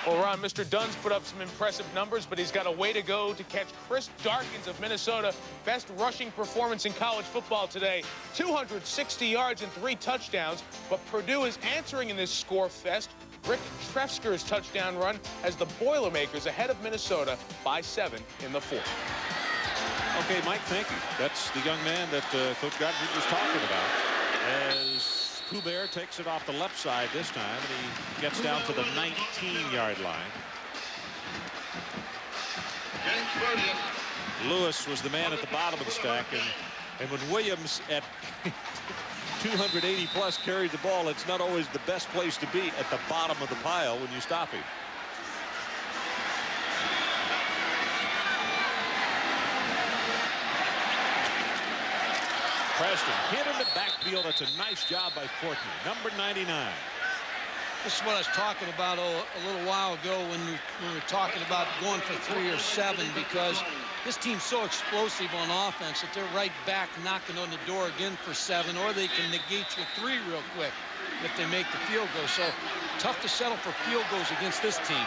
Well, Ron, Mr. Dunn's put up some impressive numbers, but he's got a way to go to catch Chris Darkins of Minnesota. Best rushing performance in college football today. 260 yards and 3 touchdowns. But Purdue is answering in this score fest. Rick Trefsker's touchdown run has the Boilermakers ahead of Minnesota by 7 in the 4th. Okay, Mike, thank you. That's the young man that Coach Godfrey was talking about. As Hubert takes it off the left side this time, and he gets down to the 19-yard line. Lewis was the man at the bottom of the stack, and when Williams at 280 plus carried the ball, it's not always the best place to be at the bottom of the pile when you stop him. Preston hit in the backfield. That's a nice job by Fortney, number 99. This is what I was talking about a little while ago when we were talking about going for 3 or 7, because this team's so explosive on offense that they're right back knocking on the door again for 7, or they can negate your 3 real quick if they make the field goal. So tough to settle for field goals against this team.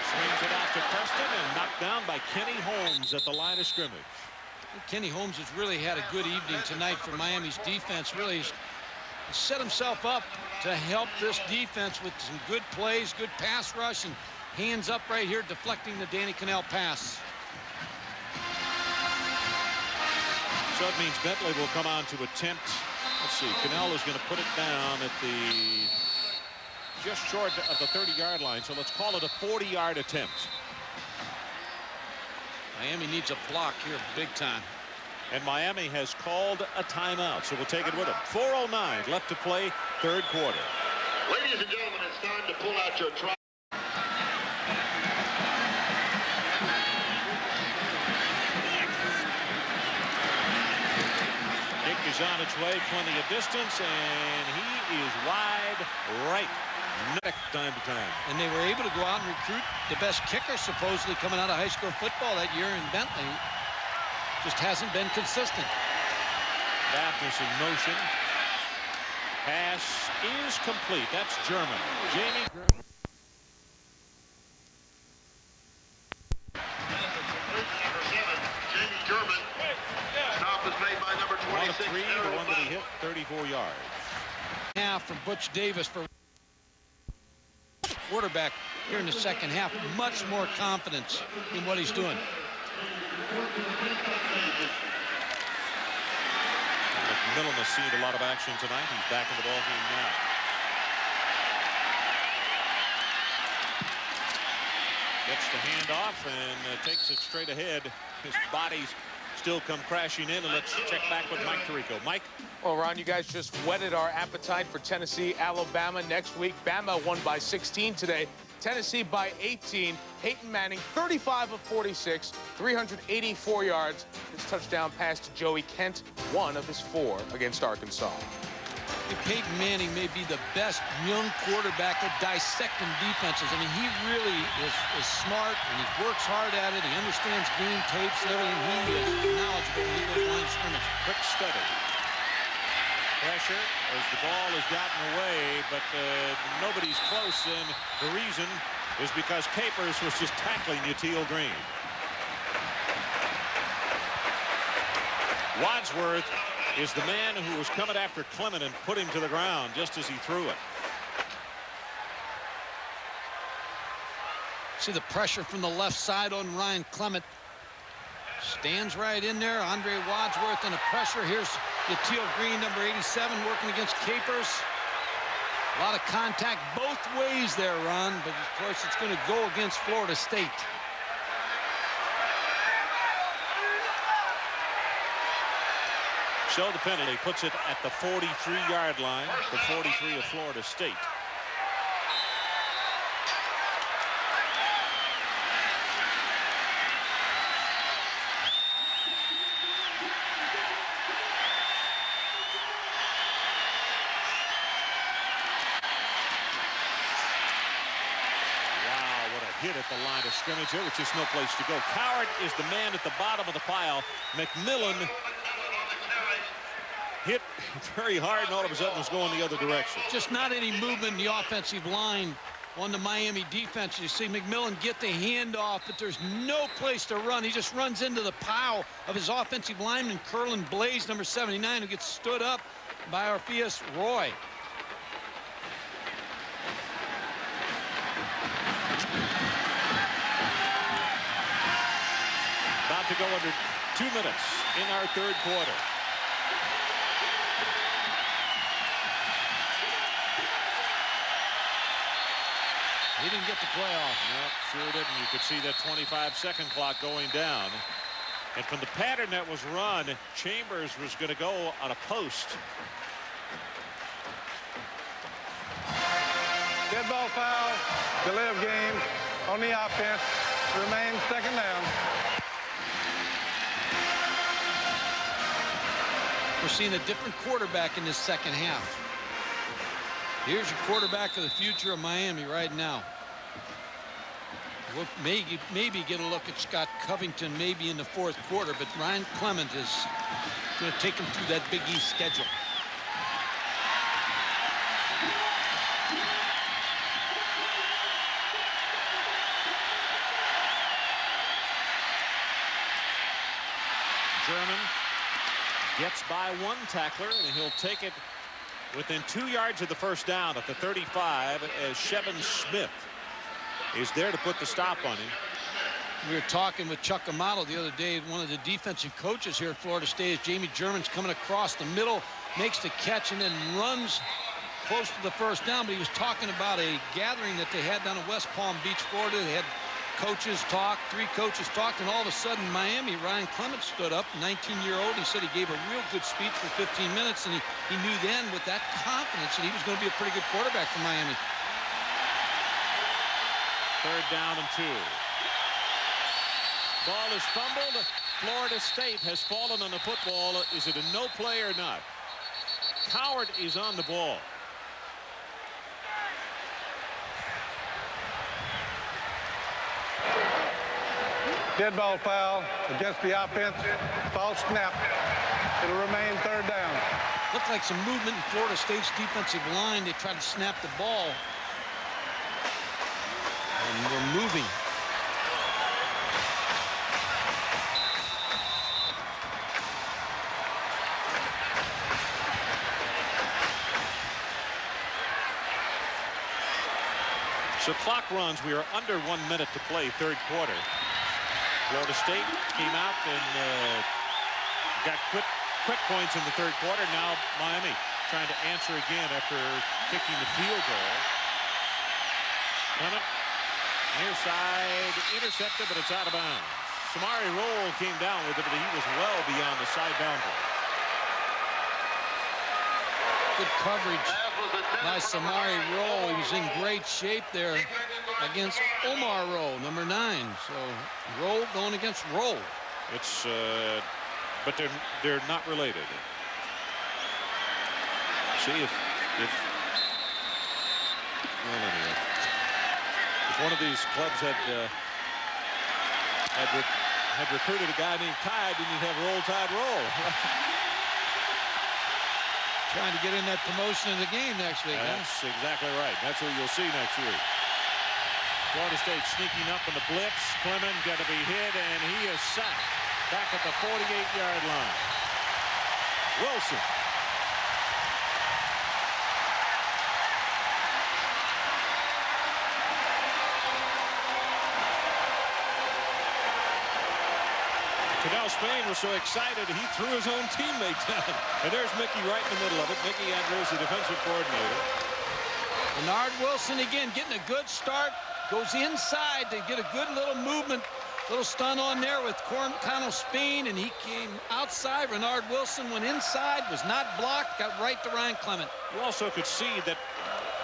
Swings it out to Preston and knocked down by Kenny Holmes at the line of scrimmage. Kenny Holmes has really had a good evening tonight for Miami's defense. Really set himself up to help this defense with some good plays, good pass rush, and hands up right here deflecting the Danny Cannell pass. So it means Bentley will come on to attempt. Let's see, Cannell is going to put it down at the just short of the 30-yard line, so let's call it a 40-yard attempt. Miami needs a block here big time. And Miami has called a timeout, so we'll take it with them. 4:09 left to play, 3rd quarter. Ladies and gentlemen, it's time to pull out your try. Dick is is on its way, plenty of distance, and he is wide right. Time to time. And they were able to go out and recruit the best kicker supposedly coming out of high school football that year in Bentley. Just hasn't been consistent. Baptist in motion. Pass is complete. That's German. Jamie. Number 7, Jamie German. Stop is made by number 26. 1 of 3, the one that he hit, 34 yards. Half from Butch Davis for quarterback here in the second half. Much more confidence in what he's doing. McMillan has seen a lot of action tonight. He's back in the ball game now. Gets the handoff and takes it straight ahead. His body's still come crashing in, and let's check back with Mike Tirico. Mike? Well, Ron, you guys just whetted our appetite for Tennessee, Alabama next week. Bama won by 16 today. Tennessee by 18. Peyton Manning, 35 of 46, 384 yards. His touchdown pass to Joey Kent, 1 of his 4 against Arkansas. Peyton Manning may be the best young quarterback at dissecting defenses. I mean, he really is smart, and he works hard at it. He understands game tapes and everything. He is knowledgeable when he goes line of scrimmage. Quick study. Pressure as the ball has gotten away, but nobody's close, and the reason is because Capers was just tackling Teal Green. Wadsworth is the man who was coming after Clement and put him to the ground just as he threw it. See the pressure from the left side on Ryan Clement. Stands right in there. Andre Wadsworth and the pressure. Here's Teal Green, number 87, working against Capers. A lot of contact both ways there, Ron, but of course it's going to go against Florida State. So the penalty puts it at the 43-yard line, the 43 of Florida State. Hit at the line of scrimmage. There was just no place to go. Coward is the man at the bottom of the pile. McMillan hit very hard, and all of a sudden was going the other direction. Just not any movement in the offensive line on the Miami defense. You see McMillan get the handoff, but there's no place to run. He just runs into the pile of his offensive lineman, Curlin Blaze, number 79, who gets stood up by Orpheus Roy. About to go under 2 minutes in our third quarter. He didn't get the play off. Nope, sure didn't. You could see that 25-second clock going down. And from the pattern that was run, Chambers was going to go on a post. Dead ball foul, delay of game on the offense. Remains second down. We're seeing a different quarterback in this second half. Here's your quarterback of the future of Miami right now. We'll maybe get a look at Scott Covington maybe in the fourth quarter, but Ryan Clement is going to take him through that Big East schedule. German gets by one tackler, and he'll take it within 2 yards of the first down at the 35 as Shevin Smith is there to put the stop on him. We were talking with Chuck Amato the other day. One of the defensive coaches here at Florida State is Jamie German's coming across the middle, makes the catch, and then runs close to the first down. But he was talking about a gathering that they had down in West Palm Beach, Florida. They had coaches talk, 3 coaches talked, and all of a sudden Miami, Ryan Clement stood up, 19-year-old. He said he gave a real good speech for 15 minutes, and he knew then with that confidence that he was going to be a pretty good quarterback for Miami. Third down and 2. Ball is fumbled, Florida State has fallen on the football. Is it a no play or not? Coward is on the ball. Dead ball foul against the offense. False snap. It'll remain 3rd down. Looked like some movement in Florida State's defensive line. They tried to snap the ball. And we're moving. So clock runs. We are under 1 minute to play, 3rd quarter. Florida State came out and got quick points in the 3rd quarter. Now Miami trying to answer again after kicking the field goal. Clement, near side, intercepted, but it's out of bounds. Samari Roll came down with it, but he was well beyond the side boundary. Good coverage by Samari Roll. He was in great shape there against Omar Roll, number 9. So Roll going against Roll. It's but they're not related. See if well, anyway, if one of these clubs had recruited a guy named Tide, then you'd have Roll Tide Roll. Trying to get in that promotion of the game next week. That's exactly right. That's what you'll see next week. Florida State sneaking up on the blitz. Clement got to be hit, and he is sacked back at the 48-yard line. Wilson. Canal Spain was so excited he threw his own teammate down. And there's Mickey right in the middle of it. Mickey Andrews, the defensive coordinator. Bernard Wilson again getting a good start. Goes inside to get a good little movement. Little stun on there with Connell Spain, and he came outside. Bernard Wilson went inside, was not blocked, got right to Ryan Clement. You also could see that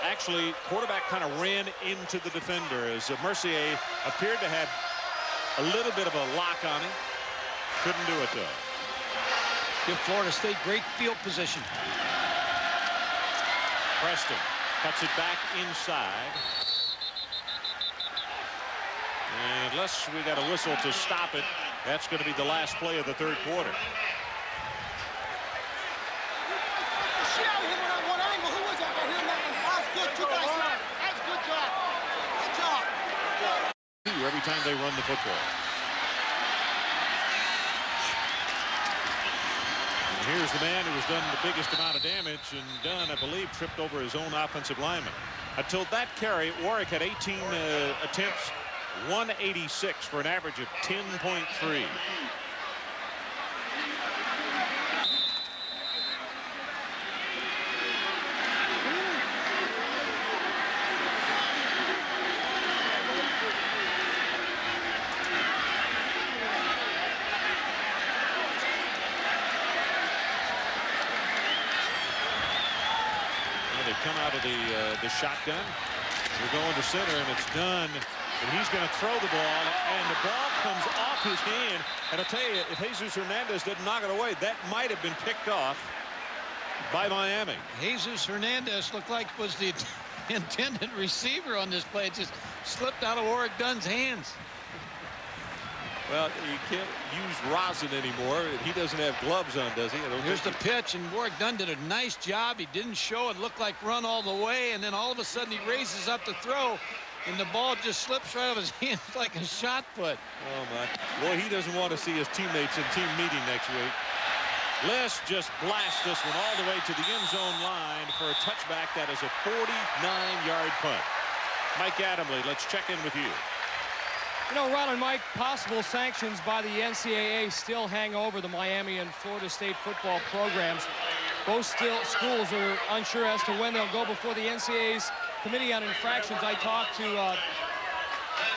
actually quarterback kind of ran into the defender as Mercier appeared to have a little bit of a lock on him. Couldn't do it, though. Give Florida State great field position. Preston cuts it back inside. And unless we got a whistle to stop it, that's going to be the last play of the 3rd quarter. Every time they run the football. And here's the man who has done the biggest amount of damage, and Dunn, I believe, tripped over his own offensive lineman. Until that carry, Warwick had 18 attempts, 186 for an average of 10.3. Come out of the shotgun. We're going to center, and it's Dunn, and he's going to throw the ball, and the ball comes off his hand. And I'll tell you, if Jesus Hernandez didn't knock it away, that might have been picked off by Miami. Jesus Hernandez looked like was the intended receiver on this play. It just slipped out of Warwick Dunn's hands. Well, you can't use rosin anymore. He doesn't have gloves on, does he? Here's the pitch, and Warwick Dunn did a nice job. He didn't show it, looked like run all the way, and then all of a sudden he raises up to throw, and the ball just slips right out of his hands like a shot put. Oh, my. Boy, he doesn't want to see his teammates in team meeting next week. Let's just blast this one all the way to the end zone line for a touchback. That is a 49-yard punt. Mike Adamle, let's check in with you. You know, Ron and Mike, possible sanctions by the NCAA still hang over the Miami and Florida State football programs. Both schools are unsure as to when they'll go before the NCAA's Committee on Infractions. I talked to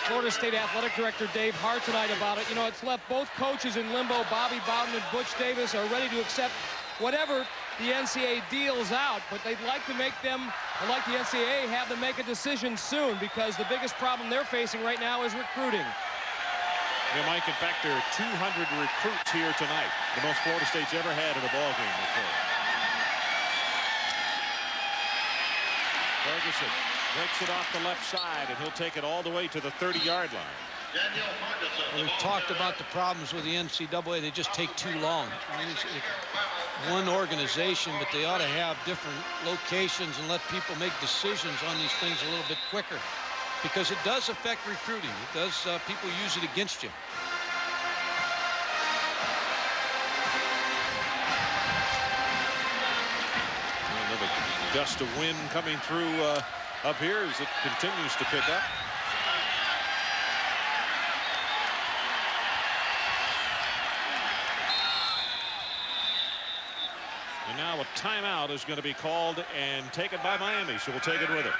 Florida State Athletic Director Dave Hart tonight about it. You know, it's left both coaches in limbo. Bobby Bowden and Butch Davis are ready to accept whatever the NCAA deals out, but they'd like to make them, or like the NCAA, have them make a decision soon, because the biggest problem they're facing right now is recruiting. Yeah, Mike, in fact, there are 200 recruits here tonight. The most Florida State's ever had in a ball game before. Ferguson breaks it off the left side, and he'll take it all the way to the 30-yard line. Well, we've talked about the problems with the NCAA. They just take too long. I mean, it's one organization, but they ought to have different locations and let people make decisions on these things a little bit quicker, because it does affect recruiting. It does, people use it against you. Another gust of wind coming through up here as it continues to pick up. And now a timeout is going to be called and taken by Miami, so we'll take it with it.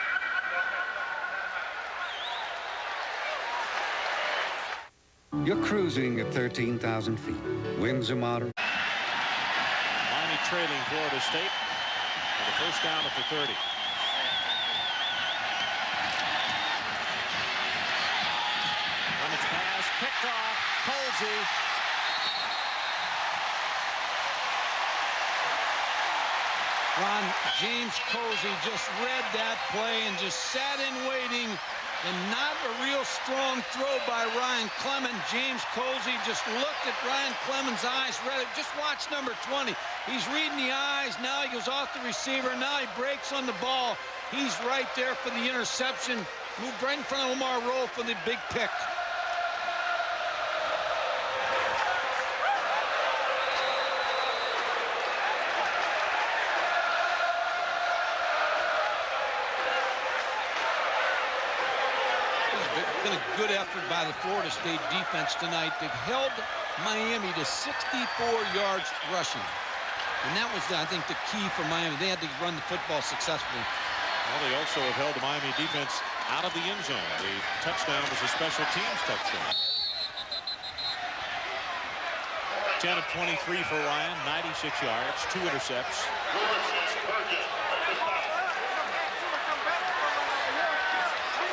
You're cruising at 13,000 feet. Winds are moderate. Miami trailing Florida State with a first down at the 30. Clements pass, picked off, Colsey. Ron, James Colsey just read that play and just sat in waiting, and not a real strong throw by Ryan Clement. James Colsey just looked at Ryan Clement's eyes, read it. Just watch number 20. He's reading the eyes. Now he goes off the receiver. Now he breaks on the ball. He's right there for the interception. Moved right in front of Omar Rowe for the big pick. A good effort by the Florida State defense tonight. They've held Miami to 64 yards rushing, and that was, I think, the key for Miami. They had to run the football successfully. Well, they also have held the Miami defense out of the end zone. The touchdown was a special teams touchdown. 10 of 23 for Ryan, 96 yards, 2 intercepts.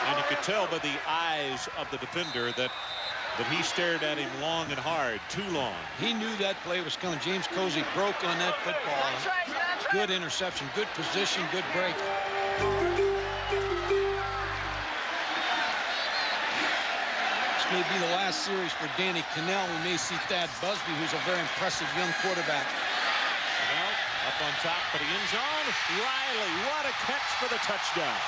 And you could tell by the eyes of the defender that he stared at him long and hard, too long. He knew that play was coming. James Colsey broke on that football. Good interception, good position, good break. This may be the last series for Danny Cannell. We may see Thad Busby, who's a very impressive young quarterback. Cannell up on top for the end zone. Riley, what a catch for the touchdown.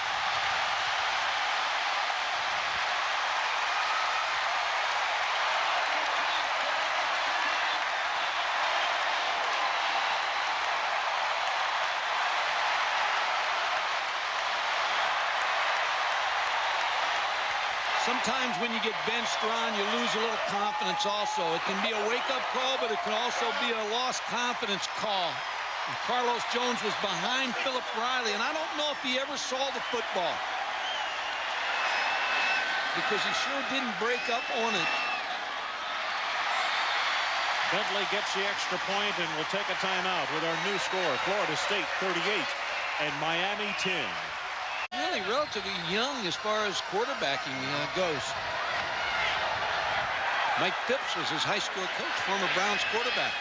Sometimes when you get benched, Ron, you lose a little confidence also. It can be a wake-up call, but it can also be a lost confidence call. And Carlos Jones was behind Philip Riley, and I don't know if he ever saw the football, because he sure didn't break up on it. Bentley gets the extra point, and we'll take a timeout with our new score. Florida State 38 and Miami 10. Really relatively young as far as quarterbacking goes. Mike Phipps was his high school coach, former Browns quarterback.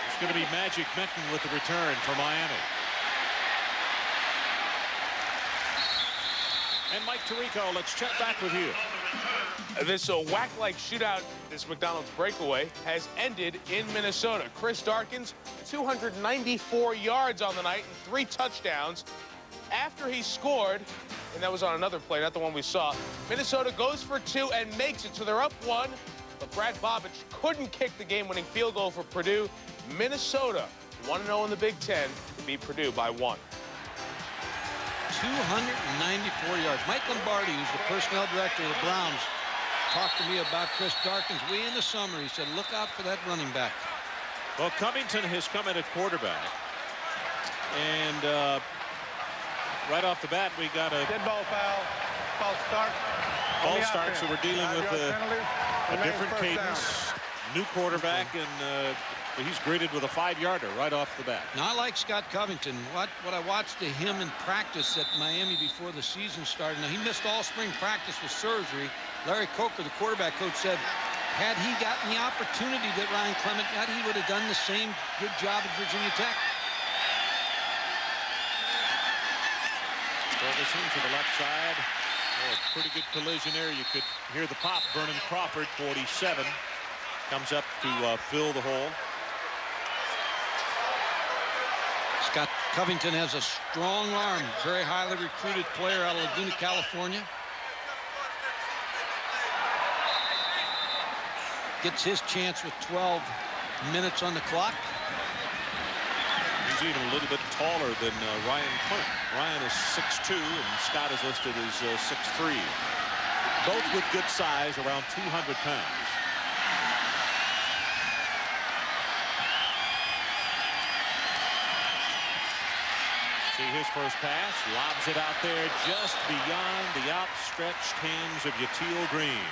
It's going to be Magic Benton with the return for Miami. And Mike Tirico, let's check back with you. This whack-like shootout, this McDonald's breakaway, has ended in Minnesota. Chris Darkins, 294 yards on the night and 3 touchdowns. After he scored, and that was on another play, not the one we saw, Minnesota goes for 2 and makes it, so they're up 1. But Brad Bobich couldn't kick the game-winning field goal for Purdue. Minnesota 1-0 in the Big Ten to beat Purdue by 1. 294 yards. Mike Lombardi, who's the personnel director of the Browns, talked to me about Chris Darkins way in the summer. He said, look out for that running back. Well, Covington has come in at quarterback. And right off the bat, we got a Dead ball foul. False start. Ball start, so we're dealing with a different cadence. New quarterback, and he's graded with a 5-yarder right off the bat. Now, I like Scott Covington. What I watched of him in practice at Miami before the season started. Now, he missed all spring practice with surgery. Larry Coker, the quarterback coach, said had he gotten the opportunity that Ryan Clement got, he would have done the same good job at Virginia Tech. Ferguson to the left side. Oh, pretty good collision there. You could hear the pop. Vernon Crawford, 47, comes up to fill the hole. Scott Covington has a strong arm. Very highly recruited player out of Laguna, California. Gets his chance with 12 minutes on the clock. He's even a little bit taller than Ryan Clement. Ryan is 6'2", and Scott is listed as 6'3". Both with good size, around 200 pounds. See his first pass, lobs it out there just beyond the outstretched hands of Yatil Green.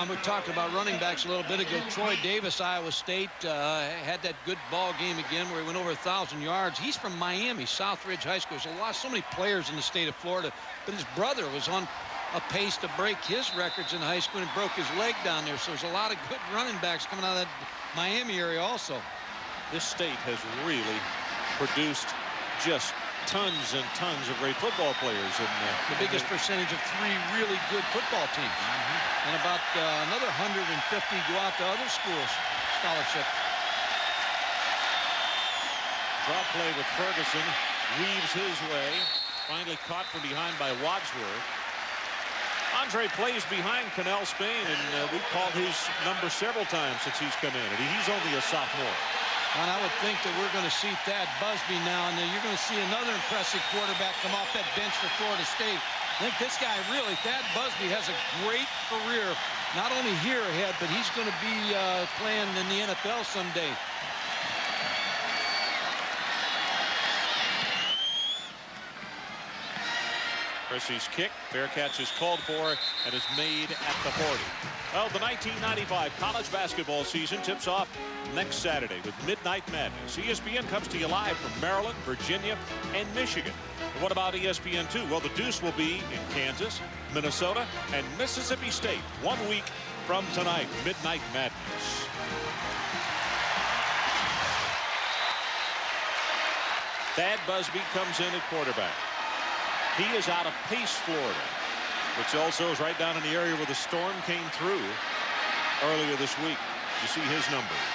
We talked about running backs a little bit ago. Troy Davis, Iowa State, had that good ball game again where he went over 1,000 yards. He's from Miami, Southridge High School. There's so many players in the state of Florida, but his brother was on a pace to break his records in high school and broke his leg down there. So there's a lot of good running backs coming out of that Miami area also. This state has really produced just tons and tons of great football players. And the biggest percentage of 3 really good football teams. And about another 150 go out to other schools scholarship. Draw play with Ferguson, weaves his way, finally caught from behind by Wadsworth. Andre plays behind Cannell Spain, and we've called his number several times since he's come in, and he's only a sophomore. And I would think that we're going to see Thad Busby now, and then you're going to see another impressive quarterback come off that bench for Florida State. I think this guy really, Thad Busby, has a great career, not only here ahead, but he's going to be playing in the NFL someday. Chrissy's kick, fair catch is called for and is made at the 40. Well, the 1995 college basketball season tips off next Saturday with Midnight Madness. ESPN comes to you live from Maryland, Virginia, and Michigan. And what about ESPN2? Well, the Deuce will be in Kansas, Minnesota, and Mississippi State 1 week from tonight. Midnight Madness. Thad Busby comes in at quarterback. He is out of Pace, Florida, which also is right down in the area where the storm came through earlier this week. You see his numbers.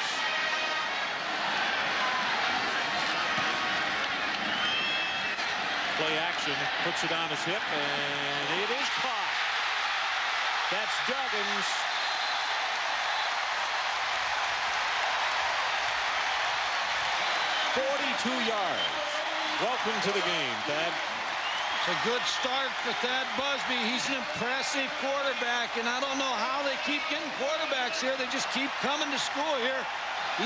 Play action, puts it on his hip, and it is caught. That's Duggins. .42 yards. Welcome to the game, Thad. It's a good start for Thad Busby. He's an impressive quarterback, and I don't know how they keep getting quarterbacks here. They just keep coming to school here,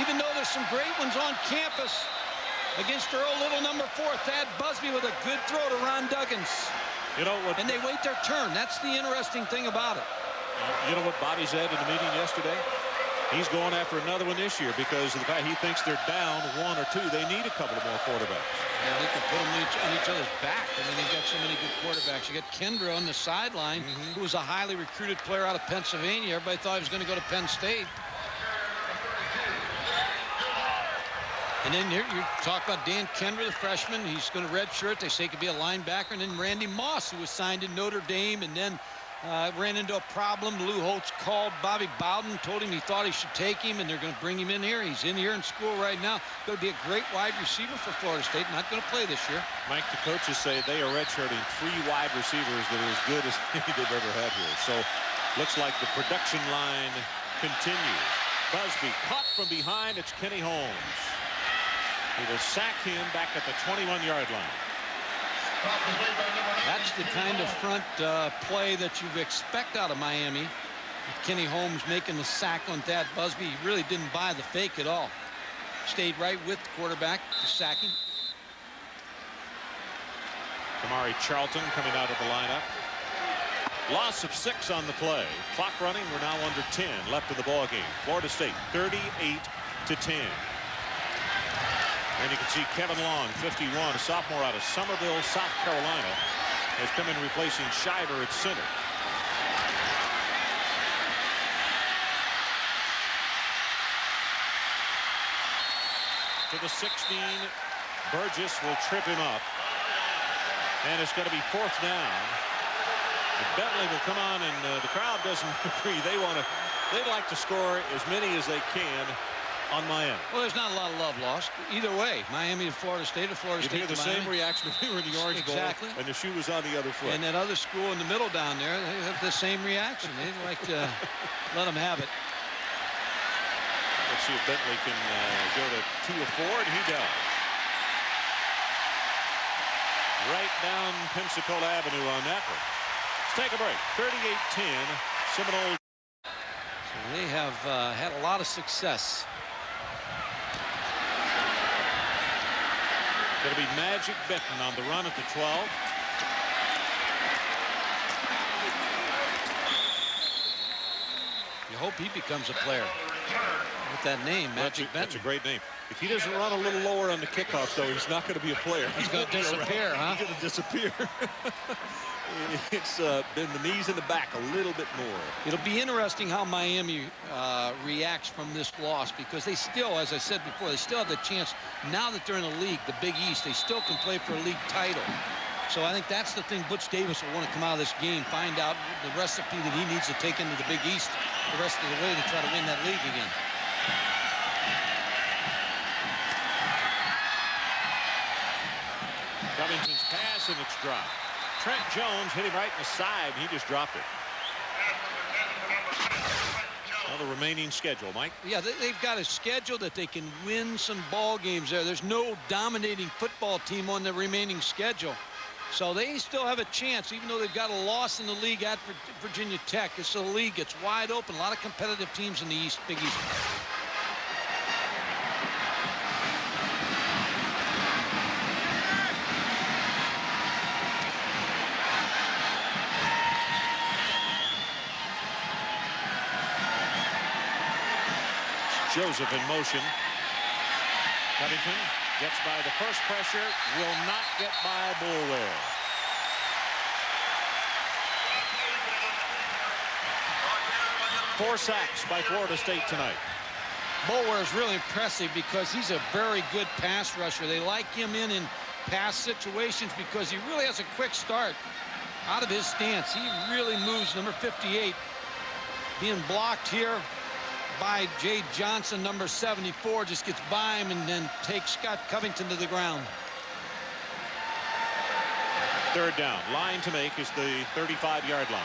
even though there's some great ones on campus. Against Earl Little, number 4, Thad Busby with a good throw to Ron Duggins. You know what? And they wait their turn. That's the interesting thing about it. You know what Bobby said in the meeting yesterday? He's going after another one this year because of the fact he thinks they're down 1 or 2. They need a couple of more quarterbacks. Yeah, they can put them on each other's back. I mean, they've got so many good quarterbacks. You got Kendra on the sideline, who was a highly recruited player out of Pennsylvania. Everybody thought he was going to go to Penn State. And then here you talk about Dan Kendra, the freshman. He's going to redshirt. They say he could be a linebacker. And then Randy Moss, who was signed in Notre Dame and then ran into a problem. Lou Holtz called Bobby Bowden, told him he thought he should take him, and they're going to bring him in here. He's in here in school right now. Going to be a great wide receiver for Florida State. Not going to play this year. Mike, the coaches say they are redshirting 3 wide receivers that are as good as any they've ever had here. So looks like the production line continues. Busby caught from behind. It's Kenny Holmes. He will sack him back at the 21-yard line. That's the kind of front play that you expect out of Miami. With Kenny Holmes making the sack on Thad Busby. He really didn't buy the fake at all. Stayed right with the quarterback to sack him. Kamari Charlton coming out of the lineup. Loss of 6 on the play. Clock running. We're now under 10 left in the ball game. Florida State 38-10. And you can see Kevin Long, 51, a sophomore out of Summerville, South Carolina, has come in replacing Shiver at center. to the 16. Burgess will trip him up. And it's going to be 4th down. And Bentley will come on, and the crowd doesn't agree. They'd like to score as many as they can on Miami. Well, there's not a lot of love lost. Either way, Miami to Florida State, or Florida State to Miami. You'd hear the same reaction if we were in the Orange Bowl and the shoe was on the other foot. And that other school in the middle down there, they have the same reaction. They'd like to let them have it. Let's see if Bentley can go to 2 of 4, and he does. Right down Pensacola Avenue on that one. Let's take a break. 38-10, Seminoles. So they have had a lot of success. Going to be Magic Benton on the run at the 12. You hope he becomes a player with that name, Magic Benton. That's a great name. If he doesn't run a little lower on the kickoff, though, he's not going to be a player. He's going to disappear, huh? He's going to disappear. It's been the knees in the back a little bit more. It'll be interesting how Miami reacts from this loss, because they still, as I said before, they still have the chance, now that they're in the league, the Big East, they still can play for a league title. So I think that's the thing Butch Davis will want to come out of this game, find out the recipe that he needs to take into the Big East the rest of the way to try to win that league again. Covington's pass, and it's dropped. Trent Jones hit him right in the side, and he just dropped it. Now the remaining schedule, Mike. Yeah, they've got a schedule that they can win some ball games there. There's no dominating football team on the remaining schedule. So they still have a chance, even though they've got a loss in the league at Virginia Tech. It's the league gets wide open. A lot of competitive teams in the East, Big East. Joseph in motion. Covington gets by the first pressure, will not get by Boulware. Four sacks by Florida State tonight. Boulware is really impressive because he's a very good pass rusher. They like him in pass situations because he really has a quick start out of his stance. He really moves. Number 58 being blocked here by Jay Johnson. Number 74 just gets by him and then takes Scott Covington to the ground. Third down. Line to make is the 35-yard line.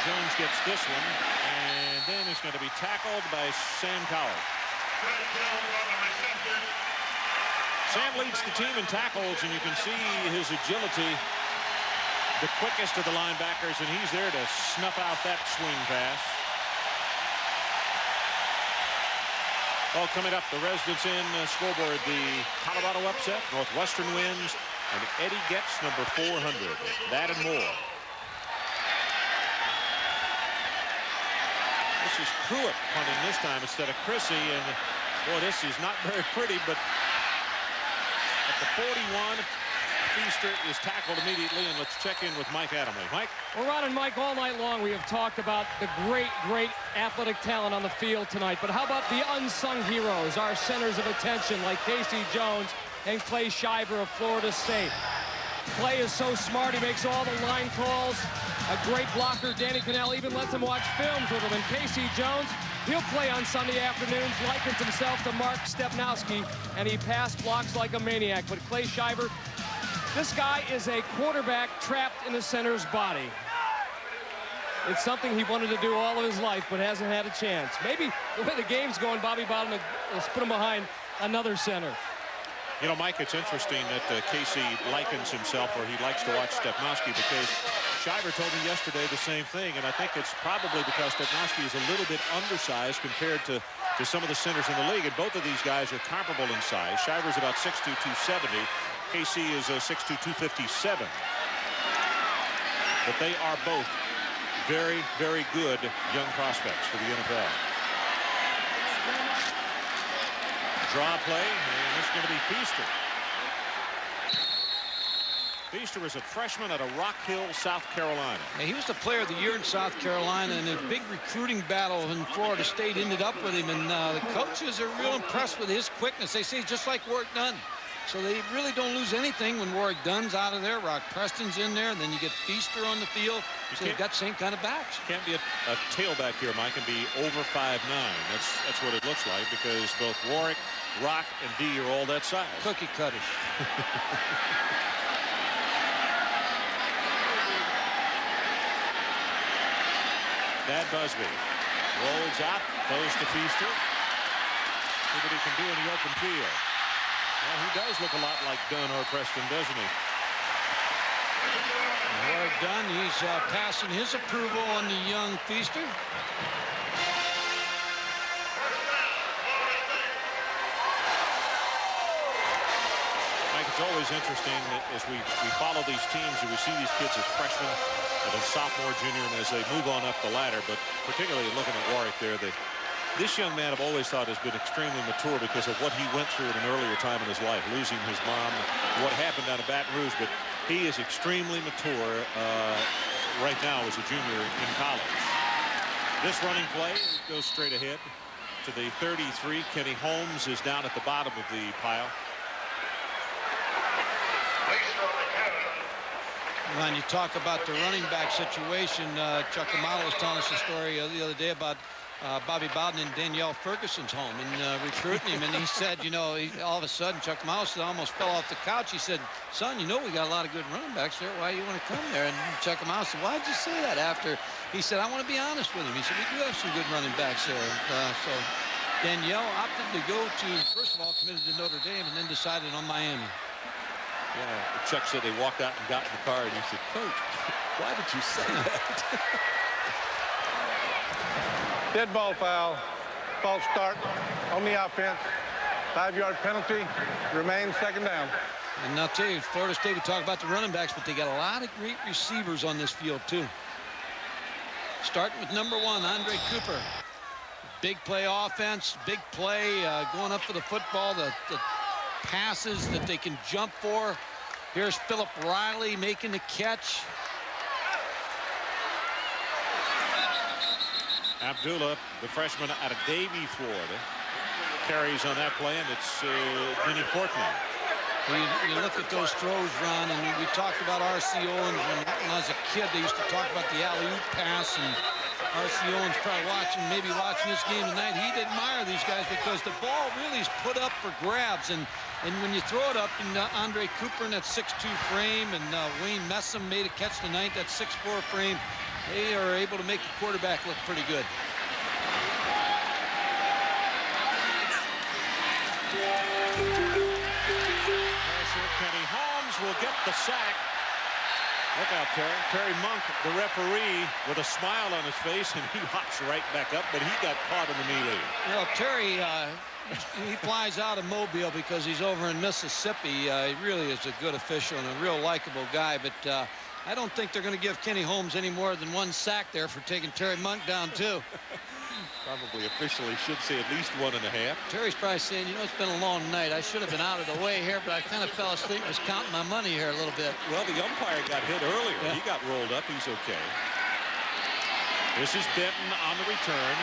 Jones gets this one, and then he's going to be tackled by Sam Cowell. Sam leads the team in tackles, and you can see his agility, the quickest of the linebackers, and he's there to snuff out that swing pass. Well, coming up, the Residents Inn scoreboard, the Colorado upset, Northwestern wins, and Eddie gets number 400. That and more. This is Pruitt punting this time instead of Chrissy, and boy, this is not very pretty, but at the 41, Feaster is tackled immediately, and let's check in with Mike Adamley. Mike? Well, Ron and Mike, all night long we have talked about the great athletic talent on the field tonight, but how about the unsung heroes, our centers of attention like Casey Jones and Clay Shiver of Florida State. Clay is so smart, he makes all the line calls. A great blocker, Danny Cannell, even lets him watch films with him. And Casey Jones, he'll play on Sunday afternoons, likens himself to Mark Stepnowski, and he pass blocks like a maniac. But Clay Shiver, this guy is a quarterback trapped in a center's body. It's something he wanted to do all of his life, but hasn't had a chance. Maybe the way the game's going, Bobby Bowden will put him behind another center. You know, Mike, it's interesting that Casey likens himself, or he likes to watch Stepnowski, because Shiver told me yesterday the same thing, and I think it's probably because Stepnowski is a little bit undersized compared to some of the centers in the league, and both of these guys are comparable in size. Shiver's about 6'2", 270. Casey is 6'2", 257. But they are both very, very good young prospects for the NFL. Draw play, and it's going to be Feaster. Feaster is a freshman out of Rock Hill, South Carolina. Yeah, he was the player of the year in South Carolina, and a big recruiting battle in Florida State ended up with him. And the coaches are real impressed with his quickness. They say he's just like Warwick Dunn. So they really don't lose anything when Warwick Dunn's out of there. Rock Preston's in there. And then you get Feaster on the field. So they've got the same kind of backs. Can't be a tailback here, Mike, and be over 5'9". That's what it looks like, because both Warwick, Rock, and D are all that size. Cookie cutters. Thad Busby rolls out, throws to Feaster. See what he can do in the open field. Well, he does look a lot like Dunn or Preston, doesn't he? Warwick Dunn, he's passing his approval on the young Feaster. Mike, it's always interesting that as we follow these teams, and we see these kids as freshmen, and then sophomore, junior, and as they move on up the ladder, but particularly looking at Warwick there, this young man I've always thought has been extremely mature because of what he went through at an earlier time in his life, losing his mom, what happened down at Baton Rouge, but he is extremely mature right now as a junior in college. This running play goes straight ahead to the 33. Kenny Holmes is down at the bottom of the pile. When you talk about the running back situation, Chuck Amato was telling us a story the other day about Bobby Bowden and Danielle Ferguson's home and recruiting him. And he said, you know, all of a sudden, Chuck Amato said, almost fell off the couch. He said, son, you know, we got a lot of good running backs there. Why do you want to come there? And Chuck Amato said, why'd you say that? After he said, I want to be honest with him. He said, we do have some good running backs there. So Danielle opted to go to, first of all, committed to Notre Dame and then decided on Miami. Yeah, Chuck said they walked out and got in the car, and he said, Coach, why did you say that? Dead ball foul. False start on the offense. 5-yard penalty. Remains second down. And I'll tell you, Florida State, we talk about the running backs, but they got a lot of great receivers on this field, too. Starting with number 1, Andre Cooper. Big play offense, big play, going up for the football, the passes that they can jump for. Here's Philip Riley making the catch. Abdullah, the freshman out of Davie, Florida, carries on that play, and it's Vinnie Portman. You look at those throws, Ron, and we talked about R.C. Owens when I was a kid. They used to talk about the alley-oop pass, and R.C. Owens probably maybe watching this game tonight. He'd admire these guys because the ball really is put up for grabs, and when you throw it up, and Andre Cooper in that 6'2" frame, and Wayne Messam made a catch tonight, that 6'4" frame, they are able to make the quarterback look pretty good. Kenny Holmes will get the sack. Look out, Terry. Terry Monk, the referee, with a smile on his face, and he hops right back up, but he got caught in the melee. Well, Terry, he flies out of Mobile because he's over in Mississippi. He really is a good official and a real likable guy, but I don't think they're going to give Kenny Holmes any more than 1 sack there for taking Terry Monk down, too. Probably officially should say at least 1.5. Terry's probably saying, you know, it's been a long night. I should have been out of the way here, but I kind of fell asleep, was counting my money here a little bit. Well, the umpire got hit earlier. Yeah. He got rolled up. He's okay. This is Benton on the return.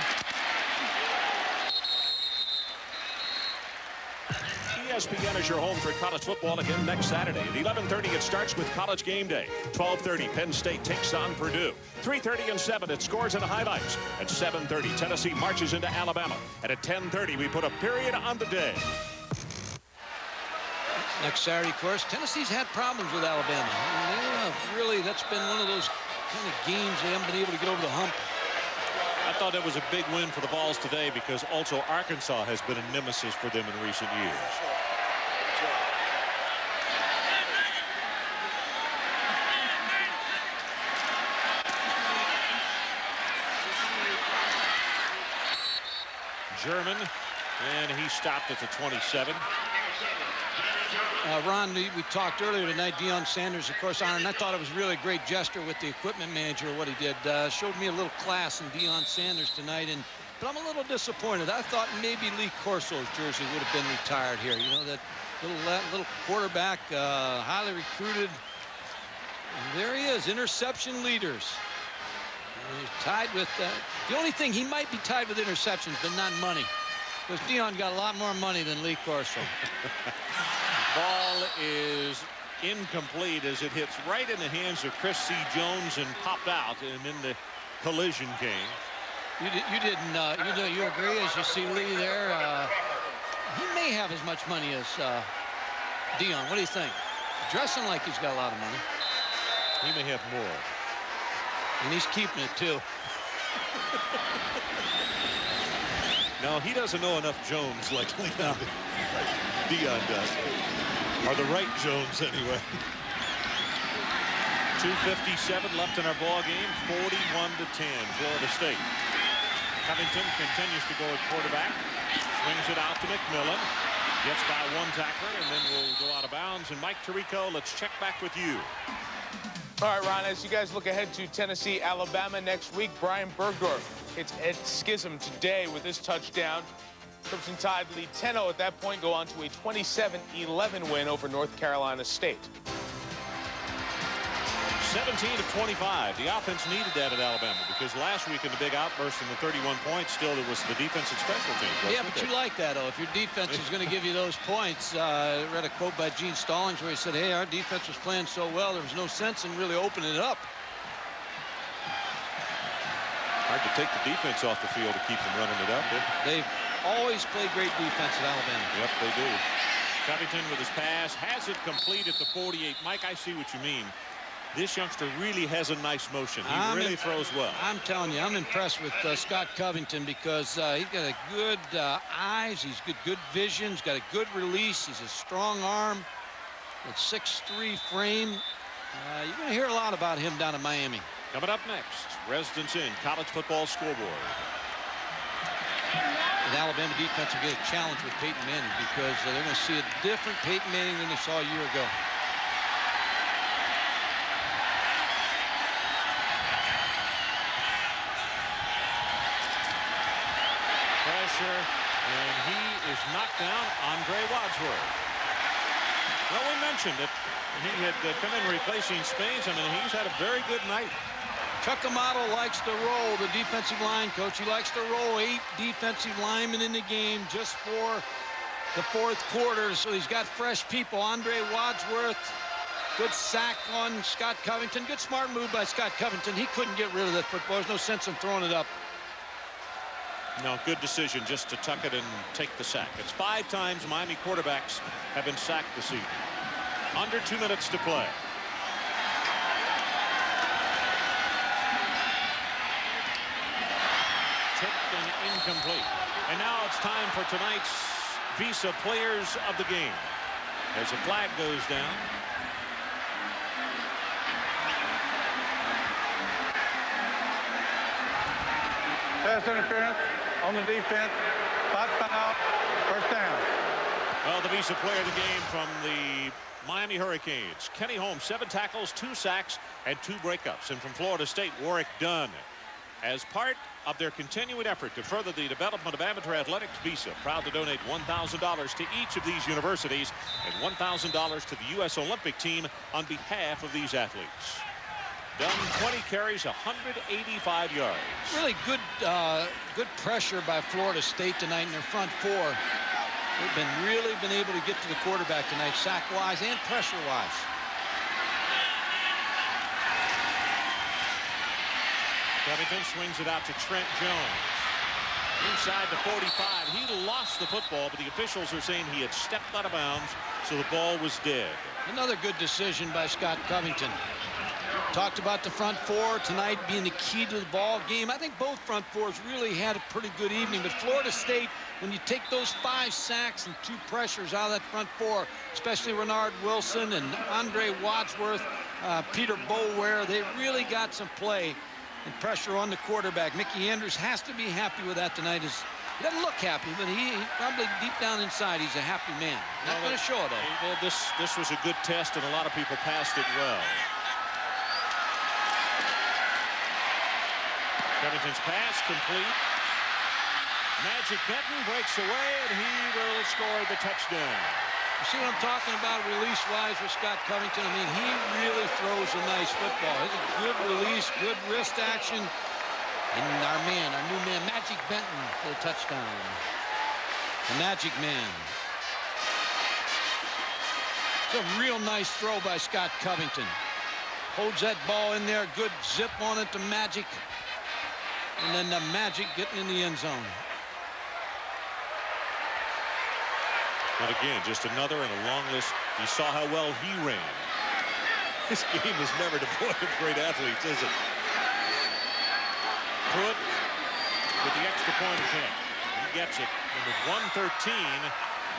ESPN is your home for college football again next Saturday. At 11:30, it starts with College Game Day. 12:30, Penn State takes on Purdue. 3:30 and 7, it scores and highlights. At 7:30, Tennessee marches into Alabama. And at 10:30, we put a period on the day. Next Saturday, of course, Tennessee's had problems with Alabama. I mean, really, that's been one of those kind of games they haven't been able to get over the hump. I thought that was a big win for the Vols today because also Arkansas has been a nemesis for them in recent years. German, and he stopped at the 27. Ron, we talked earlier tonight, Deion Sanders, of course, on, and I thought it was really a great gesture with the equipment manager, what he did. Showed me a little class in Deion Sanders tonight, but I'm a little disappointed. I thought maybe Lee Corso's jersey would have been retired here. You know, that little quarterback, highly recruited, And there he is, interception leaders. And he's tied with, the only thing, he might be tied with interceptions, but not money. Because Deion got a lot more money than Lee Corso. Ball is incomplete as it hits right in the hands of Chris C. Jones and popped out, and then the collision came. You agree as you see Lee there? He may have as much money as Deion. What do you think? Dressing like he's got a lot of money. He may have more. And he's keeping it, too. No, he doesn't know enough Jones like Deion does. Or the right Jones, anyway. 2:57 left in our ball game. 41-10, Florida State. Covington continues to go at quarterback. Swings it out to McMillan. Gets by one tackler, and then we'll go out of bounds. And Mike Tirico, let's check back with you. All right, Ron, as you guys look ahead to Tennessee, Alabama next week, Brian Bergdorf hits Ed Schism today with his touchdown. Crimson Tide lead 10-0 at that point, go on to a 27-11 win over North Carolina State. 17 of 25. The offense needed that at Alabama because last week in the big outburst in the 31 points, still there was the defense and special teams. Yeah, but you like that, though. If your defense is going to give you those points, I read a quote by Gene Stallings where he said, hey, our defense was playing so well, there was no sense in really opening it up. Hard to take the defense off the field to keep them running it up. They've always played great defense at Alabama. Yep, they do. Covington with his pass has it complete at the 48. Mike, I see what you mean. This youngster really has a nice motion. He really throws well. I'm telling you, I'm impressed with Scott Covington because he's got a good eyes. He's good vision. He's got a good release. He's a strong arm. With 6'3" frame. You're going to hear a lot about him down in Miami. Coming up next, Residence Inn College Football Scoreboard. The Alabama defense will get a challenge with Peyton Manning because they're going to see a different Peyton Manning than they saw a year ago. Pressure, and he is knocked down. Andre Wadsworth. Well, we mentioned that he had come in replacing Spains. I mean, he's had a very good night. Chuck Amato likes to roll, the defensive line coach. He likes to roll 8 defensive linemen in the game just for the 4th quarter. So he's got fresh people. Andre Wadsworth, good sack on Scott Covington. Good smart move by Scott Covington. He couldn't get rid of that football. There's no sense in throwing it up. No, good decision just to tuck it and take the sack. It's 5 times Miami quarterbacks have been sacked this evening. Under 2 minutes to play. Tipped and incomplete. And now it's time for tonight's Visa Players of the Game. As a flag goes down. Pass interference on the defense. 5 foul. First down. Well, the Visa Player of the Game from the Miami Hurricanes. Kenny Holmes, 7 tackles, 2 sacks, and 2 breakups. And from Florida State, Warwick Dunn. As part of their continuing effort to further the development of amateur athletics, Visa proud to donate $1,000 to each of these universities and $1,000 to the U.S. Olympic team on behalf of these athletes. Dunn, 20 carries, 185 yards. Really good pressure by Florida State tonight in their front 4. They've really been able to get to the quarterback tonight, sack-wise and pressure-wise. Covington swings it out to Trent Jones. Inside the 45. He lost the football, but the officials are saying he had stepped out of bounds, so the ball was dead. Another good decision by Scott Covington. Talked about the front 4 tonight being the key to the ball game. I think both front 4s really had a pretty good evening, but Florida State, when you take those 5 sacks and 2 pressures out of that front 4, especially Renard Wilson and Andre Wadsworth, Peter Boulware, they really got some play and pressure on the quarterback. Mickey Andrews has to be happy with that tonight. He doesn't look happy, but he probably deep down inside, he's a happy man. Not going to show it, though. Well, this was a good test, and a lot of people passed it well. Covington's pass complete. Magic Benton breaks away, and he will score the touchdown. You see what I'm talking about release-wise with Scott Covington? I mean, he really throws a nice football. It's a good release, good wrist action. And our new man, Magic Benton, for the touchdown. The Magic Man. It's a real nice throw by Scott Covington. Holds that ball in there, good zip on it to Magic. And then the Magic getting in the end zone. But again, just another in a long list. You saw how well he ran. This game is never devoid of great athletes, is it? Pruitt with the extra point attempt. He gets it. And with 1:13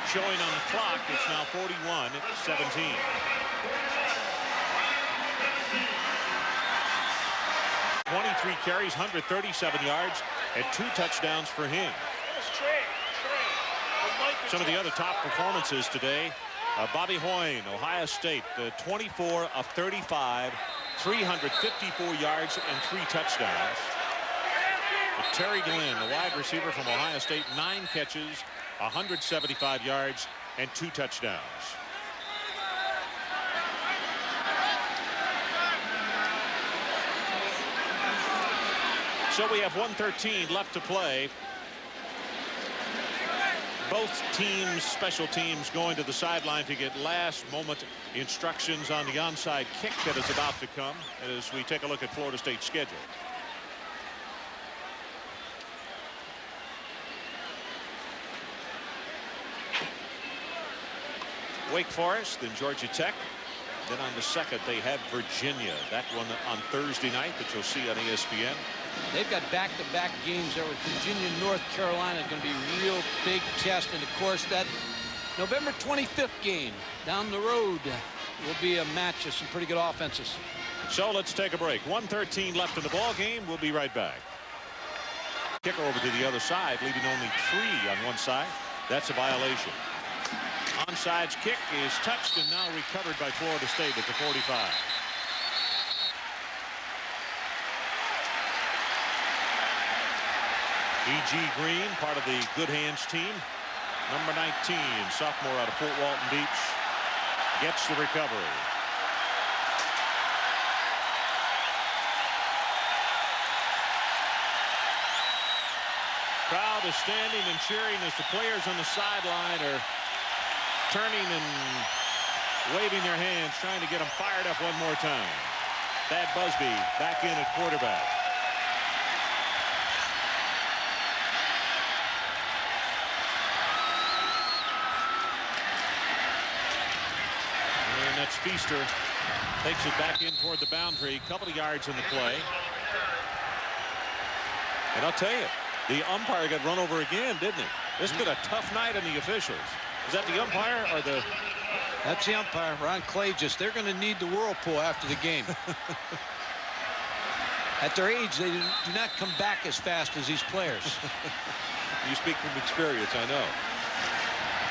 showing on the clock, it's now 41-17. Carries, 137 yards, and 2 touchdowns for him. Some of the other top performances today. Bobby Hoyne, Ohio State, 24 of 35, 354 yards and 3 touchdowns. But Terry Glenn, the wide receiver from Ohio State, 9 catches, 175 yards and 2 touchdowns. So we have 1:13 left to play. Both teams, special teams, going to the sideline to get last-moment instructions on the onside kick that is about to come as we take a look at Florida State's schedule. Wake Forest, then Georgia Tech. Then on the 2nd, they have Virginia. That one on Thursday night that you'll see on ESPN. They've got back-to-back games there with Virginia, North Carolina. It's going to be a real big test. And, of course, that November 25th game down the road will be a match of some pretty good offenses. So let's take a break. 1:13 left in the ball game. We'll be right back. Kicker over to the other side, leaving only 3 on one side. That's a violation. Onside kick is touched and now recovered by Florida State at the 45. E.G. Green, part of the Good Hands team. Number 19, sophomore out of Fort Walton Beach, gets the recovery. Crowd is standing and cheering as the players on the sideline are turning and waving their hands, trying to get them fired up one more time. Thad Busby back in at quarterback. And that's Feaster. Takes it back in toward the boundary. Couple of yards in the play. And I'll tell you, the umpire got run over again, didn't he? This has been a tough night on the officials. Is that the umpire or the... That's the umpire, Ron Clagis. They're going to need the whirlpool after the game. At their age, they do not come back as fast as these players. You speak from experience, I know.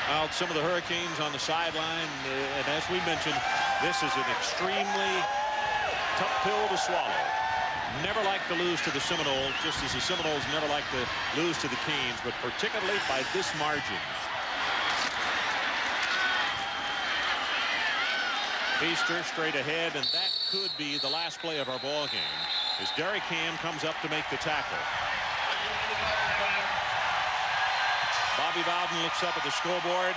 Well, some of the Hurricanes on the sideline, and as we mentioned, this is an extremely tough pill to swallow. Never like to lose to the Seminoles, just as the Seminoles never like to lose to the Canes, but particularly by this margin. Feaster straight ahead, and that could be the last play of our ball game as Derek Ham comes up to make the tackle. Bobby Bowden looks up at the scoreboard.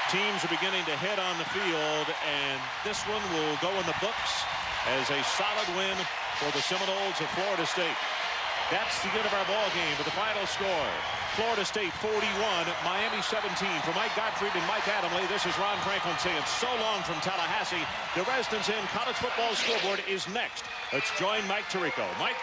Teams are beginning to head on the field, and this one will go in the books as a solid win for the Seminoles of Florida State. That's the end of our ball game with the final score. Florida State 41, Miami 17. For Mike Gottfried and Mike Adamle, this is Ron Franklin saying so long from Tallahassee. The Residence Inn College Football Scoreboard is next. Let's join Mike Tirico. Mike.